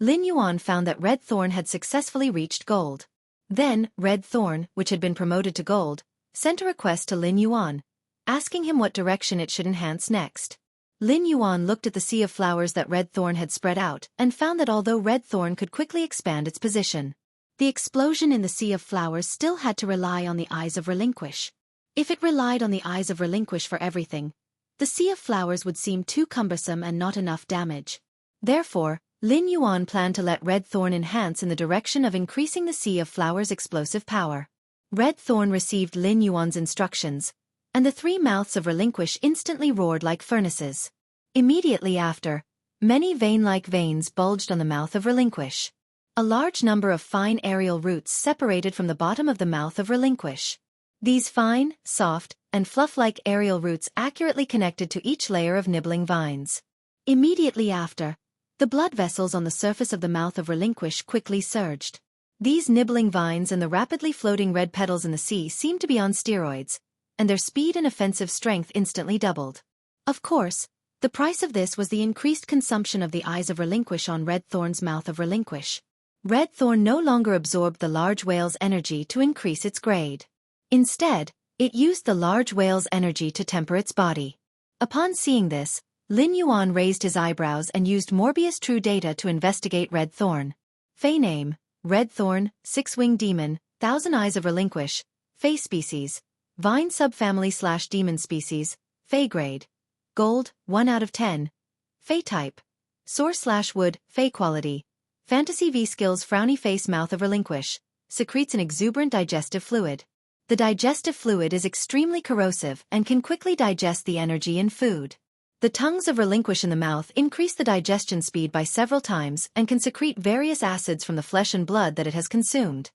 Lin Yuan found that Red Thorn had successfully reached gold. Then, Red Thorn, which had been promoted to gold, sent a request to Lin Yuan, asking him what direction it should enhance next. Lin Yuan looked at the sea of flowers that Red Thorn had spread out and found that although Red Thorn could quickly expand its position, The explosion in the sea of flowers still had to rely on the eyes of Relinquish. If it relied on the eyes of Relinquish for everything, the sea of flowers would seem too cumbersome and not enough damage. Therefore, Lin Yuan planned to let Red Thorn enhance in the direction of increasing the sea of flowers' explosive power. Red Thorn received Lin Yuan's instructions, and the three mouths of Relinquish instantly roared like furnaces. Immediately after, many vein-like veins bulged on the mouth of Relinquish. A large number of fine aerial roots separated from the bottom of the mouth of Relinquish. These fine, soft, and fluff-like aerial roots accurately connected to each layer of nibbling vines. Immediately after, the blood vessels on the surface of the mouth of Relinquish quickly surged. These nibbling vines and the rapidly floating red petals in the sea seemed to be on steroids, and their speed and offensive strength instantly doubled. Of course, the price of this was the increased consumption of the eyes of Relinquish on Red Thorn's mouth of Relinquish. Red Thorn no longer absorbed the large whale's energy to increase its grade. Instead, it used the large whale's energy to temper its body. Upon seeing this, Lin Yuan raised his eyebrows and used Morbius True Data to investigate Red Thorn. Fey name, Red Thorn, Six-Winged Demon, Thousand Eyes of Relinquish, Fey species, Vine subfamily/demon species, Fey grade, Gold, 1 out of 10, Fey type, Source/wood, Fey quality, Fantasy V skills Frowny face mouth of Relinquish, secretes an exuberant digestive fluid. The digestive fluid is extremely corrosive and can quickly digest the energy in food. The tongues of Relinquish in the mouth increase the digestion speed by several times and can secrete various acids from the flesh and blood that it has consumed.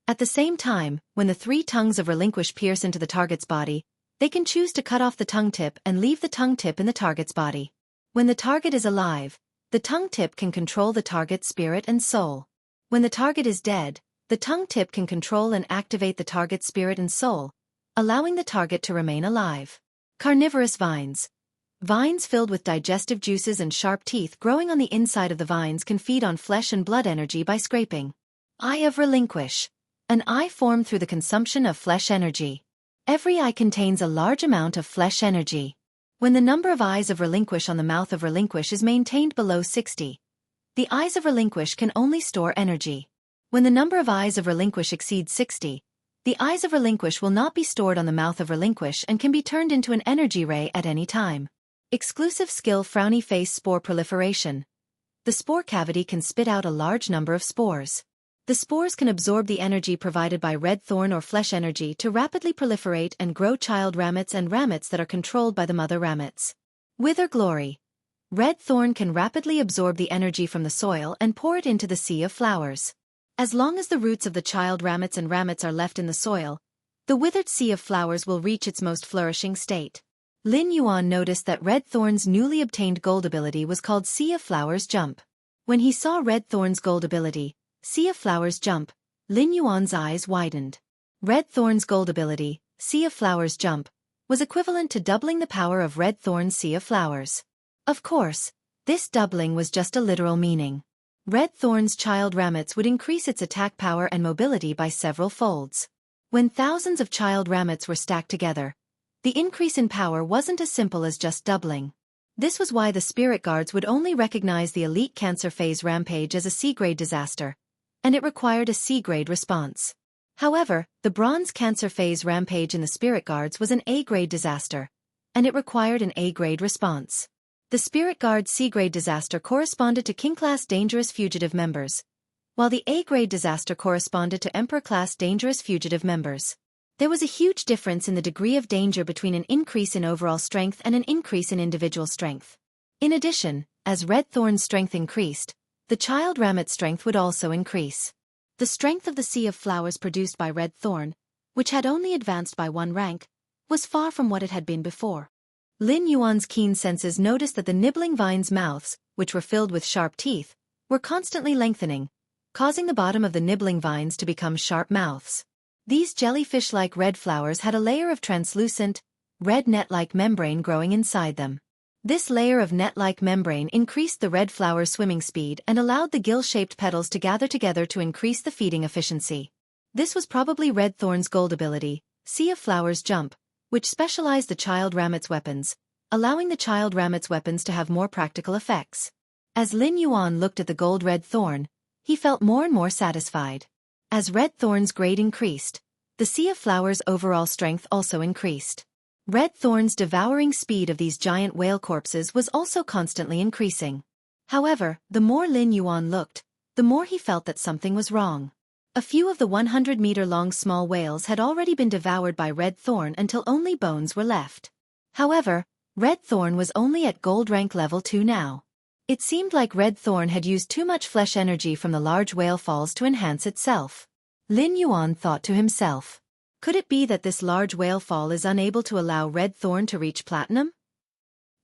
At the same time, when the three tongues of Relinquish pierce into the target's body, they can choose to cut off the tongue tip and leave the tongue tip in the target's body. When the target is alive, the tongue tip can control the target's spirit and soul. When the target is dead, the tongue tip can control and activate the target's spirit and soul, allowing the target to remain alive. Carnivorous vines. Vines filled with digestive juices and sharp teeth growing on the inside of the vines can feed on flesh and blood energy by scraping. Eye of Relinquish. An eye formed through the consumption of flesh energy. Every eye contains a large amount of flesh energy. When the number of eyes of Relinquish on the mouth of Relinquish is maintained below 60, the eyes of Relinquish can only store energy. When the number of eyes of Relinquish exceeds 60, the eyes of Relinquish will not be stored on the mouth of Relinquish and can be turned into an energy ray at any time. Exclusive skill Frowny Face Spore Proliferation. The spore cavity can spit out a large number of spores. The spores can absorb the energy provided by red thorn or flesh energy to rapidly proliferate and grow child ramets and ramets that are controlled by the mother ramets. Wither Glory. Red thorn can rapidly absorb the energy from the soil and pour it into the sea of flowers. As long as the roots of the child ramets and ramets are left in the soil, the withered sea of flowers will reach its most flourishing state. Lin Yuan noticed that Red Thorn's newly obtained gold ability was called Sea of Flowers Jump. When he saw Red Thorn's gold ability, Sea of Flowers Jump, Lin Yuan's eyes widened. Red Thorn's gold ability, Sea of Flowers Jump, was equivalent to doubling the power of Red Thorn's Sea of Flowers. Of course, this doubling was just a literal meaning. Red Thorn's child ramets would increase its attack power and mobility by several folds. When thousands of child ramets were stacked together, the increase in power wasn't as simple as just doubling. This was why the spirit guards would only recognize the elite Cancer Phase Rampage as a C-grade disaster, and it required a C-grade response. However, the Bronze Cancer Phase Rampage in the spirit guards was an A-grade disaster, and it required an A-grade response. The Spirit Guard C-grade disaster corresponded to King-class Dangerous Fugitive members, while the A-grade disaster corresponded to Emperor-class Dangerous Fugitive members. There was a huge difference in the degree of danger between an increase in overall strength and an increase in individual strength. In addition, as Red Thorn's strength increased, the child Ramet's strength would also increase. The strength of the Sea of Flowers produced by Red Thorn, which had only advanced by 1 rank, was far from what it had been before. Lin Yuan's keen senses noticed that the nibbling vines' mouths, which were filled with sharp teeth, were constantly lengthening, causing the bottom of the nibbling vines to become sharp mouths. These jellyfish-like red flowers had a layer of translucent, red net-like membrane growing inside them. This layer of net-like membrane increased the red flower's swimming speed and allowed the gill-shaped petals to gather together to increase the feeding efficiency. This was probably Red Thorn's gold ability, Sea of Flowers Jump, which specialized the child Ramet's weapons, allowing the child Ramet's weapons to have more practical effects. As Lin Yuan looked at the gold Red Thorn, he felt more and more satisfied. As Red Thorn's grade increased, the Sea of Flowers' overall strength also increased. Red Thorn's devouring speed of these giant whale corpses was also constantly increasing. However, the more Lin Yuan looked, the more he felt that something was wrong. A few of the 100-meter-long small whales had already been devoured by Red Thorn until only bones were left. However, Red Thorn was only at gold rank level 2 now. It seemed like Red Thorn had used too much flesh energy from the large whale falls to enhance itself. Lin Yuan thought to himself, could it be that this large whale fall is unable to allow Red Thorn to reach platinum?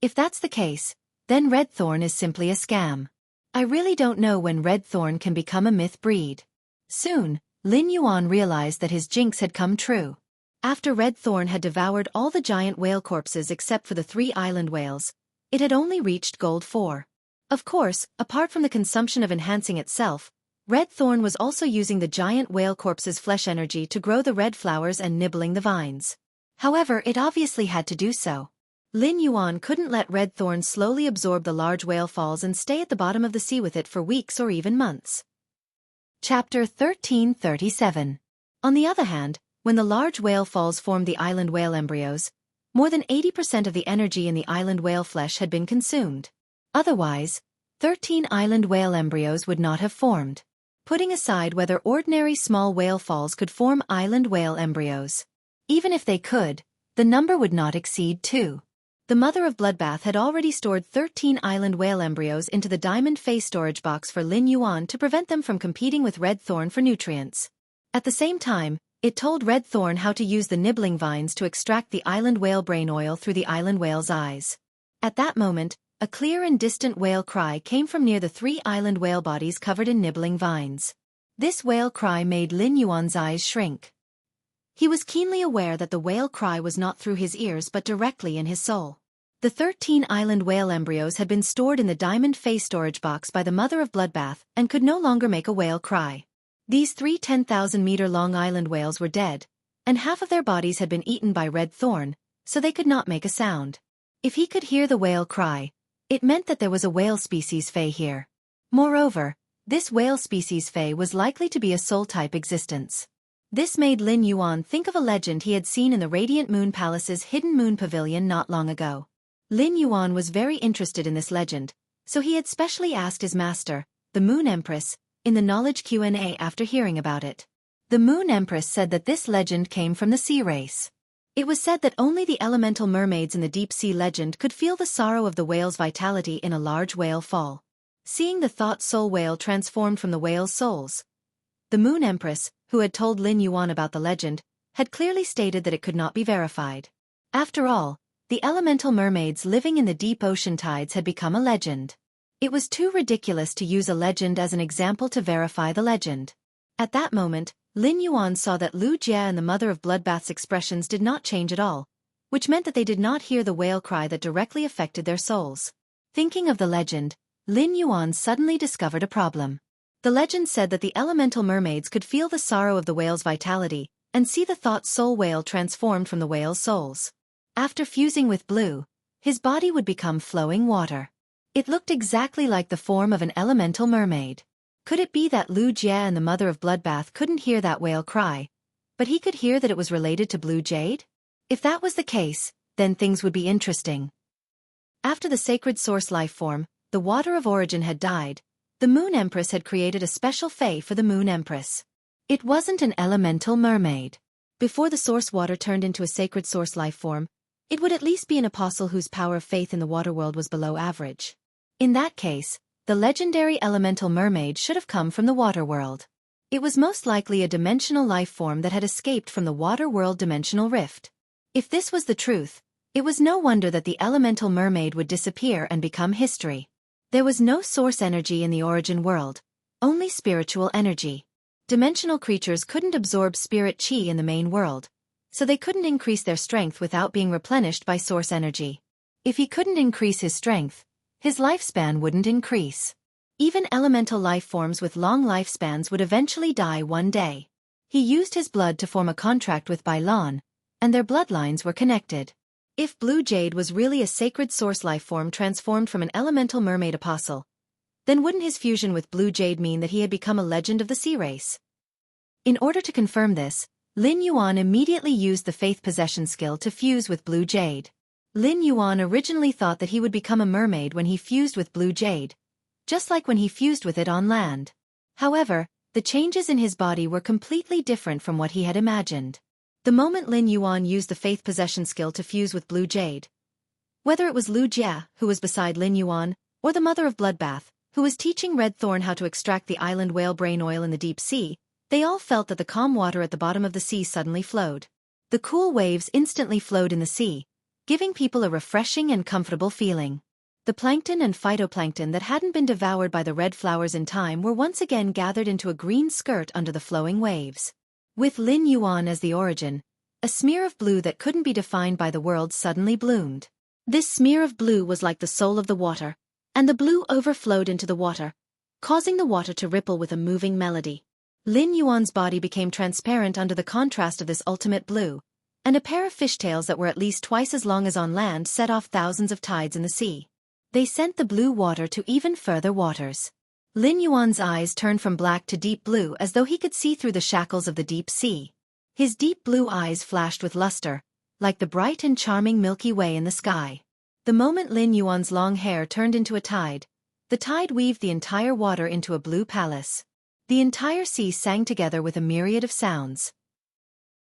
If that's the case, then Red Thorn is simply a scam. I really don't know when Red Thorn can become a myth breed. Soon, Lin Yuan realized that his jinx had come true. After Red Thorn had devoured all the giant whale corpses except for the 3 island whales, it had only reached gold 4. Of course, apart from the consumption of enhancing itself, Red Thorn was also using the giant whale corpse's flesh energy to grow the red flowers and nibbling the vines. However, it obviously had to do so. Lin Yuan couldn't let Red Thorn slowly absorb the large whale falls and stay at the bottom of the sea with it for weeks or even months. Chapter 1337. On the other hand, when the large whale falls formed the island whale embryos, more than 80% of the energy in the island whale flesh had been consumed. Otherwise, 13 island whale embryos would not have formed. Putting aside whether ordinary small whale falls could form island whale embryos. Even if they could, the number would not exceed 2. The mother of Bloodbath had already stored 13 island whale embryos into the diamond face storage box for Lin Yuan to prevent them from competing with Red Thorn for nutrients. At the same time, it told Red Thorn how to use the nibbling vines to extract the island whale brain oil through the island whale's eyes. At that moment, a clear and distant whale cry came from near the 3 island whale bodies covered in nibbling vines. This whale cry made Lin Yuan's eyes shrink. He was keenly aware that the whale cry was not through his ears but directly in his soul. The 13 island whale embryos had been stored in the diamond face storage box by the mother of Bloodbath and could no longer make a whale cry. These 3 10,000-meter-long island whales were dead, and half of their bodies had been eaten by Red Thorn, so they could not make a sound. If he could hear the whale cry, it meant that there was a whale species Fae here. Moreover, this whale species Fae was likely to be a soul-type existence. This made Lin Yuan think of a legend he had seen in the Radiant Moon Palace's hidden moon pavilion not long ago. Lin Yuan was very interested in this legend, so he had specially asked his master, the Moon Empress, in the knowledge Q&A after hearing about it. The Moon Empress said that this legend came from the sea race. It was said that only the elemental mermaids in the deep sea legend could feel the sorrow of the whale's vitality in a large whale fall. Seeing the thought soul whale transformed from the whale's souls, the Moon Empress, who had told Lin Yuan about the legend, had clearly stated that it could not be verified. After all, the elemental mermaids living in the deep ocean tides had become a legend. It was too ridiculous to use a legend as an example to verify the legend. At that moment, Lin Yuan saw that Lu Jie and the mother of Bloodbath's expressions did not change at all, which meant that they did not hear the whale cry that directly affected their souls. Thinking of the legend, Lin Yuan suddenly discovered a problem. The legend said that the elemental mermaids could feel the sorrow of the whale's vitality and see the thought soul whale transformed from the whale's souls. After fusing with blue, his body would become flowing water. It looked exactly like the form of an elemental mermaid. Could it be that Lu Jie and the mother of Bloodbath couldn't hear that whale cry, but he could hear that it was related to blue jade? If that was the case, then things would be interesting. After the sacred source life form, the water of origin had died, the Moon Empress had created a special Fae for the Moon Empress. It wasn't an elemental mermaid. Before the source water turned into a sacred source life form, it would at least be an apostle whose power of faith in the water world was below average. In that case, the legendary elemental mermaid should have come from the water world. It was most likely a dimensional life form that had escaped from the water world dimensional rift. If this was the truth, it was no wonder that the elemental mermaid would disappear and become history. There was no source energy in the origin world, only spiritual energy. Dimensional creatures couldn't absorb spirit chi in the main world, so they couldn't increase their strength without being replenished by source energy. If he couldn't increase his strength, his lifespan wouldn't increase. Even elemental life forms with long lifespans would eventually die one day. He used his blood to form a contract with Bailan, and their bloodlines were connected. If Blue Jade was really a sacred source life form transformed from an elemental mermaid apostle, then wouldn't his fusion with blue jade mean that he had become a legend of the sea race? In order to confirm this, Lin Yuan immediately used the faith possession skill to fuse with blue jade. Lin Yuan originally thought that he would become a mermaid when he fused with blue jade, just like when he fused with it on land. However, the changes in his body were completely different from what he had imagined. The moment Lin Yuan used the faith possession skill to fuse with blue jade, whether it was Lu Jia, who was beside Lin Yuan, or the mother of Bloodbath, who was teaching Red Thorn how to extract the island whale brain oil in the deep sea, they all felt that the calm water at the bottom of the sea suddenly flowed. The cool waves instantly flowed in the sea, giving people a refreshing and comfortable feeling. The plankton and phytoplankton that hadn't been devoured by the red flowers in time were once again gathered into a green skirt under the flowing waves. With Lin Yuan as the origin, a smear of blue that couldn't be defined by the world suddenly bloomed. This smear of blue was like the soul of the water, and the blue overflowed into the water, causing the water to ripple with a moving melody. Lin Yuan's body became transparent under the contrast of this ultimate blue, and a pair of fishtails that were at least twice as long as on land set off thousands of tides in the sea. They sent the blue water to even further waters. Lin Yuan's eyes turned from black to deep blue as though he could see through the shackles of the deep sea. His deep blue eyes flashed with luster, like the bright and charming Milky Way in the sky. The moment Lin Yuan's long hair turned into a tide, the tide weaved the entire water into a blue palace. The entire sea sang together with a myriad of sounds.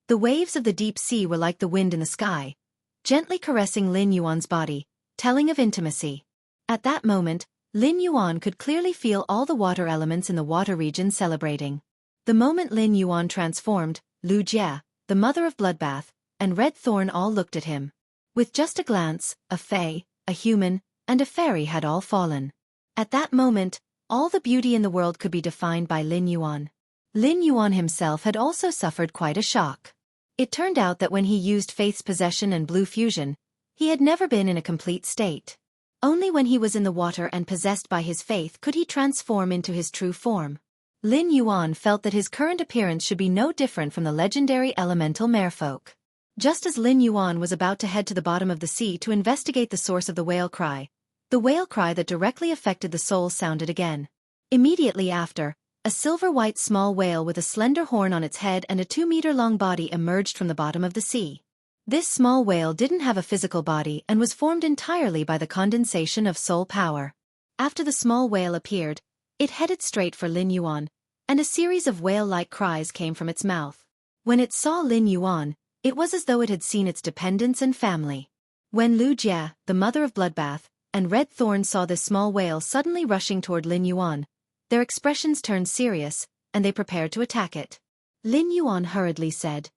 The waves of the deep sea were like the wind in the sky, gently caressing Lin Yuan's body, telling of intimacy. At that moment, Lin Yuan could clearly feel all the water elements in the water region celebrating. The moment Lin Yuan transformed, Lu Jia, the mother of Bloodbath, and Red Thorn all looked at him. With just a glance, a fae, a human, and a fairy had all fallen. At that moment, all the beauty in the world could be defined by Lin Yuan. Lin Yuan himself had also suffered quite a shock. It turned out that when he used Faith's possession and blue fusion, he had never been in a complete state. Only when he was in the water and possessed by his faith could he transform into his true form. Lin Yuan felt that his current appearance should be no different from the legendary elemental merfolk. Just as Lin Yuan was about to head to the bottom of the sea to investigate the source of the whale cry, the whale cry that directly affected the soul sounded again. Immediately after, a silver-white small whale with a slender horn on its head and a 2-meter-long body emerged from the bottom of the sea. This small whale didn't have a physical body and was formed entirely by the condensation of soul power. After the small whale appeared, it headed straight for Lin Yuan, and a series of whale-like cries came from its mouth. When it saw Lin Yuan, it was as though it had seen its dependents and family. When Lu Jia, the mother of Bloodbath, and Red Thorn saw this small whale suddenly rushing toward Lin Yuan, their expressions turned serious, and they prepared to attack it. Lin Yuan hurriedly said,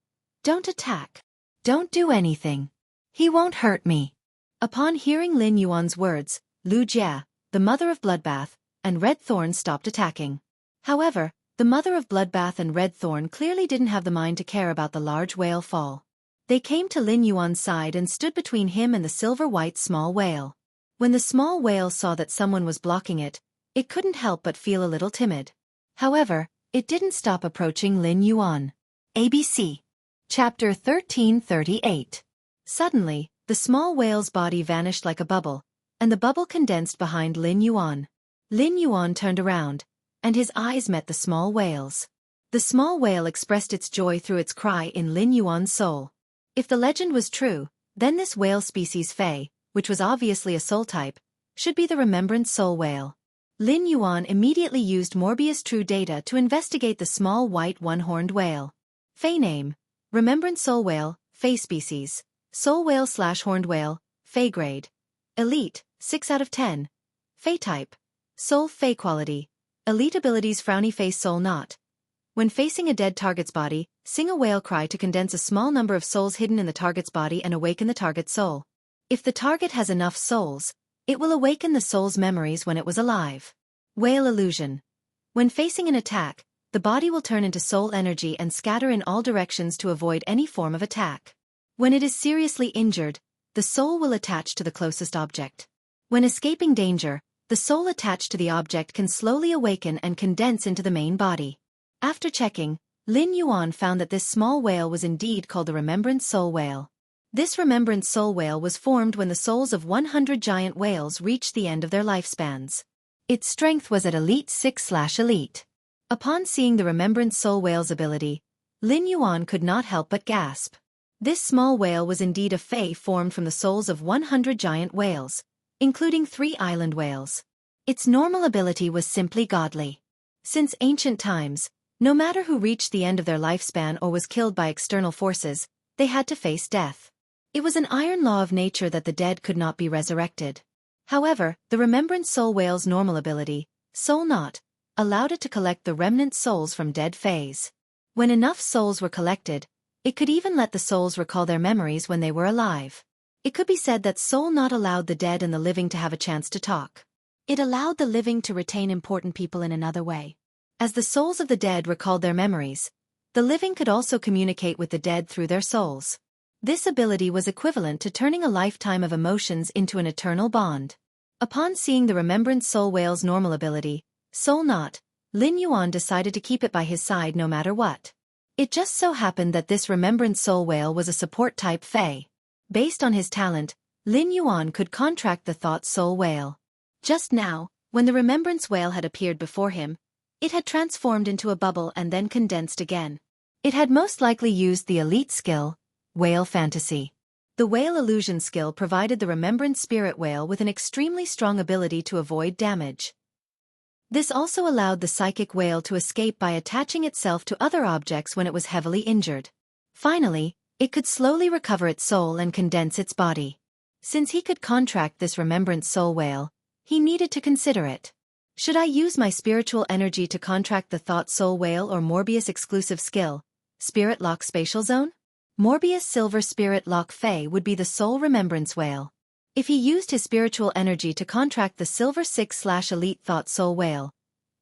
"Don't attack. Don't do anything. He won't hurt me." Upon hearing Lin Yuan's words, Lu Jia, the mother of Bloodbath, and Red Thorn stopped attacking. However, the mother of Bloodbath and Red Thorn clearly didn't have the mind to care about the large whale fall. They came to Lin Yuan's side and stood between him and the silver-white small whale. When the small whale saw that someone was blocking it, it couldn't help but feel a little timid. However, it didn't stop approaching Lin Yuan. ABC. Chapter 1338. Suddenly, the small whale's body vanished like a bubble, and the bubble condensed behind Lin Yuan. Lin Yuan turned around, and his eyes met the small whale's. The small whale expressed its joy through its cry in Lin Yuan's soul. If the legend was true, then this whale species Fae, which was obviously a soul type, should be the Remembrance Soul Whale. Lin Yuan immediately used Morbius True Data to investigate the small white one-horned whale. Fae name: Remembrance Soul Whale, Fae species, Soul Whale/Horned Whale, Fae grade. Elite, 6 out of 10. Fae type: Soul Fae quality. Elite abilities: Frowny Face Soul Knot. When facing a dead target's body, sing a whale cry to condense a small number of souls hidden in the target's body and awaken the target's soul. If the target has enough souls, it will awaken the soul's memories when it was alive. Whale illusion. When facing an attack, the body will turn into soul energy and scatter in all directions to avoid any form of attack. When it is seriously injured, the soul will attach to the closest object. When escaping danger, the soul attached to the object can slowly awaken and condense into the main body. After checking, Lin Yuan found that this small whale was indeed called the Remembrance Soul Whale. This Remembrance Soul Whale was formed when the souls of 100 giant whales reached the end of their lifespans. Its strength was at Elite 6/Elite. Upon seeing the Remembrance Soul Whale's ability, Lin Yuan could not help but gasp. This small whale was indeed a fae formed from the souls of 100 giant whales, including 3 island whales. Its normal ability was simply godly. Since ancient times, no matter who reached the end of their lifespan or was killed by external forces, they had to face death. It was an iron law of nature that the dead could not be resurrected. However, the Remembrance Soul Whale's normal ability, Soul Knot, allowed it to collect the remnant souls from dead faes. When enough souls were collected, it could even let the souls recall their memories when they were alive. It could be said that Soul Knot allowed the dead and the living to have a chance to talk. It allowed the living to retain important people in another way. As the souls of the dead recalled their memories, the living could also communicate with the dead through their souls. This ability was equivalent to turning a lifetime of emotions into an eternal bond. Upon seeing the Remembrance Soul Whale's normal ability, Soul Knot, Lin Yuan decided to keep it by his side no matter what. It just so happened that this Remembrance Soul Whale was a support-type fae. Based on his talent, Lin Yuan could contract the Thought Soul Whale. Just now, when the Remembrance Whale had appeared before him, it had transformed into a bubble and then condensed again. It had most likely used the elite skill, Whale Fantasy. The Whale Illusion skill provided the Remembrance Spirit Whale with an extremely strong ability to avoid damage. This also allowed the Psychic Whale to escape by attaching itself to other objects when it was heavily injured. Finally, it could slowly recover its soul and condense its body. Since he could contract this Remembrance Soul Whale, he needed to consider it. Should I use my spiritual energy to contract the Thought Soul Whale or Morbius exclusive skill, Spirit Lock Spatial Zone? Morbius Silver Spirit Lock Fae would be the Soul Remembrance Whale. If he used his spiritual energy to contract the Silver 6/Elite Thought Soul Whale,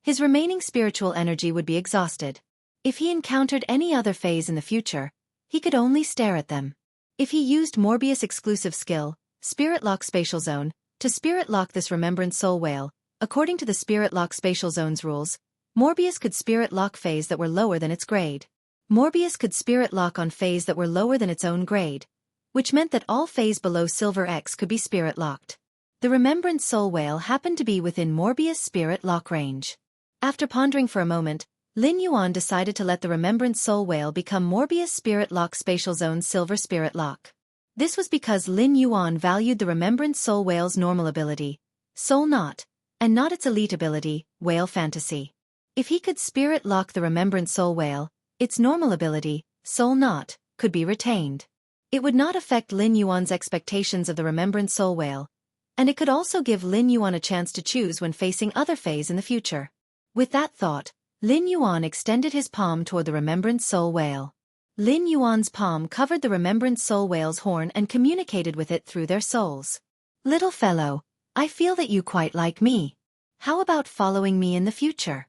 his remaining spiritual energy would be exhausted. If he encountered any other faes in the future, he could only stare at them. If he used Morbius exclusive skill, Spirit Lock Spatial Zone, to Spirit Lock this Remembrance Soul Whale, according to the Spirit Lock Spatial Zone's rules, Morbius could Spirit Lock faes that were lower than its grade. Morbius could Spirit Lock on faes that were lower than its own grade, which meant that all faes below Silver X could be Spirit Locked. The Remembrance Soul Whale happened to be within Morbius' Spirit Lock range. After pondering for a moment, Lin Yuan decided to let the Remembrance Soul Whale become Morbius Spirit Lock Spatial Zone's Silver Spirit Lock. This was because Lin Yuan valued the Remembrance Soul Whale's normal ability, Soul Knot, and not its elite ability, Whale Fantasy. If he could Spirit Lock the Remembrance Soul Whale, its normal ability, Soul Knot, could be retained. It would not affect Lin Yuan's expectations of the Remembrance Soul Whale, and it could also give Lin Yuan a chance to choose when facing other faes in the future. With that thought, Lin Yuan extended his palm toward the Remembrance Soul Whale. Lin Yuan's palm covered the Remembrance Soul Whale's horn and communicated with it through their souls. Little fellow, I feel that you quite like me. How about following me in the future?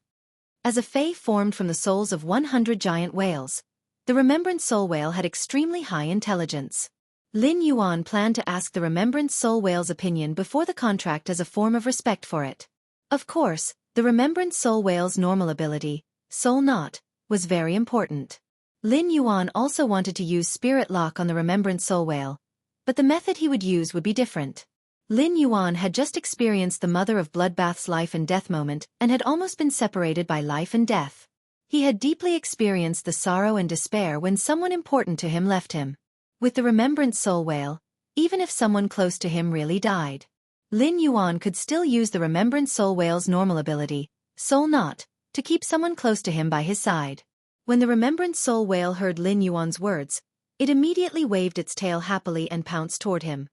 As a fae formed from the souls of 100 giant whales, the Remembrance Soul Whale had extremely high intelligence. Lin Yuan planned to ask the Remembrance Soul Whale's opinion before the contract as a form of respect for it. Of course, the Remembrance Soul Whale's normal ability, Soul Knot, was very important. Lin Yuan also wanted to use Spirit Lock on the Remembrance Soul Whale, but the method he would use would be different. Lin Yuan had just experienced the Mother of Bloodbath's life and death moment and had almost been separated by life and death. He had deeply experienced the sorrow and despair when someone important to him left him. With the Remembrance Soul Whale, even if someone close to him really died, Lin Yuan could still use the Remembrance Soul Whale's normal ability, Soul Knot, to keep someone close to him by his side. When the Remembrance Soul Whale heard Lin Yuan's words, it immediately waved its tail happily and pounced toward him.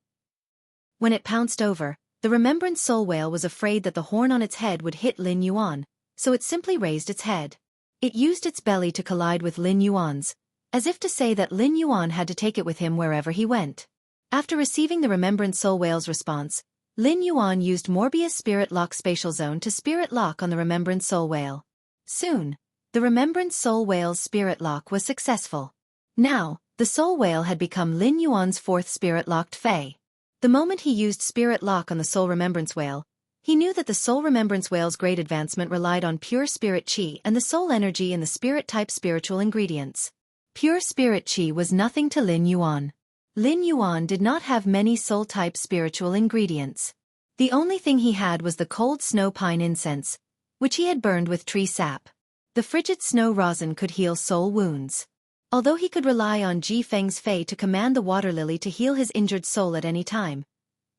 When it pounced over, the Remembrance Soul Whale was afraid that the horn on its head would hit Lin Yuan, so it simply raised its head. It used its belly to collide with Lin Yuan's, as if to say that Lin Yuan had to take it with him wherever he went. After receiving the Remembrance Soul Whale's response, Lin Yuan used Morbius Spirit Lock Spatial Zone to Spirit Lock on the Remembrance Soul Whale. Soon, the Remembrance Soul Whale's Spirit Lock was successful. Now, the Soul Whale had become Lin Yuan's fourth Spirit Locked fae. The moment he used Spirit Lock on the Soul Remembrance Whale, he knew that the Soul Remembrance Whale's great advancement relied on pure Spirit Chi and the Soul Energy in the Spirit-type spiritual ingredients. Pure Spirit Chi was nothing to Lin Yuan. Lin Yuan did not have many Soul-type spiritual ingredients. The only thing he had was the cold snow pine incense, which he had burned with tree sap. The frigid snow rosin could heal soul wounds. Although he could rely on Ji Feng's fei to command the water lily to heal his injured soul at any time,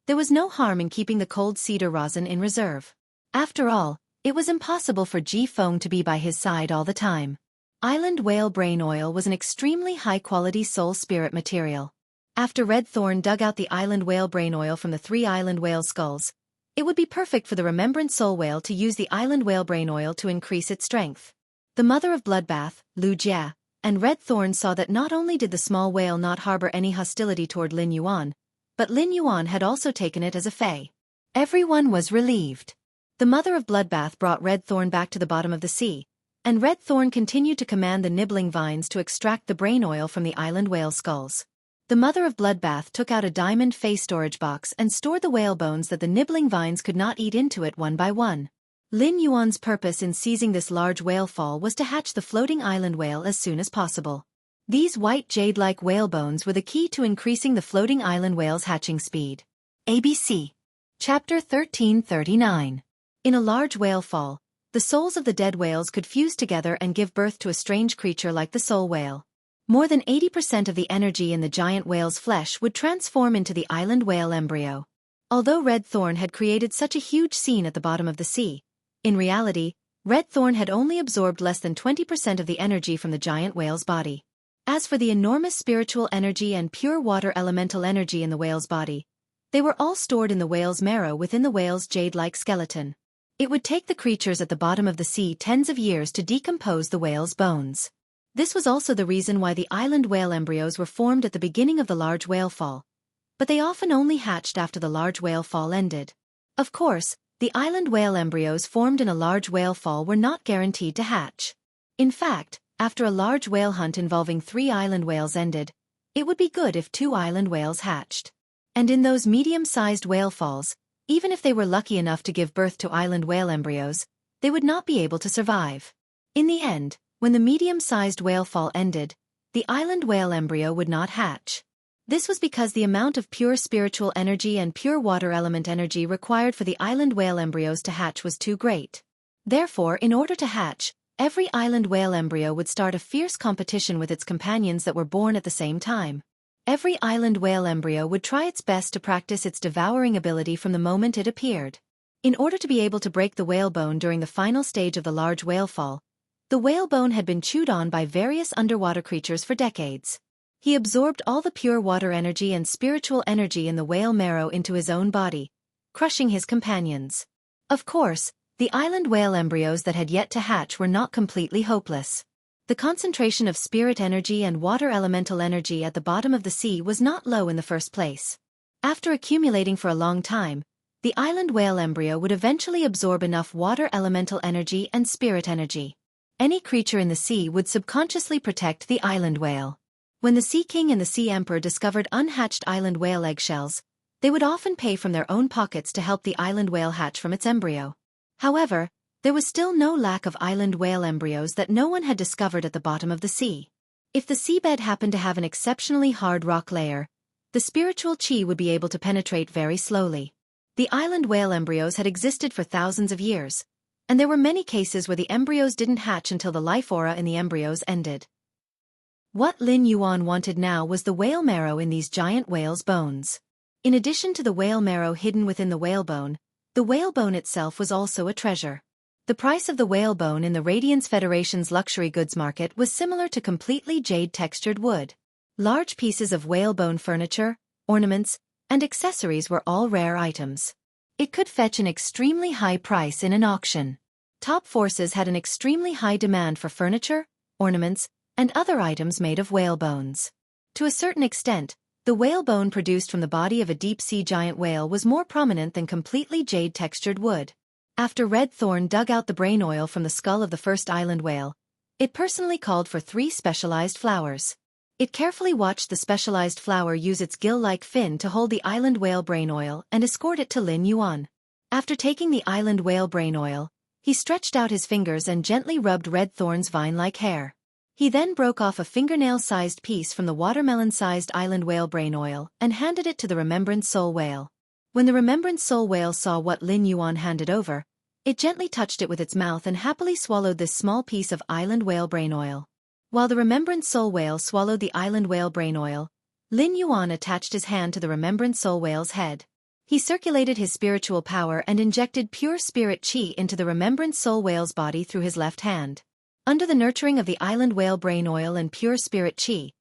there was no harm in keeping the cold cedar rosin in reserve. After all, it was impossible for Ji Feng to be by his side all the time. Island whale brain oil was an extremely high-quality soul spirit material. After Red Thorn dug out the island whale brain oil from the 3 island whale skulls, it would be perfect for the remembrance soul whale to use the island whale brain oil to increase its strength. The mother of Bloodbath, Lu Jia, and Red Thorn saw that not only did the small whale not harbor any hostility toward Lin Yuan, but Lin Yuan had also taken it as a fei. Everyone was relieved. The mother of Bloodbath brought Red Thorn back to the bottom of the sea, and Red Thorn continued to command the nibbling vines to extract the brain oil from the island whale skulls. The mother of Bloodbath took out a diamond fei storage box and stored the whale bones that the nibbling vines could not eat into it one by one. Lin Yuan's purpose in seizing this large whale fall was to hatch the floating island whale as soon as possible. These white jade-like whale bones were the key to increasing the floating island whale's hatching speed. ABC. Chapter 1339. In a large whale fall, the souls of the dead whales could fuse together and give birth to a strange creature like the soul whale. More than 80% of the energy in the giant whale's flesh would transform into the island whale embryo. Although Red Thorn had created such a huge scene at the bottom of the sea, in reality, Red Thorn had only absorbed less than 20% of the energy from the giant whale's body. As for the enormous spiritual energy and pure water elemental energy in the whale's body, they were all stored in the whale's marrow within the whale's jade-like skeleton. It would take the creatures at the bottom of the sea tens of years to decompose the whale's bones. This was also the reason why the island whale embryos were formed at the beginning of the large whale fall, but they often only hatched after the large whale fall ended. Of course, the island whale embryos formed in a large whale fall were not guaranteed to hatch. In fact, after a large whale hunt involving 3 island whales ended, it would be good if 2 island whales hatched. And in those medium-sized whale falls, even if they were lucky enough to give birth to island whale embryos, they would not be able to survive. In the end, when the medium-sized whale fall ended, the island whale embryo would not hatch. This was because the amount of pure spiritual energy and pure water element energy required for the island whale embryos to hatch was too great. Therefore, in order to hatch, every island whale embryo would start a fierce competition with its companions that were born at the same time. Every island whale embryo would try its best to practice its devouring ability from the moment it appeared. In order to be able to break the whalebone during the final stage of the large whale fall, the whalebone had been chewed on by various underwater creatures for decades. He absorbed all the pure water energy and spiritual energy in the whale marrow into his own body, crushing his companions. Of course, the island whale embryos that had yet to hatch were not completely hopeless. The concentration of spirit energy and water elemental energy at the bottom of the sea was not low in the first place. After accumulating for a long time, the island whale embryo would eventually absorb enough water elemental energy and spirit energy. Any creature in the sea would subconsciously protect the island whale. When the Sea King and the Sea Emperor discovered unhatched island whale eggshells, they would often pay from their own pockets to help the island whale hatch from its embryo. However, there was still no lack of island whale embryos that no one had discovered at the bottom of the sea. If the seabed happened to have an exceptionally hard rock layer, the spiritual chi would be able to penetrate very slowly. The island whale embryos had existed for thousands of years, and there were many cases where the embryos didn't hatch until the life aura in the embryos ended. What Lin Yuan wanted now was the whale marrow in these giant whales' bones. In addition to the whale marrow hidden within the whalebone, the whalebone itself was also a treasure. The price of the whalebone in the Radiance Federation's luxury goods market was similar to completely jade-textured wood. Large pieces of whalebone furniture, ornaments, and accessories were all rare items. It could fetch an extremely high price in an auction. Top forces had an extremely high demand for furniture, ornaments, and other items made of whalebones. To a certain extent, the whalebone produced from the body of a deep-sea giant whale was more prominent than completely jade-textured wood. After Red Thorn dug out the brain oil from the skull of the first island whale, it personally called for 3 specialized flowers. It carefully watched the specialized flower use its gill-like fin to hold the island whale brain oil and escort it to Lin Yuan. After taking the island whale brain oil, he stretched out his fingers and gently rubbed Red Thorn's vine-like hair. He then broke off a fingernail-sized piece from the watermelon-sized island whale brain oil and handed it to the remembrance soul whale. When the Remembrance Soul Whale saw what Lin Yuan handed over, it gently touched it with its mouth and happily swallowed this small piece of island whale brain oil. While the Remembrance Soul Whale swallowed the island whale brain oil, Lin Yuan attached his hand to the Remembrance Soul Whale's head. He circulated his spiritual power and injected pure spirit qi into the Remembrance Soul Whale's body through his left hand. Under the nurturing of the island whale brain oil and pure spirit qi,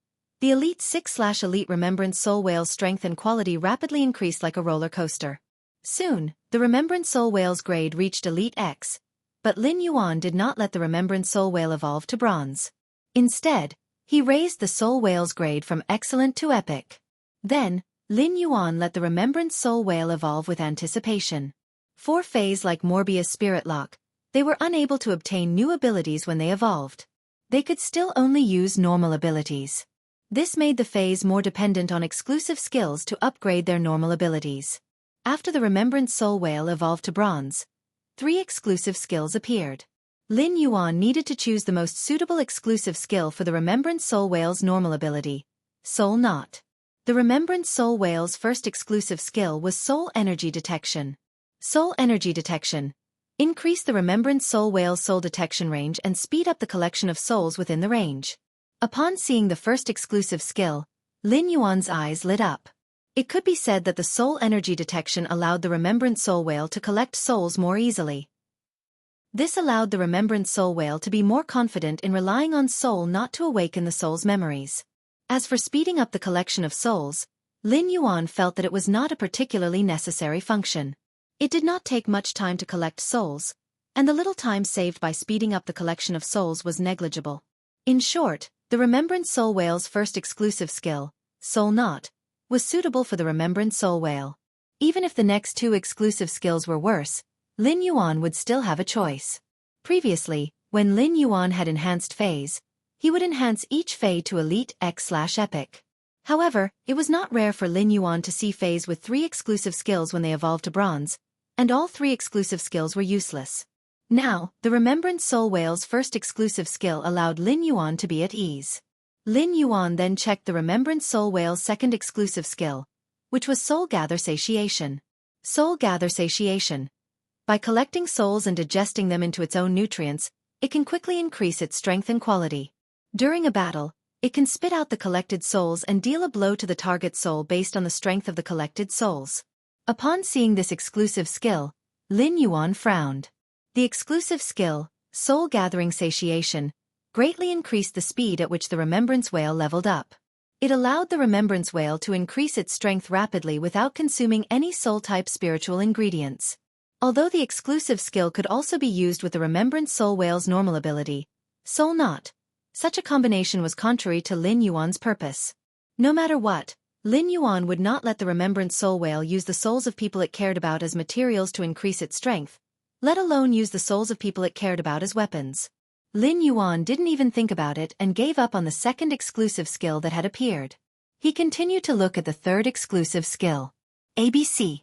the Elite 6/Elite Remembrance Soul Whale's strength and quality rapidly increased like a roller coaster. Soon, the Remembrance Soul Whale's grade reached Elite X, but Lin Yuan did not let the Remembrance Soul Whale evolve to bronze. Instead, he raised the Soul Whale's grade from excellent to epic. Then, Lin Yuan let the Remembrance Soul Whale evolve with anticipation. For Fays like Morbius Spirit Lock, they were unable to obtain new abilities when they evolved. They could still only use normal abilities. This made the Fays more dependent on exclusive skills to upgrade their normal abilities. After the Remembrance Soul Whale evolved to bronze, 3 exclusive skills appeared. Lin Yuan needed to choose the most suitable exclusive skill for the Remembrance Soul Whale's normal ability, Soul Knot. The Remembrance Soul Whale's first exclusive skill was Soul Energy Detection. Soul Energy Detection increased the Remembrance Soul Whale's soul detection range and speed up the collection of souls within the range. Upon seeing the first exclusive skill, Lin Yuan's eyes lit up. It could be said that the Soul Energy Detection allowed the Remembrance Soul Whale to collect souls more easily. This allowed the Remembrance Soul Whale to be more confident in relying on Soul Knot to awaken the soul's memories. As for speeding up the collection of souls, Lin Yuan felt that it was not a particularly necessary function. It did not take much time to collect souls, and the little time saved by speeding up the collection of souls was negligible. In short, the Remembrance Soul Whale's first exclusive skill, Soul Knot, was suitable for the Remembrance Soul Whale. Even if the next 2 exclusive skills were worse, Lin Yuan would still have a choice. Previously, when Lin Yuan had enhanced Fays, he would enhance each Fey to Elite X/Epic. However, it was not rare for Lin Yuan to see Fays with 3 exclusive skills when they evolved to bronze, and all 3 exclusive skills were useless. Now, the Remembrance Soul Whale's first exclusive skill allowed Lin Yuan to be at ease. Lin Yuan then checked the Remembrance Soul Whale's second exclusive skill, which was Soul Gather Satiation. Soul Gather Satiation. By collecting souls and digesting them into its own nutrients, it can quickly increase its strength and quality. During a battle, it can spit out the collected souls and deal a blow to the target soul based on the strength of the collected souls. Upon seeing this exclusive skill, Lin Yuan frowned. The exclusive skill, Soul Gathering Satiation, greatly increased the speed at which the Remembrance Whale leveled up. It allowed the Remembrance Whale to increase its strength rapidly without consuming any soul-type spiritual ingredients. Although the exclusive skill could also be used with the Remembrance Soul Whale's normal ability, Soul Knot, such a combination was contrary to Lin Yuan's purpose. No matter what, Lin Yuan would not let the Remembrance Soul Whale use the souls of people it cared about as materials to increase its strength, let alone use the souls of people it cared about as weapons. Lin Yuan didn't even think about it and gave up on the second exclusive skill that had appeared. He continued to look at the third exclusive skill. ABC.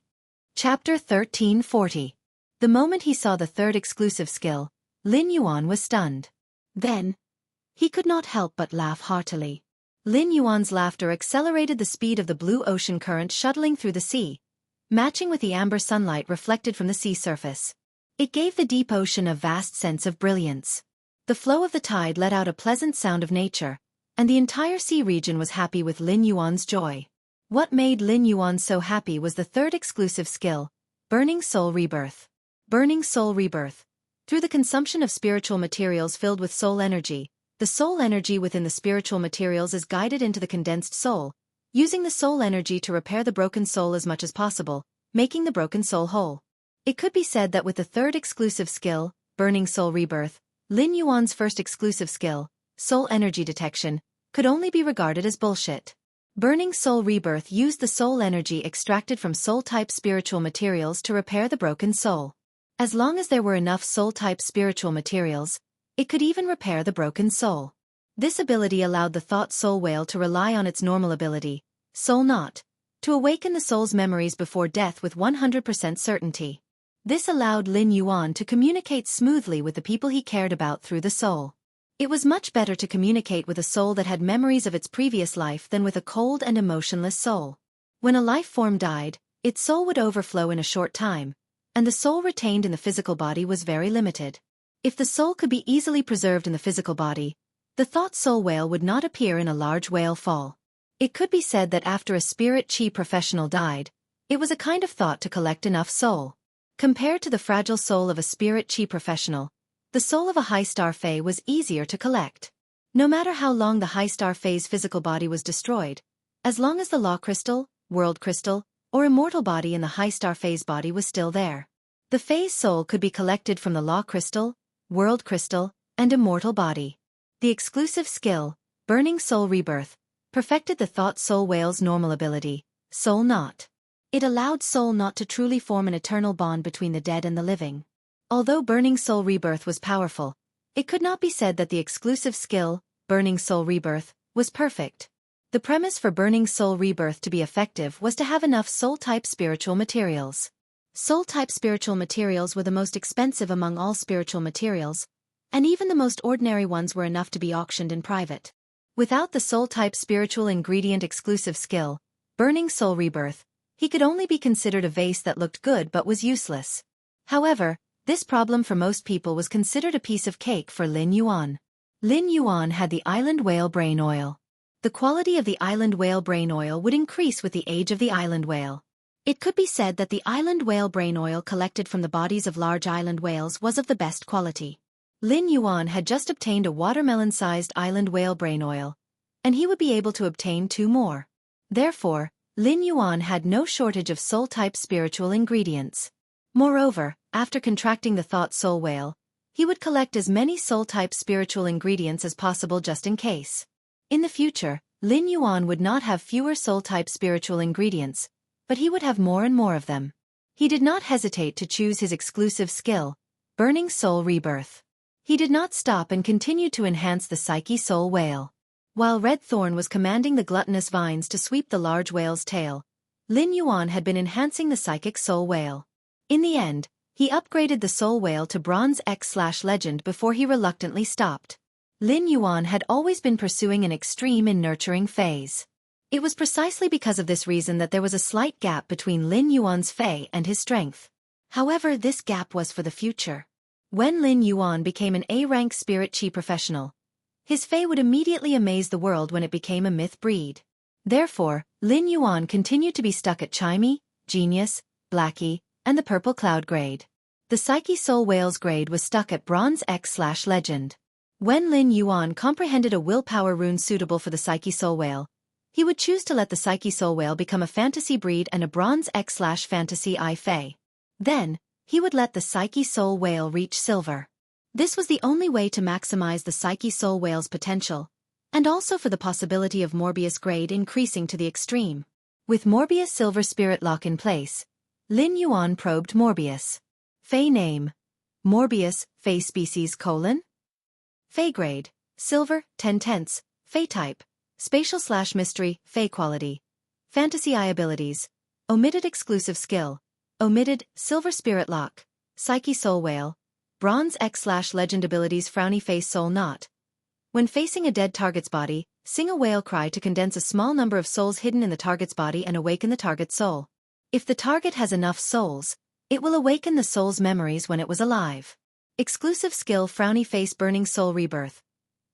Chapter 1340. The moment he saw the third exclusive skill, Lin Yuan was stunned. Then, he could not help but laugh heartily. Lin Yuan's laughter accelerated the speed of the blue ocean current shuttling through the sea, matching with the amber sunlight reflected from the sea surface. It gave the deep ocean a vast sense of brilliance. The flow of the tide let out a pleasant sound of nature, and the entire sea region was happy with Lin Yuan's joy. What made Lin Yuan so happy was the third exclusive skill, Burning Soul Rebirth. Burning Soul Rebirth. Through the consumption of spiritual materials filled with soul energy, the soul energy within the spiritual materials is guided into the condensed soul, using the soul energy to repair the broken soul as much as possible, making the broken soul whole. It could be said that with the third exclusive skill, Burning Soul Rebirth, Lin Yuan's first exclusive skill, Soul Energy Detection, could only be regarded as bullshit. Burning Soul Rebirth used the soul energy extracted from soul-type spiritual materials to repair the broken soul. As long as there were enough soul-type spiritual materials, it could even repair the broken soul. This ability allowed the Thought Soul Whale to rely on its normal ability, Soul Knot, to awaken the soul's memories before death with 100% certainty. This allowed Lin Yuan to communicate smoothly with the people he cared about through the soul. It was much better to communicate with a soul that had memories of its previous life than with a cold and emotionless soul. When a life form died, its soul would overflow in a short time, and the soul retained in the physical body was very limited. If the soul could be easily preserved in the physical body, the thought soul whale would not appear in a large whale fall. It could be said that after a spirit chi professional died, it was a kind of thought to collect enough soul. Compared to the fragile soul of a spirit chi professional, the soul of a high star fae was easier to collect. No matter how long the high star fae's physical body was destroyed, as long as the law crystal, world crystal, or immortal body in the high star fae's body was still there, the fae's soul could be collected from the law crystal, world crystal, and immortal body. The exclusive skill, Burning Soul Rebirth, perfected the thought soul whale's normal ability, Soul Knot. It allowed Soul Knot to truly form an eternal bond between the dead and the living. Although Burning Soul Rebirth was powerful, it could not be said that the exclusive skill, Burning Soul Rebirth, was perfect. The premise for Burning Soul Rebirth to be effective was to have enough soul-type spiritual materials. Soul-type spiritual materials were the most expensive among all spiritual materials, and even the most ordinary ones were enough to be auctioned in private. Without the soul-type spiritual ingredient exclusive skill, Burning Soul Rebirth, he could only be considered a vase that looked good but was useless. However, this problem for most people was considered a piece of cake for Lin Yuan. Lin Yuan had the island whale brain oil. The quality of the island whale brain oil would increase with the age of the island whale. It could be said that the island whale brain oil collected from the bodies of large island whales was of the best quality. Lin Yuan had just obtained a watermelon-sized island whale brain oil, and he would be able to obtain 2 more. Therefore, Lin Yuan had no shortage of soul-type spiritual ingredients. Moreover, after contracting the thought soul whale, he would collect as many soul-type spiritual ingredients as possible just in case. In the future, Lin Yuan would not have fewer soul-type spiritual ingredients, but he would have more and more of them. He did not hesitate to choose his exclusive skill, Burning Soul Rebirth. He did not stop and continued to enhance the Xueqi soul whale. While Red Thorn was commanding the gluttonous vines to sweep the large whale's tail, Lin Yuan had been enhancing the psychic soul whale. In the end, he upgraded the soul whale to Bronze X/Legend before he reluctantly stopped. Lin Yuan had always been pursuing an extreme in nurturing phase. It was precisely because of this reason that there was a slight gap between Lin Yuan's fae and his strength. However, this gap was for the future. When Lin Yuan became an A-rank spirit chi professional, his fae would immediately amaze the world when it became a myth breed. Therefore, Lin Yuan continued to be stuck at Chimey, Genius, Blackie, and the Purple Cloud grade. The Xueqi soul whale's grade was stuck at Bronze X/Legend. When Lin Yuan comprehended a willpower rune suitable for the Xueqi soul whale, he would choose to let the Xueqi soul whale become a fantasy breed and a Bronze X/Fantasy I fae. Then, he would let the Xueqi soul whale reach silver. This was the only way to maximize the Xueqi soul whale's potential, and also for the possibility of Morbius grade increasing to the extreme. With Morbius silver spirit lock in place, Lin Yuan probed Morbius. Fae name: Morbius, Fae species: Fae grade: silver, 10/10, Fae type: spatial/mystery, Fae quality. Fantasy I abilities: omitted exclusive skill, omitted, silver spirit lock, Xueqi soul whale, Bronze X/Legend abilities: Frowny face soul knot. When facing a dead target's body, sing a whale cry to condense a small number of souls hidden in the target's body and awaken the target's soul. If the target has enough souls, it will awaken the soul's memories when it was alive. Exclusive skill: Frowny face Burning Soul Rebirth.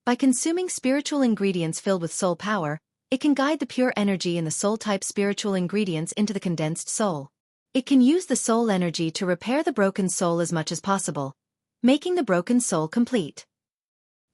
By consuming spiritual ingredients filled with soul power, it can guide the pure energy in the soul-type spiritual ingredients into the condensed soul. It can use the soul energy to repair the broken soul as much as possible, making the broken soul complete.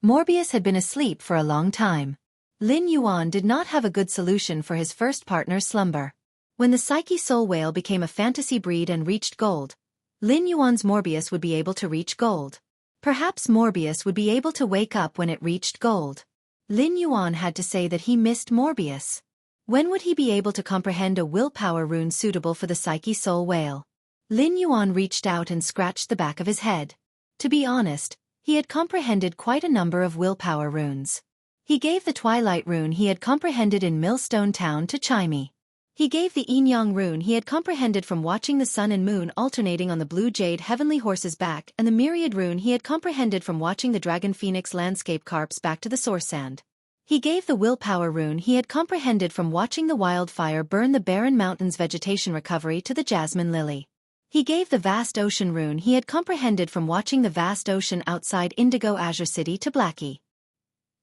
Morbius had been asleep for a long time. Lin Yuan did not have a good solution for his first partner's slumber. When the Xueqi soul whale became a fantasy breed and reached gold, Lin Yuan's Morbius would be able to reach gold. Perhaps Morbius would be able to wake up when it reached gold. Lin Yuan had to say that he missed Morbius. When would he be able to comprehend a willpower rune suitable for the Xueqi soul whale? Lin Yuan reached out and scratched the back of his head. To be honest, he had comprehended quite a number of willpower runes. He gave the Twilight rune he had comprehended in Millstone Town to Chimey. He gave the Yin Yang rune he had comprehended from watching the sun and moon alternating on the blue jade heavenly horse's back, and the Myriad rune he had comprehended from watching the dragon phoenix landscape carps back to the source sand. He gave the willpower rune he had comprehended from watching the wildfire burn the barren mountains' vegetation recovery to the jasmine lily. He gave the vast ocean rune he had comprehended from watching the vast ocean outside Indigo Azure City to Blackie.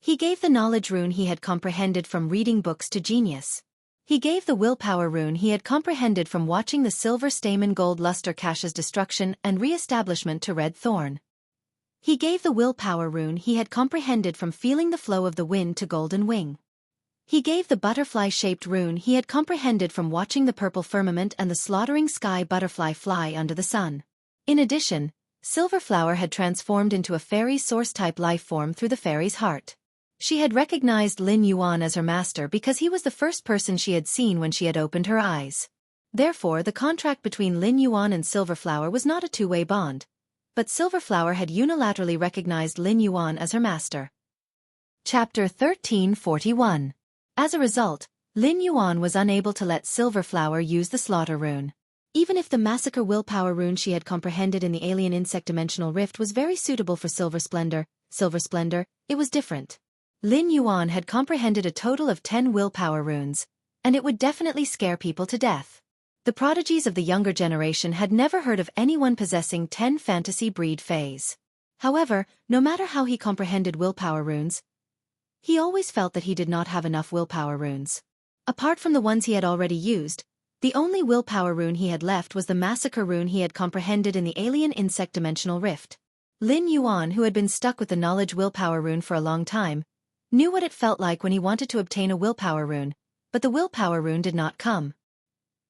He gave the knowledge rune he had comprehended from reading books to Genius. He gave the willpower rune he had comprehended from watching the silver stamen gold luster cache's destruction and re-establishment to Red Thorn. He gave the willpower rune he had comprehended from feeling the flow of the wind to Golden Wing. He gave the butterfly-shaped rune he had comprehended from watching the purple firmament and the slaughtering sky butterfly fly under the sun. In addition, Silverflower had transformed into a fairy source-type life form through the fairy's heart. She had recognized Lin Yuan as her master because he was the first person she had seen when she had opened her eyes. Therefore, the contract between Lin Yuan and Silverflower was not a two-way bond, but Silverflower had unilaterally recognized Lin Yuan as her master. Chapter 1341. As a result, Lin Yuan was unable to let Silverflower use the slaughter rune. Even if the massacre willpower rune she had comprehended in the alien insect dimensional rift was very suitable for Silver Splendor, it was different. Lin Yuan had comprehended a total of 10 willpower runes, and it would definitely scare people to death. The prodigies of the younger generation had never heard of anyone possessing 10 fantasy breed fays. However, no matter how he comprehended willpower runes, he always felt that he did not have enough willpower runes. Apart from the ones he had already used, the only willpower rune he had left was the massacre rune he had comprehended in the alien insect dimensional rift. Lin Yuan, who had been stuck with the knowledge willpower rune for a long time, knew what it felt like when he wanted to obtain a willpower rune, but the willpower rune did not come.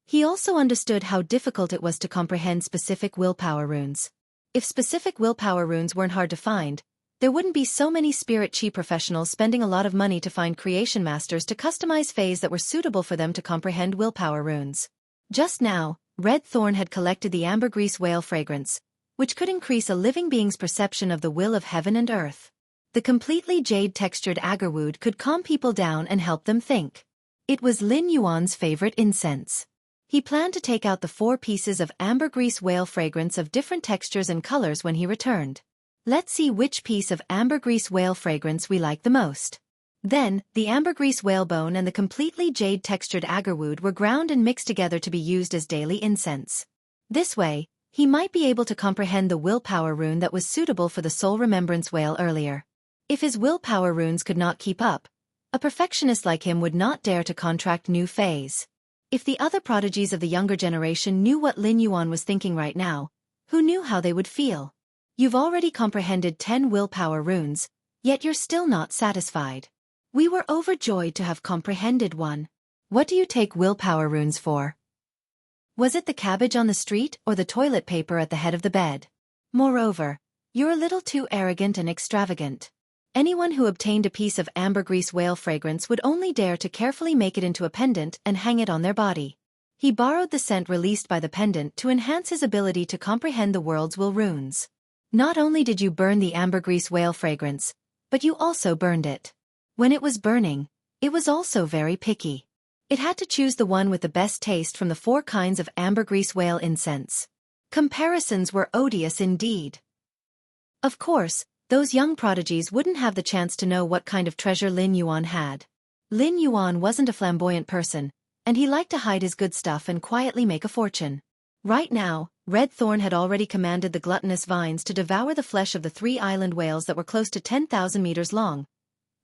He also understood how difficult it was to comprehend specific willpower runes. If specific willpower runes weren't hard to find, there wouldn't be so many spirit chi professionals spending a lot of money to find creation masters to customize fays that were suitable for them to comprehend willpower runes. Just now, Red Thorn had collected the ambergris whale fragrance, which could increase a living being's perception of the will of heaven and earth. The completely jade-textured agarwood could calm people down and help them think. It was Lin Yuan's favorite incense. He planned to take out the 4 pieces of ambergris whale fragrance of different textures and colors when he returned. Let's see which piece of ambergris whale fragrance we like the most. Then, the ambergris whalebone and the completely jade-textured agarwood were ground and mixed together to be used as daily incense. This way, he might be able to comprehend the willpower rune that was suitable for the soul remembrance whale earlier. If his willpower runes could not keep up, a perfectionist like him would not dare to contract new fays. If the other prodigies of the younger generation knew what Lin Yuan was thinking right now, who knew how they would feel? You've already comprehended 10 willpower runes, yet you're still not satisfied. We were overjoyed to have comprehended one. What do you take willpower runes for? Was it the cabbage on the street or the toilet paper at the head of the bed? Moreover, you're a little too arrogant and extravagant. Anyone who obtained a piece of ambergris whale fragrance would only dare to carefully make it into a pendant and hang it on their body. He borrowed the scent released by the pendant to enhance his ability to comprehend the world's will runes. Not only did you burn the ambergris whale fragrance, but you also burned it. When it was burning, it was also very picky. It had to choose the one with the best taste from the 4 kinds of ambergris whale incense. Comparisons were odious indeed. Of course, those young prodigies wouldn't have the chance to know what kind of treasure Lin Yuan had. Lin Yuan wasn't a flamboyant person, and he liked to hide his good stuff and quietly make a fortune. Right now, Red Thorn had already commanded the gluttonous vines to devour the flesh of the 3 island whales that were close to 10,000 meters long,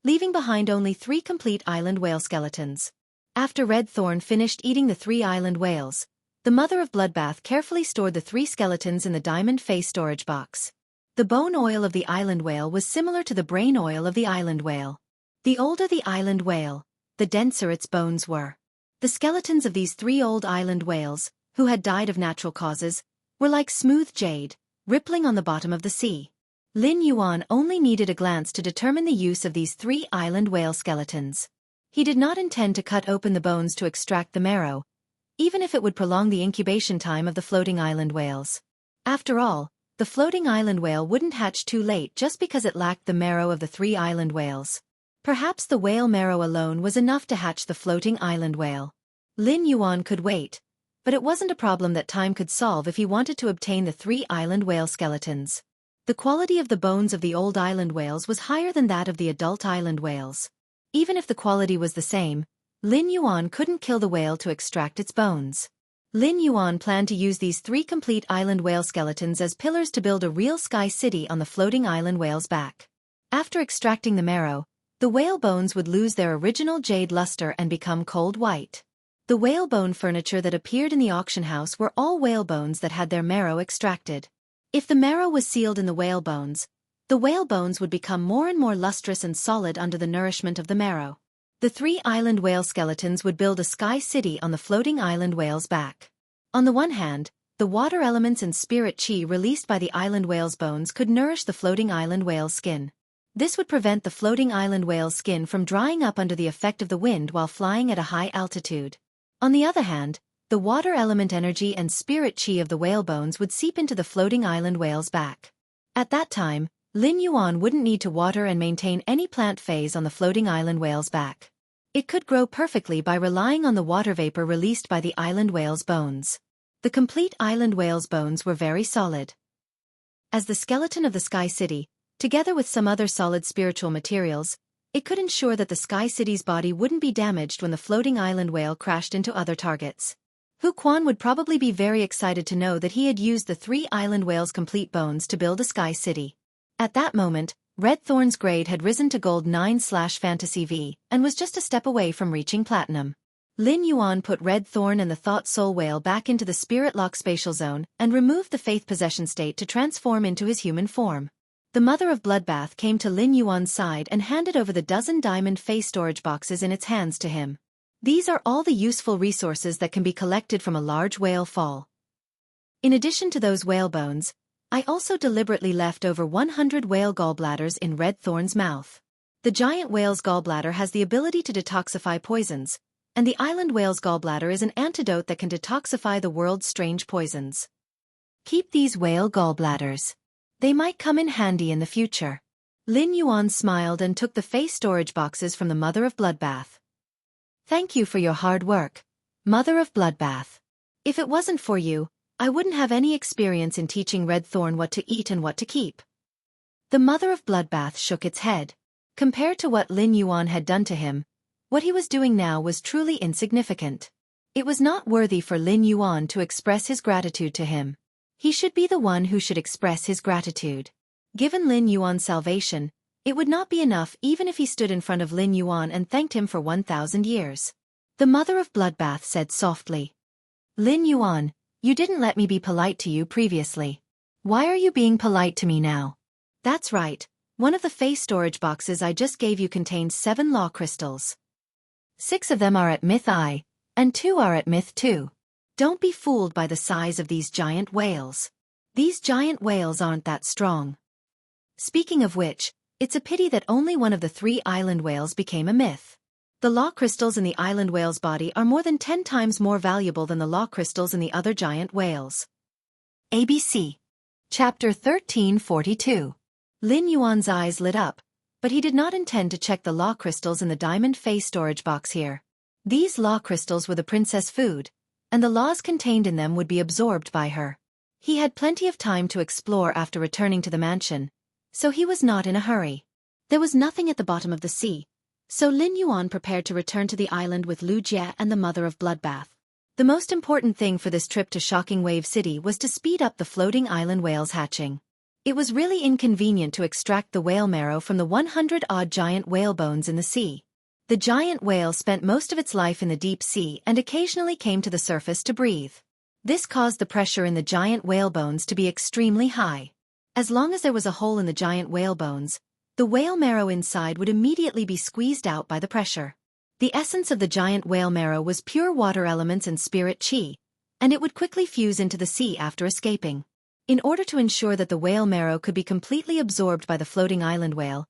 leaving behind only 3 complete island whale skeletons. After Red Thorn finished eating the 3 island whales, the mother of Bloodbath carefully stored the 3 skeletons in the diamond face storage box. The bone oil of the island whale was similar to the brain oil of the island whale. The older the island whale, the denser its bones were. The skeletons of these 3 old island whales, who had died of natural causes, were like smooth jade, rippling on the bottom of the sea. Lin Yuan only needed a glance to determine the use of these 3 island whale skeletons. He did not intend to cut open the bones to extract the marrow, even if it would prolong the incubation time of the floating island whales. After all, the floating island whale wouldn't hatch too late just because it lacked the marrow of the 3 island whales. Perhaps the whale marrow alone was enough to hatch the floating island whale. Lin Yuan could wait, but it wasn't a problem that time could solve if he wanted to obtain the 3 island whale skeletons. The quality of the bones of the old island whales was higher than that of the adult island whales. Even if the quality was the same, Lin Yuan couldn't kill the whale to extract its bones. Lin Yuan planned to use these 3 complete island whale skeletons as pillars to build a real sky city on the floating island whale's back. After extracting the marrow, the whale bones would lose their original jade luster and become cold white. The whale bone furniture that appeared in the auction house were all whale bones that had their marrow extracted. If the marrow was sealed in the whale bones would become more and more lustrous and solid under the nourishment of the marrow. The 3 island whale skeletons would build a sky city on the floating island whale's back. On the one hand, the water elements and spirit chi released by the island whale's bones could nourish the floating island whale's skin. This would prevent the floating island whale's skin from drying up under the effect of the wind while flying at a high altitude. On the other hand, the water element energy and spirit chi of the whale bones would seep into the floating island whale's back. At that time, Lin Yuan wouldn't need to water and maintain any plant phase on the floating island whale's back. It could grow perfectly by relying on the water vapor released by the island whale's bones. The complete island whale's bones were very solid. As the skeleton of the Sky City, together with some other solid spiritual materials, it could ensure that the Sky City's body wouldn't be damaged when the floating island whale crashed into other targets. Hu Quan would probably be very excited to know that he had used the 3 island whales' complete bones to build a Sky City. At that moment, Red Thorn's grade had risen to Gold 9/Fantasy V and was just a step away from reaching Platinum. Lin Yuan put Red Thorn and the Thought Soul Whale back into the Spirit Lock spatial zone and removed the Faith Possession state to transform into his human form. The Mother of Bloodbath came to Lin Yuan's side and handed over the dozen diamond face storage boxes in its hands to him. These are all the useful resources that can be collected from a large whale fall. In addition to those whale bones, I also deliberately left over 100 whale gallbladders in Red Thorn's mouth. The giant whale's gallbladder has the ability to detoxify poisons, and the island whale's gallbladder is an antidote that can detoxify the world's strange poisons. Keep these whale gallbladders. They might come in handy in the future. Lin Yuan smiled and took the face storage boxes from the Mother of Bloodbath. Thank you for your hard work, Mother of Bloodbath. If it wasn't for you, I wouldn't have any experience in teaching Red Thorn what to eat and what to keep. The Mother of Bloodbath shook its head. Compared to what Lin Yuan had done to him, what he was doing now was truly insignificant. It was not worthy for Lin Yuan to express his gratitude to him. He should be the one who should express his gratitude. Given Lin Yuan's salvation, it would not be enough even if he stood in front of Lin Yuan and thanked him for 1,000 years. The Mother of Bloodbath said softly, Lin Yuan, you didn't let me be polite to you previously. Why are you being polite to me now? That's right, one of the face storage boxes I just gave you contains 7 law crystals. 6 of them are at Myth I, and 2 are at Myth II. Don't be fooled by the size of these giant whales. These giant whales aren't that strong. Speaking of which, it's a pity that only one of the 3 island whales became a myth. The law crystals in the island whale's body are more than 10 times more valuable than the law crystals in the other giant whales. ABC. Chapter 1342. Lin Yuan's eyes lit up, but he did not intend to check the law crystals in the diamond face storage box here. These law crystals were the princess food, and the laws contained in them would be absorbed by her. He had plenty of time to explore after returning to the mansion, so he was not in a hurry. There was nothing at the bottom of the sea, so Lin Yuan prepared to return to the island with Lu Jie and the Mother of Bloodbath. The most important thing for this trip to Shocking Wave City was to speed up the floating island whales hatching. It was really inconvenient to extract the whale marrow from the 100-odd giant whale bones in the sea. The giant whale spent most of its life in the deep sea and occasionally came to the surface to breathe. This caused the pressure in the giant whale bones to be extremely high. As long as there was a hole in the giant whale bones, the whale marrow inside would immediately be squeezed out by the pressure. The essence of the giant whale marrow was pure water elements and spirit chi, and it would quickly fuse into the sea after escaping. In order to ensure that the whale marrow could be completely absorbed by the floating island whale,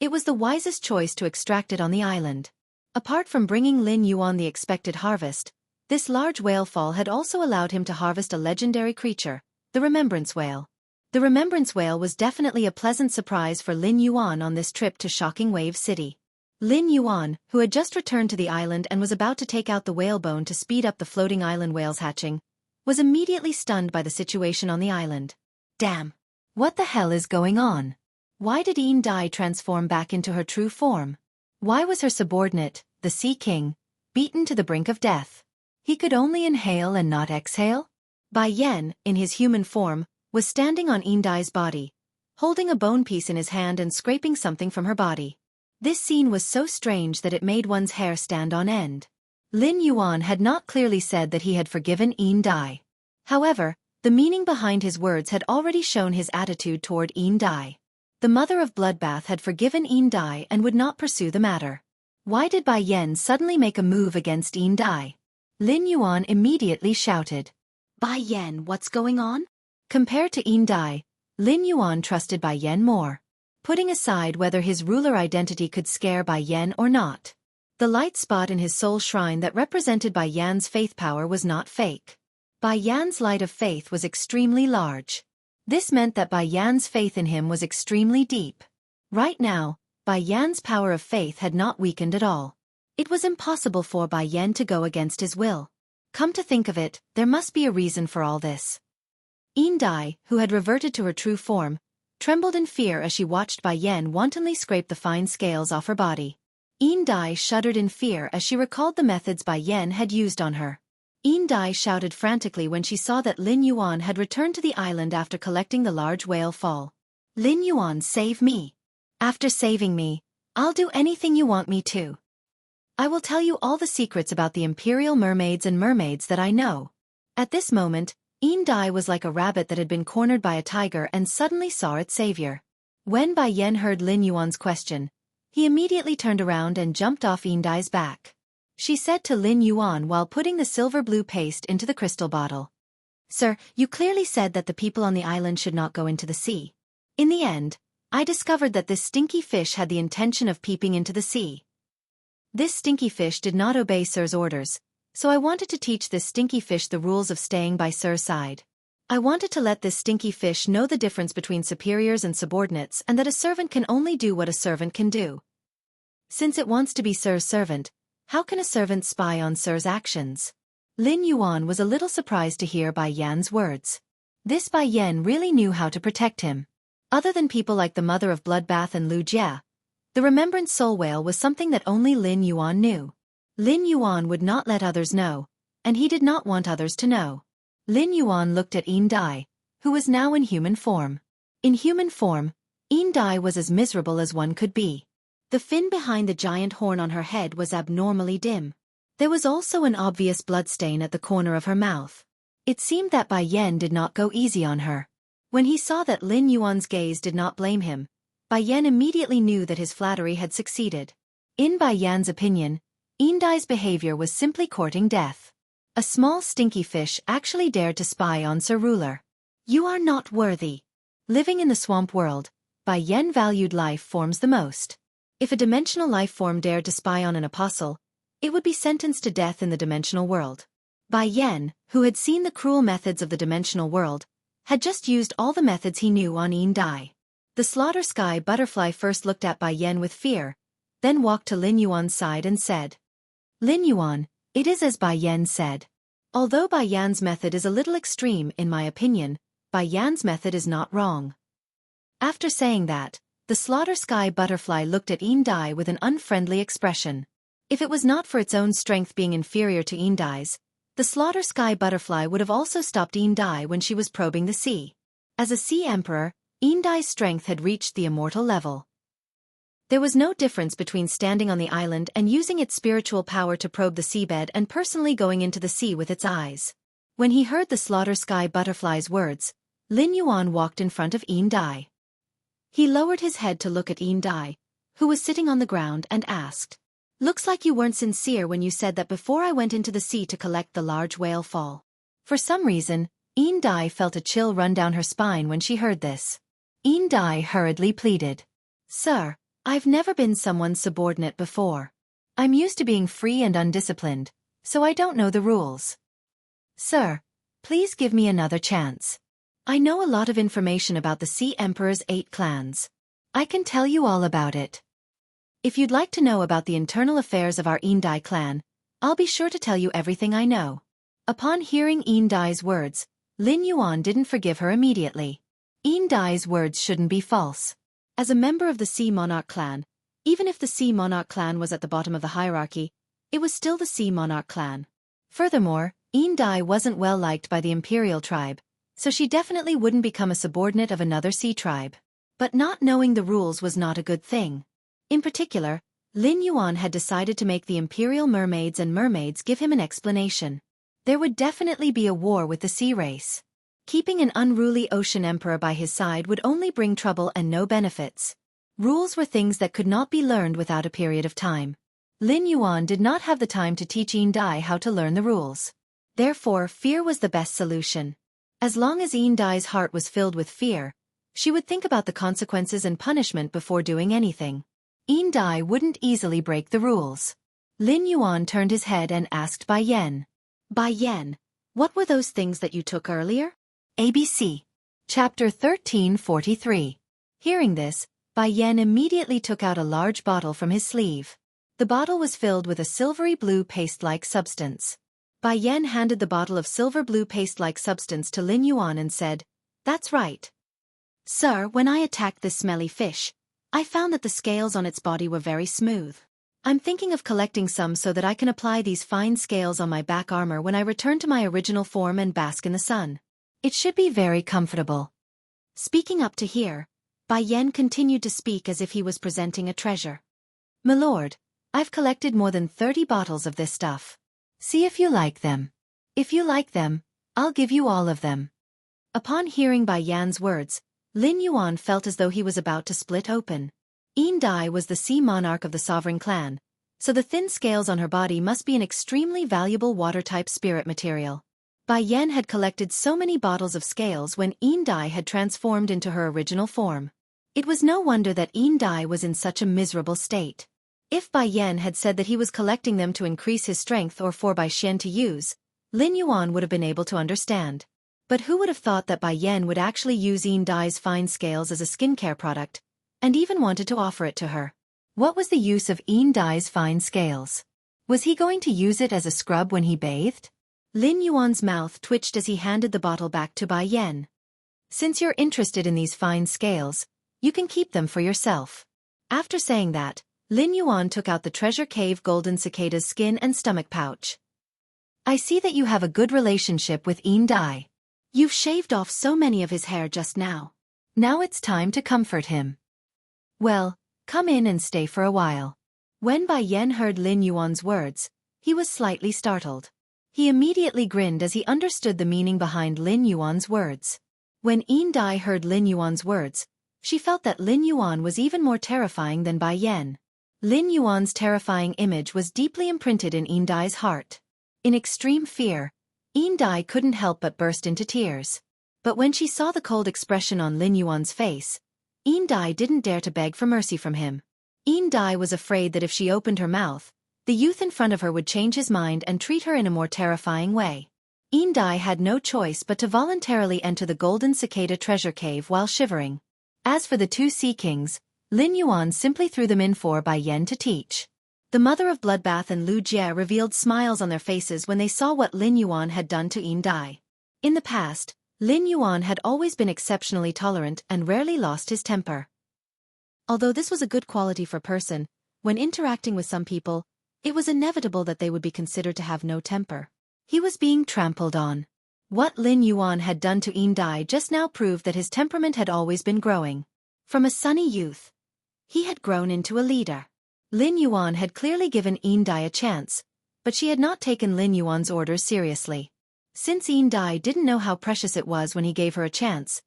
it was the wisest choice to extract it on the island. Apart from bringing Lin Yuan the expected harvest, this large whale fall had also allowed him to harvest a legendary creature, the Remembrance Whale. The Remembrance Whale was definitely a pleasant surprise for Lin Yuan on this trip to Shocking Wave City. Lin Yuan, who had just returned to the island and was about to take out the whale bone to speed up the floating island whale's hatching, was immediately stunned by the situation on the island. Damn! What the hell is going on? Why did Een Dai transform back into her true form? Why was her subordinate, the Sea King, beaten to the brink of death? He could only inhale and not exhale? Bai Yan, in his human form, was standing on Indai's body, holding a bone piece in his hand and scraping something from her body. This scene was so strange that it made one's hair stand on end. Lin Yuan had not clearly said that he had forgiven Indai. However, the meaning behind his words had already shown his attitude toward Indai. The mother of Bloodbath had forgiven Indai and would not pursue the matter. Why did Bai Yan suddenly make a move against Indai? Lin Yuan immediately shouted. Bai Yan, what's going on? Compared to Indai, Lin Yuan trusted Bai Yan more. Putting aside whether his ruler identity could scare Bai Yan or not. The light spot in his soul shrine that represented Bai Yan's faith power was not fake. Bai Yan's light of faith was extremely large. This meant that Bai Yan's faith in him was extremely deep. Right now, Bai Yan's power of faith had not weakened at all. It was impossible for Bai Yan to go against his will. Come to think of it, there must be a reason for all this. Indai, who had reverted to her true form, trembled in fear as she watched Bai Yan wantonly scrape the fine scales off her body. Indai shuddered in fear as she recalled the methods Bai Yan had used on her. Indai shouted frantically when she saw that Lin Yuan had returned to the island after collecting the large whale fall. Lin Yuan, save me. After saving me, I'll do anything you want me to. I will tell you all the secrets about the imperial mermaids and mermaids that I know. At this moment, Indai was like a rabbit that had been cornered by a tiger and suddenly saw its savior. When Bai Yan heard Lin Yuan's question, he immediately turned around and jumped off Indai's back. She said to Lin Yuan while putting the silver-blue paste into the crystal bottle. Sir, you clearly said that the people on the island should not go into the sea. In the end, I discovered that this stinky fish had the intention of peeping into the sea. This stinky fish did not obey Sir's orders, so I wanted to teach this stinky fish the rules of staying by Sir's side. I wanted to let this stinky fish know the difference between superiors and subordinates and that a servant can only do what a servant can do. Since it wants to be Sir's servant, how can a servant spy on Sir's actions? Lin Yuan was a little surprised to hear Bai Yan's words. This Bai Yan really knew how to protect him. Other than people like the mother of Bloodbath and Lu Jia, the Remembrance Soul Whale was something that only Lin Yuan knew. Lin Yuan would not let others know, and he did not want others to know. Lin Yuan looked at Indai, who was now in human form. In human form, Indai was as miserable as one could be. The fin behind the giant horn on her head was abnormally dim. There was also an obvious bloodstain at the corner of her mouth. It seemed that Bai Yan did not go easy on her. When he saw that Lin Yuan's gaze did not blame him, Bai Yan immediately knew that his flattery had succeeded. In Bai Yan's opinion, Indai's behavior was simply courting death. A small stinky fish actually dared to spy on Sir Ruler. You are not worthy. Living in the swamp world, Bai Yan valued life forms the most. If a dimensional life form dared to spy on an apostle, it would be sentenced to death in the dimensional world. Bai Yan, who had seen the cruel methods of the dimensional world, had just used all the methods he knew on Indai. The slaughter sky butterfly first looked at Bai Yan with fear, then walked to Lin Yuan's side and said, Lin Yuan, it is as Bai Yan said. Although Bai Yan's method is a little extreme in my opinion, Bai Yan's method is not wrong. After saying that, the slaughter sky butterfly looked at Indai with an unfriendly expression. If it was not for its own strength being inferior to Indai's, the slaughter sky butterfly would have also stopped Indai when she was probing the sea. As a sea emperor, Indai's strength had reached the immortal level. There was no difference between standing on the island and using its spiritual power to probe the seabed and personally going into the sea with its eyes. When he heard the slaughter sky butterfly's words, Lin Yuan walked in front of Indai. He lowered his head to look at Indai, who was sitting on the ground, and asked, Looks like you weren't sincere when you said that before I went into the sea to collect the large whale fall. For some reason, Indai felt a chill run down her spine when she heard this. Indai hurriedly pleaded, Sir, I've never been someone's subordinate before. I'm used to being free and undisciplined, so I don't know the rules. Sir, please give me another chance. I know a lot of information about the Sea Emperor's 8 clans. I can tell you all about it. If you'd like to know about the internal affairs of our Indai clan, I'll be sure to tell you everything I know. Upon hearing Indai's words, Lin Yuan didn't forgive her immediately. Indai's words shouldn't be false. As a member of the Sea Monarch clan, Even if the Sea Monarch clan was at the bottom of the hierarchy, it was still the Sea Monarch clan. Furthermore, Dai wasn't well liked by the Imperial tribe, so she definitely wouldn't become a subordinate of another sea tribe. But not knowing the rules was not a good thing. In particular, Lin Yuan had decided to make the Imperial mermaids and mermaids give him an explanation. There would definitely be a war with the sea race. Keeping an unruly ocean emperor by his side would only bring trouble and no benefits. Rules were things that could not be learned without a period of time. Lin Yuan did not have the time to teach Dai how to learn the rules. Therefore, fear was the best solution. As long as Dai's heart was filled with fear, she would think about the consequences and punishment before doing anything. Dai wouldn't easily break the rules. Lin Yuan turned his head and asked Bai Yan. Bai Yan, what were those things that you took earlier? ABC. Chapter 1343. Hearing this, Bai Yan immediately took out a large bottle from his sleeve. The bottle was filled with a silvery blue paste-like substance. Bai Yan handed the bottle of silver blue paste-like substance to Lin Yuan and said, "That's right. Sir, when I attacked this smelly fish, I found that the scales on its body were very smooth. I'm thinking of collecting some so that I can apply these fine scales on my back armor when I return to my original form and bask in the sun. It should be very comfortable." Speaking up to here, Bai Yan continued to speak as if he was presenting a treasure. "My lord, I've collected more than 30 bottles of this stuff. See if you like them. If you like them, I'll give you all of them." Upon hearing Bai Yan's words, Lin Yuan felt as though he was about to split open. Dai was the sea monarch of the sovereign clan, so the thin scales on her body must be an extremely valuable water-type spirit material. Bai Yan had collected so many bottles of scales when Dai had transformed into her original form. It was no wonder that Dai was in such a miserable state. If Bai Yan had said that he was collecting them to increase his strength or for Bai Xian to use, Lin Yuan would have been able to understand. But who would have thought that Bai Yan would actually use Dai's fine scales as a skincare product, and even wanted to offer it to her? What was the use of Dai's fine scales? Was he going to use it as a scrub when he bathed? Lin Yuan's mouth twitched as he handed the bottle back to Bai Yan. "Since you're interested in these fine scales, you can keep them for yourself." After saying that, Lin Yuan took out the treasure cave golden cicada's skin and stomach pouch. "I see that you have a good relationship with Dai. You've shaved off so many of his hair just now. Now it's time to comfort him. Well, come in and stay for a while." When Bai Yan heard Lin Yuan's words, he was slightly startled. He immediately grinned as he understood the meaning behind Lin Yuan's words. When Dai heard Lin Yuan's words, she felt that Lin Yuan was even more terrifying than Bai Yan. Lin Yuan's terrifying image was deeply imprinted in Dai's heart. In extreme fear, Dai couldn't help but burst into tears. But when she saw the cold expression on Lin Yuan's face, Dai didn't dare to beg for mercy from him. Dai was afraid that if she opened her mouth, the youth in front of her would change his mind and treat her in a more terrifying way. Dai had no choice but to voluntarily enter the golden cicada treasure cave while shivering. As for the two sea kings, Lin Yuan simply threw them in for Bai Yan to teach. The mother of Bloodbath and Lu Jie revealed smiles on their faces when they saw what Lin Yuan had done to Dai. In the past, Lin Yuan had always been exceptionally tolerant and rarely lost his temper. Although this was a good quality for a person, when interacting with some people, it was inevitable that they would be considered to have no temper. He was being trampled on. What Lin Yuan had done to Dai just now proved that his temperament had always been growing. From a sunny youth, he had grown into a leader. Lin Yuan had clearly given Dai a chance, but she had not taken Lin Yuan's orders seriously. Since Dai didn't know how precious it was when he gave her a chance,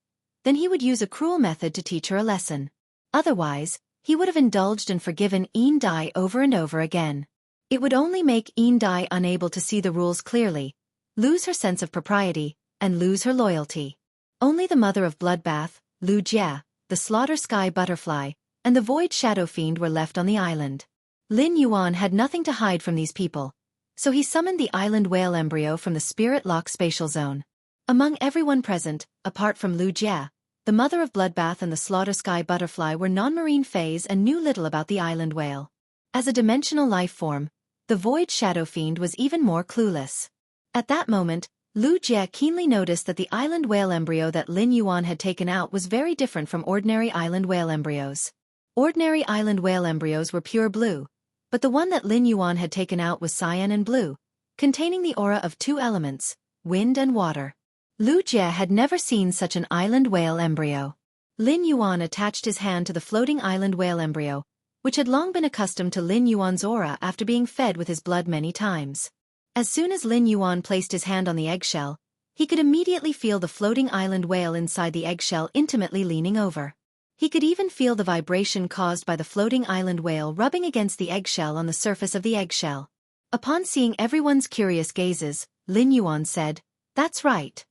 then he would use a cruel method to teach her a lesson. Otherwise, he would have indulged and forgiven Dai over and over again. It would only make Dai unable to see the rules clearly, lose her sense of propriety, and lose her loyalty. Only the mother of Bloodbath, Lu Jie, the Slaughter Sky Butterfly, and the Void Shadow Fiend were left on the island. Lin Yuan had nothing to hide from these people, so he summoned the island whale embryo from the Spirit Lock spatial zone. Among everyone present, apart from Lu Jie, the mother of Bloodbath and the Slaughter Sky Butterfly were non-marine phase and knew little about the island whale. As a dimensional life form, the Void Shadow Fiend was even more clueless. At that moment, Lu Jie keenly noticed that the island whale embryo that Lin Yuan had taken out was very different from ordinary island whale embryos. Ordinary island whale embryos were pure blue, but the one that Lin Yuan had taken out was cyan and blue, containing the aura of two elements, wind and water. Lu Jie had never seen such an island whale embryo. Lin Yuan attached his hand to the floating island whale embryo, which had long been accustomed to Lin Yuan's aura after being fed with his blood many times. As soon as Lin Yuan placed his hand on the eggshell, he could immediately feel the floating island whale inside the eggshell intimately leaning over. He could even feel the vibration caused by the floating island whale rubbing against the eggshell on the surface of the eggshell. Upon seeing everyone's curious gazes, Lin Yuan said, "That's right.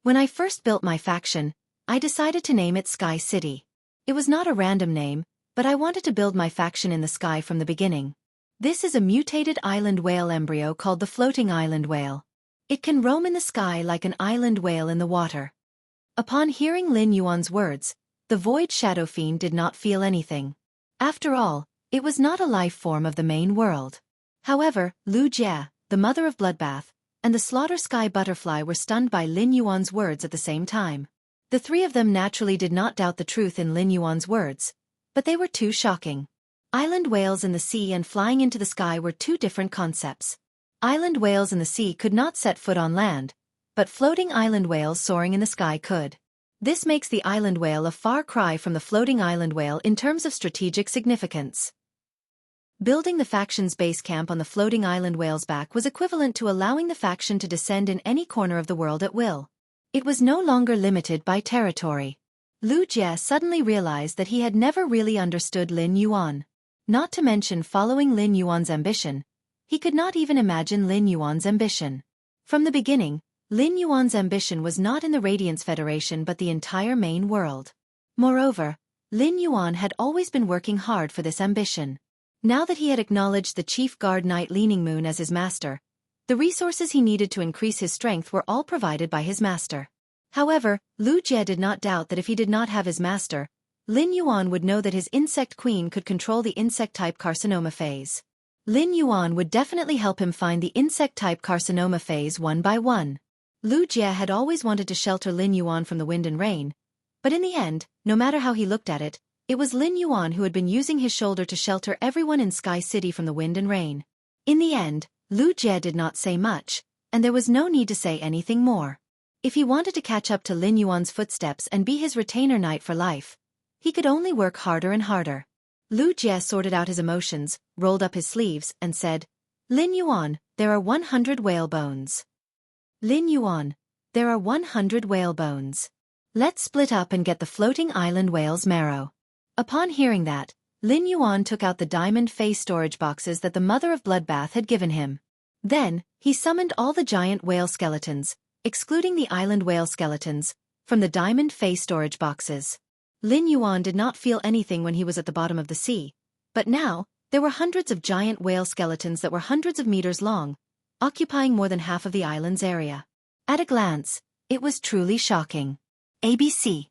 When I first built my faction, I decided to name it Sky City. It was not a random name, but I wanted to build my faction in the sky from the beginning. This is a mutated island whale embryo called the floating island whale. It can roam in the sky like an island whale in the water." Upon hearing Lin Yuan's words, the Void Shadow Fiend did not feel anything. After all, it was not a life form of the main world. However, Lu Jie, the mother of Bloodbath, and the Slaughter Sky Butterfly were stunned by Lin Yuan's words at the same time. The three of them naturally did not doubt the truth in Lin Yuan's words, but they were too shocking. Island whales in the sea and flying into the sky were two different concepts. Island whales in the sea could not set foot on land, but floating island whales soaring in the sky could. This makes the island whale a far cry from the floating island whale in terms of strategic significance. Building the faction's base camp on the floating island whale's back was equivalent to allowing the faction to descend in any corner of the world at will. It was no longer limited by territory. Lu Jie suddenly realized that he had never really understood Lin Yuan. Not to mention following Lin Yuan's ambition, he could not even imagine Lin Yuan's ambition. From the beginning, Lin Yuan's ambition was not in the Radiance Federation but the entire main world. Moreover, Lin Yuan had always been working hard for this ambition. Now that he had acknowledged the Chief Guard Knight Leaning Moon as his master, the resources he needed to increase his strength were all provided by his master. However, Lu Jie did not doubt that if he did not have his master, Lin Yuan would know that his insect queen could control the insect-type carcinoma phase. Lin Yuan would definitely help him find the insect-type carcinoma phase one by one. Lu Jie had always wanted to shelter Lin Yuan from the wind and rain, but in the end, no matter how he looked at it, it was Lin Yuan who had been using his shoulder to shelter everyone in Sky City from the wind and rain. In the end, Lu Jie did not say much, and there was no need to say anything more. If he wanted to catch up to Lin Yuan's footsteps and be his retainer knight for life, he could only work harder and harder. Lu Jie sorted out his emotions, rolled up his sleeves, and said, "Lin Yuan, there are 100 whale bones. Lin Yuan, there are 100 whale bones. Let's split up and get the floating island whale's marrow." Upon hearing that, Lin Yuan took out the diamond face storage boxes that the mother of Bloodbath had given him. Then, he summoned all the giant whale skeletons, excluding the island whale skeletons, from the diamond face storage boxes. Lin Yuan did not feel anything when he was at the bottom of the sea, but now, there were hundreds of giant whale skeletons that were hundreds of meters long, occupying more than half of the island's area. At a glance, it was truly shocking. ABC